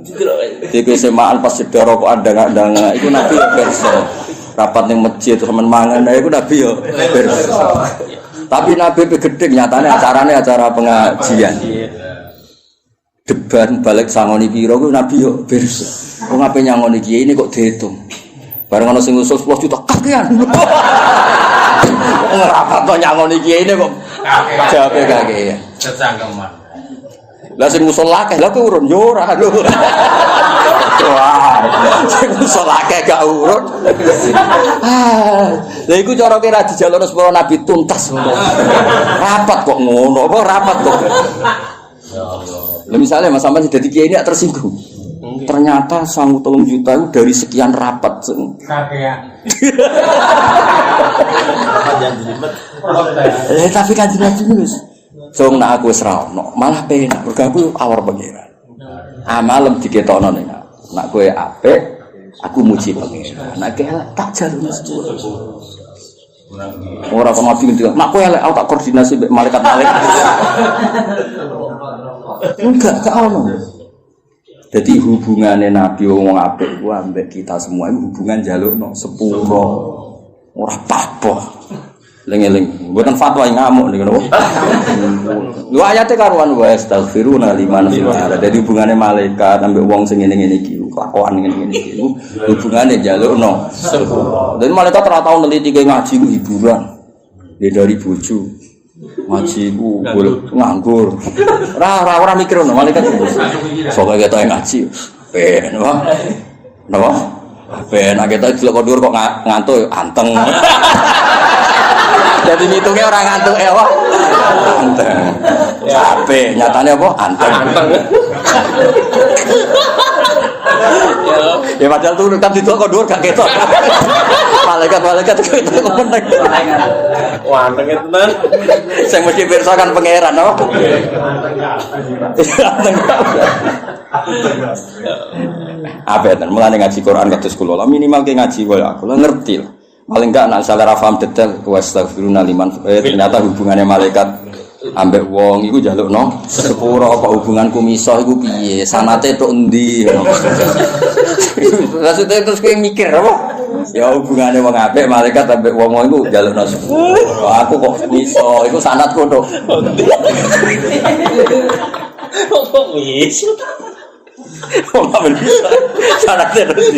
Iki semaan pas sedara kok andang-andang iku nabi ya versi. Rapat ning masjid temen mangan iku nabi ya versi. Tapi nabi gedhe nyatane acarane acara pengajian. Debat balik sangoni piro ku nabi yo beres. Wong ape nyangoni kiai ini kok diitung. Bareng ana sing usul 10 juta kakean. Ora apa nyangoni kiai ini kok jawabe kakean. Kecangkeman. Lah sing usul akeh lha ku urun yo ora lho. Wah, sing usul akeh gak urun. Lha iku cara kira dijaluk sepuro nabi tuntas ngono. Rapat kok ngono, apa rapat kok. Ya Allah. Lah misalnya Mas Sampan jadi kiai ini tersinggung. Ternyata 3 juta itu dari sekian rapat. Kakean. Tapi kan Nabi wis. Jong nak aku wis ra ono, malah penak. Mergo aku awar pangeran. Malam diketono ning. Nak kowe apik, aku muji pangeran. Nak elek tak jalune sepuro. Ora kok nabi ngendika, nak kowe elek aku tak koordinasi mbek malaikat-malaikat. Enggak ono. Jadi hubungannya Nabi wong apik ku ambek kita semua itu hubungan jalukno sepuro. Ora apa-apa. Eling-eling, mboten fatwa ngamuk niku napa. Lho ayate karuan wa astaghfiruna liman fil ardi. Dadi hubungane malaikat ambek wong sing ngene-ngene iki, kelakuan ngene-ngene iki hubungane jalukno sepuro. Dan malaikat ora tau neliti ke ngaji ku hiburan. Dari bojo. Ngaji ku nganggur. Ora mikir ngono malaikat. Soale ketok ngaji. Ben, napa? Ben ketok delok dhuwur kok ngantuk anteng. Jadi ngitungnya orang ngantuk wah. Anteng. Capek, nyatane apa? Anteng. Ya padahal tuh kan didelok kok dhuwur gak ketok. Malaikat ketok meneng. Wah, anteng tenan. Sing mesti pirsakan pangeran apa? Apa ten mulane ngaji Quran kados kula minimal ke ngaji wae aku ngerti lah. Paling enggak nak salah paham detail wastaghfiruna liman ternyata hubungannya malaikat ambek wong iku njalukno sepuro apa hubunganku miso iku piye sanate tok endi maksudnya terus kowe mikir apa ya hubungannya wong apik malaikat ambek wong iku njalukno sepuro aku kok miso iku sanatku tok Kok miso oh nggak bisa sanatnya terus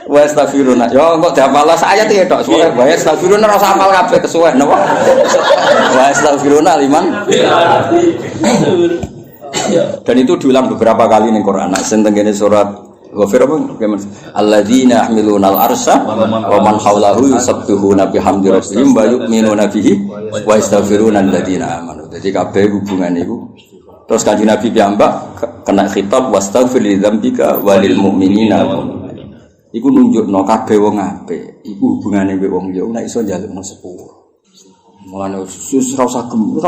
wa astaghfiruna. Yo kok diapalah ayat iki tok suwe wa astaghfiruna ora hafal kabeh kesuwen napa. Wa astaghfiruna liman. Dan itu diulang beberapa kali ning Quran. Nah, sing tengene surat Ghafir apa? Alladzina yahmiluna al-arsha wa man hawlahu yusabbihuna bihamdi rabbihim wa yu'minuna bihi wa yastaghfiruna alladzina amanu. Jadi kabeh hubungan iku terus Kanjeng Nabi piyambak kena khitab wastaghfir li dzambika walil mu'minina. Iku nunjukno kabeh wong apik, iku hubungane mbek wong liya nek iso njalukno sepuro. Mulane ora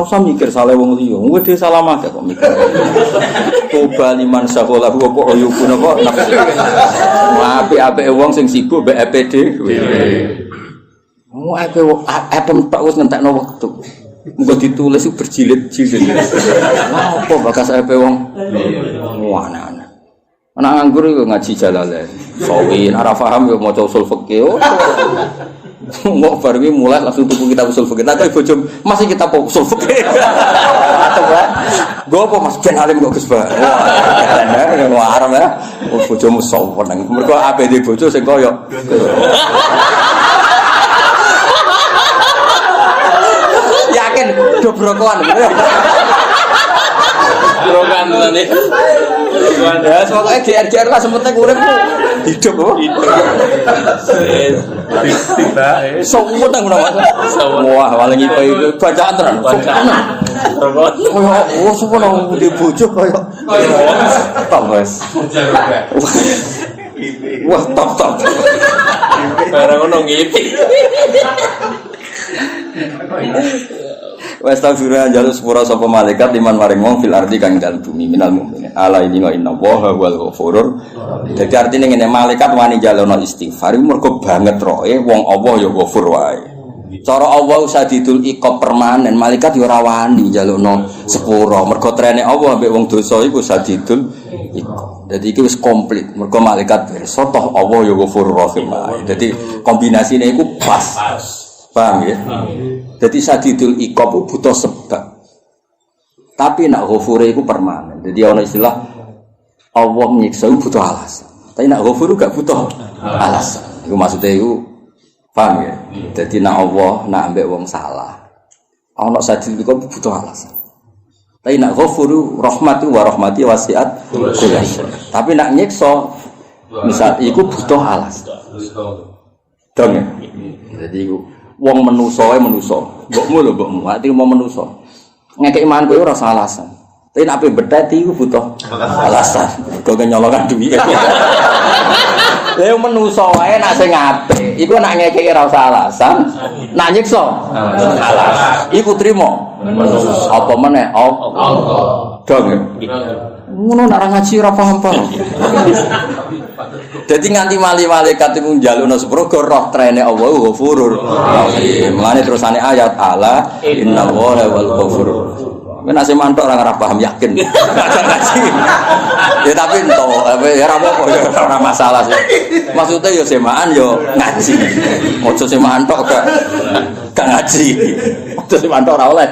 usah mikir salah wong liya. Kowe dhewe salah akeh kok mikir. Coba liman sakola apa oyuku napa nafsu. Apik-apike wong sing sibuk mbek EPD. Wong apem tok wis ngentekno wektu. Muga ditulis berjilid-jilid. Apa bakas EP wong? Ana-ana. Anak nganggur yo ngaji Jalalain. Sawin ora paham yo maca usul fikih. Ngok bar iki mulai langsung tuku kitab usul fikih. Tak bojo masih kitab usul fikih. Atau Pak. Go apa Mas Ben alim kok Gus Ba. Wah, arem ya. Bojomu sowan nang. Mergo APD bojo sing koyo. Yakin dobrokoan. Rokan tadi. Ya, pokoknya GR lah sempetnya urip hidup apa? Tiba. Semua nang ngono. Wah, paling itu bacaan tenan. Oh, semua nang di bojo koyo. Top wes. Wah, top. Barang ngono ngipi. Wa astaghfirullah jaluk sepura sapa malaikat liman maring wong fil ardi kang dalem bumi minal mukminin. Ala inna innallaha wal ghafurur. Dadi artine ngene malaikat wani jalono istighfar mergo banget roe wong Allah ya ghafur wae. Cara Allah sadidul iqab permanen malaikat ya ora wani jalukno sepura mergo trene Allah mbek wong dosa iku sadidul iqab. Dadi iki wis komplit mergo malaikat pirsa toh Allah ya ghafurur rahim wae. Dadi kombinasine iku pas. Paham ya? Jadi sadidul iqab butuh sebab. Tapi nak ghafure iku permanen. Jadi ana istilah Allah nyiksa butuh alasan. Tapi nak ghafur gak butuh alasan. Iku maksudnya iku paham ya? Jadi nak Allah nak ambek wong salah. Ana sadidul iqab butuh alasan. Tapi nak ghafur rahmatu wa rahmati wasiat kulli syai. Tapi nak nyiksa misal iku butuh alasan. Dong ya? Jadi iku wong menusa wae menusa. Mbokmu lho mbokmu, ati mau menusa. Ngekek iman kowe ora salah alasan. Tapi nek ape beteti iku butuh alasan. Kok nyolokan duwi. Lha menusa wae nek sing apik, iku nek ngekeki ora usah alasan, nek nyiksa alasan. Iku trimo. Apa meneh? Allah. Dong. Ngono nek ora ngaji ora paham-paham. Jadi nganti malaikat itu njalukno sepuro roh trene Allah ghafurur rahim. Mulane terusane ayat ala innallaha wal ghafurur. Nek sing mantuk ora paham yakin. Ngaji. Ya tapi ento ya ora apa-apa ya ora masalah sih. Maksudnya ya semaan yo ngaji. Ojo semaan tok gak ngaji. Ojo semaan tok ora oleh.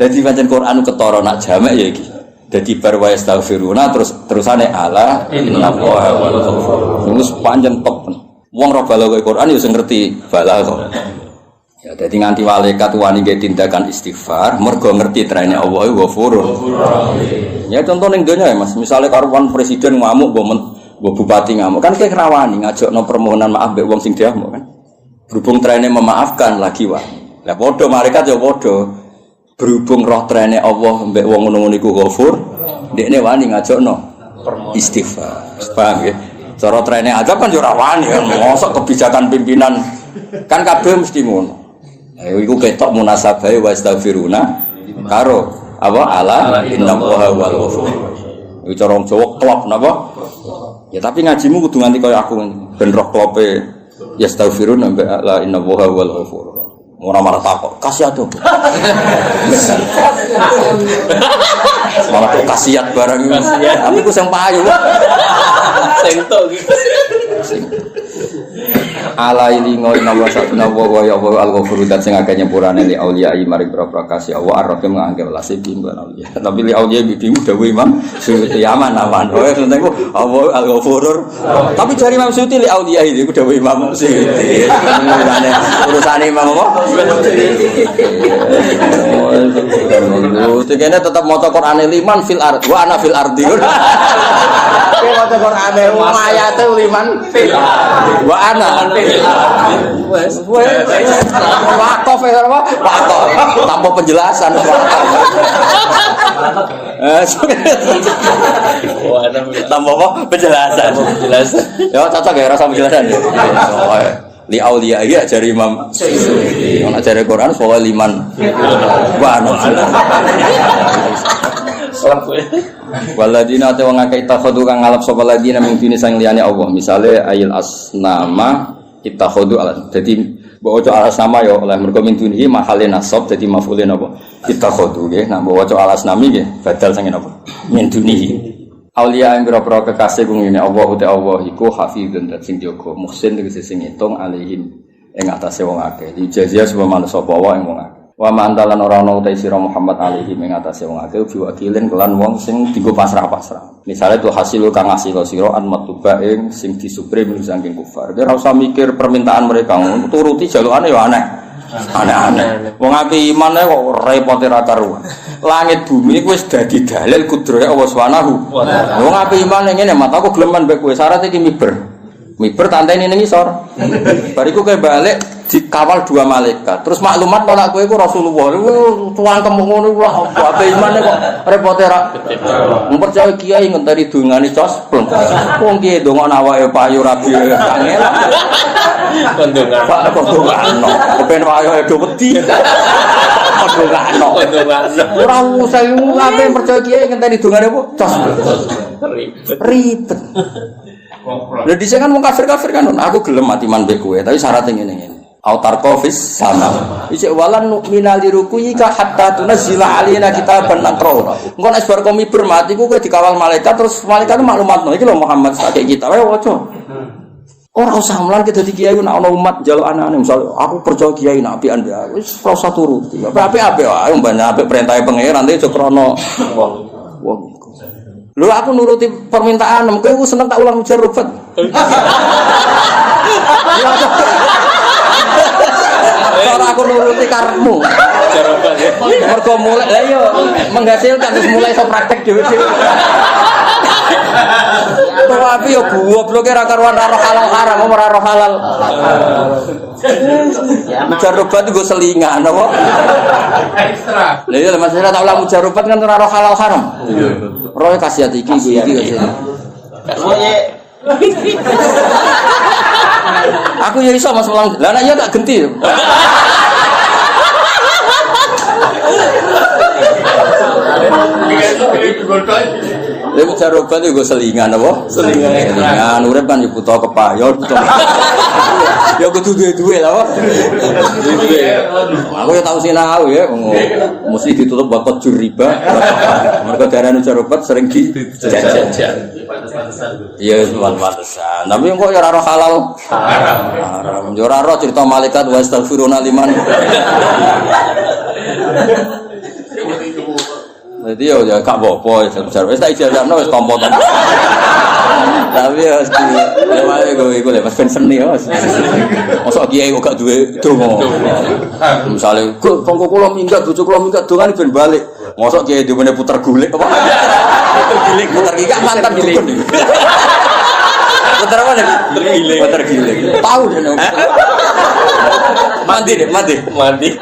Jadi pancen Quran ketara nak jamek ya iki. Jadi barwa astaghfiruna terusane ala innallaha wal ghafur. Wis panjang top. Wong ora balaghah Quran ya sing ngerti balaghah. Ya dadi nganti malaikat wani ge tindakan istighfar mergo ngerti trene Allah ghafurur. Ya contoh ning donya ya Mas, misale karuan presiden ngamuk mbok bupati ngamuk kan kek rawani ngajakno permohonan maaf mbek wong sing diamuk kan. Berhubung trene memaafkan lagi wae. Lah padha malaikat ya padha. Berhubung roh trene Allah mbek wong ngono-ngono iku ghafur, ndekne wani ngajakno istighfar. Paham ya? Cara trene azab kan yo ora wani, mosok kebijakan pimpinan kan kabeh mesti ngono. Iku ketok munasabahe wa astaghfiruna karo apa ala innallaha wal ghafur. Iku cara Jawa klop napa? Ya tapi ngajimu kudu nganti kaya aku ben roh klope ya astaghfiruna mbek ala innallaha wal ghafur. Ora marah takok, kasiat to. Malah kok kasiat barang kasiat. Tapi ku sing payu. Sing tok iki. Ala ilingo inawa satuna wa ya wa al-ghafur dan sing akeh nyepurane li auliya mari prakasi Allah ar-rahim ngangge welas iki mbak auliya. Tapi li auliya iki dawuh Imam Suyuti aman aman. Oh ngoten ku Allah al-ghafur. Tapi jari Imam Suyuti li auliya iki dawuh Imam Suyuti. Urusane Imam apa? Tegene tetap maca Qur'ane liman fil ard wa ana fil ardi. Kowe maca Qur'ane ayate liman fil ard wa ana wes wakaf ya apa? Wakaf tanpa penjelasan tanpa apa? Penjelasan. Ya cocok ya rasa penjelasan. li auliya ya jari Imam Suyuti. Ono jare Quran soal liman. Wa ana. Waladina te wong akeh takhadu kang ngalap sapa ladina ming dini sang liyane Allah. Misale ayil asnama ittakhadu ala. Dadi mbok waca alasnama ya oleh mergo min dunihi mahale nasab dadi maf'ulin apa? Ittakhadu nggih. Nah mbok waca alasnami nggih badal sange napa? Min dunihi. Aulia yang berapa kekasih ngene Allah uta Allah iku hafizun dat sing jaga muhsin tegese sing ngitung alihim ing atase wong akeh. Dijazia sapa manus sapa wae ing wong akeh. Wa mantalan ora ana uta sira Muhammad alihim ing atase wong akeh biwakilin kelan wong sing dienggo pasrah-pasrah. Misale tuh hasil kang asila sira an matuba ing sing disupre min saking kufar. Ora usah mikir permintaan mereka, turuti jalukane ya aneh. Aneh-aneh. Wong api iman kok repote ra karuan. Langit bumi iku wis dadi dalil kudrahe Allah Subhanahu. Wong api iman ngene mataku geleman mbek kowe syarat iki miber. Miber tanteni ning isor. Bariku kowe balik dikawal dua malaikat. Terus maklumat pola kowe iku Rasulullah. Tuang kemu ngono wah api iman kok repote ra. Wong percaya kiai ngenteni dongane cospleng. Wong kiai ndongakno awake payu rabi angel. Kondongan. Pak kondongan. Kepen wayo do wedi. Kondongan. Ora usah ngape percaya kiai ngenteni dongane apa? Cos. Ribet. Lha dhisik kan wong kafir-kafir kan aku gelem mati man mbek kowe, tapi syaratnya ngene-ngene. Autar kofis sama. Isik walan minali rukuyika hatta tunzila alaina kitaban naqra. Engko nek bar komi bermati ku kowe dikawal malaikat terus malaikat maklumatno iki lho Muhammad sakek kita wae waca. Ora usah mulan ke dadi kiai nek ana umat njaluk anane misal aku percaya kiai nek apian wis ora usah turuti. Apik-apik wae mbane apik perintahe pangeran iki aja krana wong. Lho aku nuruti permintaan, kowe ku seneng tak ulang mujarrabat. Ora aku nuruti karepmu. Mujarrabat ya. Mergo mulai lha yo menghasilkan terus mulai iso praktek dhewe-dhewe. Tapi yo goblok ora karuan roh halal haram ora roh halal. Mujarrabat iku selingan apa? Ekstra. Lha yo masalah tak ulang mujarrabat kan ora roh halal haram. Roh kasiat iki kasih. Aku ya iso Mas ulang. Lah nek yo tak genti. Lha mujarrabat iku selingan apa? Selingan urip kan yo buta kepayot. Ya kudu duwe-duwe lho. Aku ya tau sinau ya, mesti ditutup bakot juriba. Mergo darane mujarrabat sering dijajan. Iya, pantesan. Tapi kok ya ora roh halal haram. Ya ora roh cerita malaikat wa astaghfiruna liman. Jadi ya gak apa-apa ya wis tak ijazahno wis tampa-tampa. Tapi ya lewate iku lek ben seni ya. Mosok kiai kok gak duwe donga. Misale kongko kula minggat bojo kula minggat dongane ben balik. Mosok kiai dhewe puter gulik apa? Puter gilik mantan dukun. Puter apa nih? Puter gilik. Tahu dene. Mandi.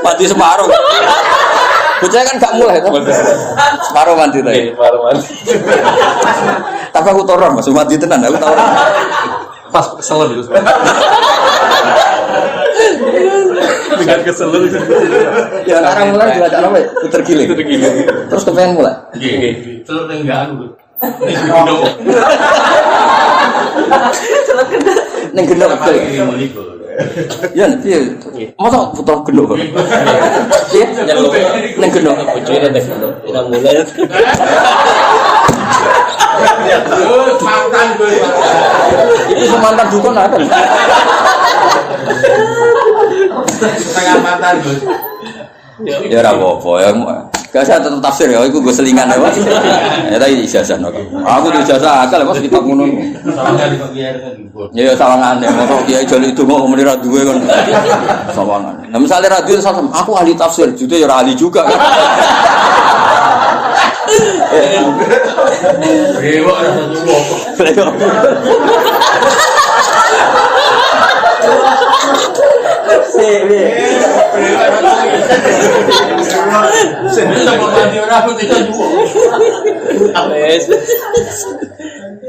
Mati separuh. Bocah kan gak mulai tuh. Separuh mandi tadi. Tapi aku toron Mas, mati tenan aku tahu. Pas kesel dulu. Dengan kesel dulu. Ya orang mulai juga ada apa? Puter giling. Terus kepengen mulai. Nggih. Telur enggak anu. Ning gendok. Ya, iya. Masa putar gendok. Iya, ning gendok. Bojone nek ora mulai. Mantan gue. Itu semantan dukun ada. Setengah mantan gue. Ya ora apa-apa ya. Gak usah tetep tafsir ya, iku gue selingan ya, Mas. Ya tadi ijazah no. Aku di ijazah akal Mas kitab ngono. Sawangan kok kiai kan gitu. Ya sawangane, mosok kiai jali itu mau muni ra duwe kan. Sawangan. Nah misale ra duwe aku ahli tafsir, jute ya ora ahli juga kan. Rewok ora satu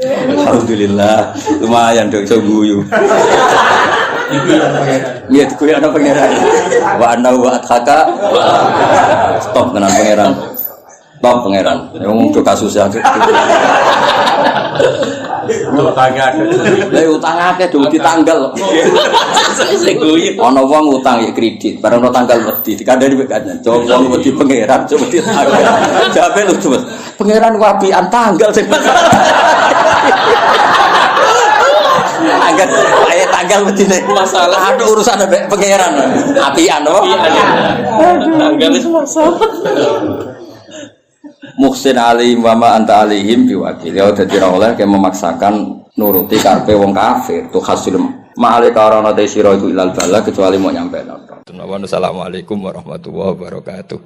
Alhamdulillah, lumayan dong iso guyu. Iya, guyu ana pangeran. Wa anna wa athaka. Stop tenan pangeran. Stop pangeran. Wong do kasus ya. Utang akeh do ditanggal. Sing guyu. Ana wong utang ya kredit, bareng ono tanggal wedi dikandani bekane. Coba wong wedi pangeran, coba ditanggal. Jabe lucu, Mas. Pangeran ku apian tanggal sing agak ayat tanggal begini masalah ada urusan ada pangeran apian loh tanggal itu masalah Muhsin alim wa ma anta alihim biwakil ya dadi ora oleh ke memaksakan nuruti karepe wong kafir tuh hasil ma'ale karana te sira iku ilal bala kecuali mau nyampe. Assalamualaikum warahmatullahi wabarakatuh.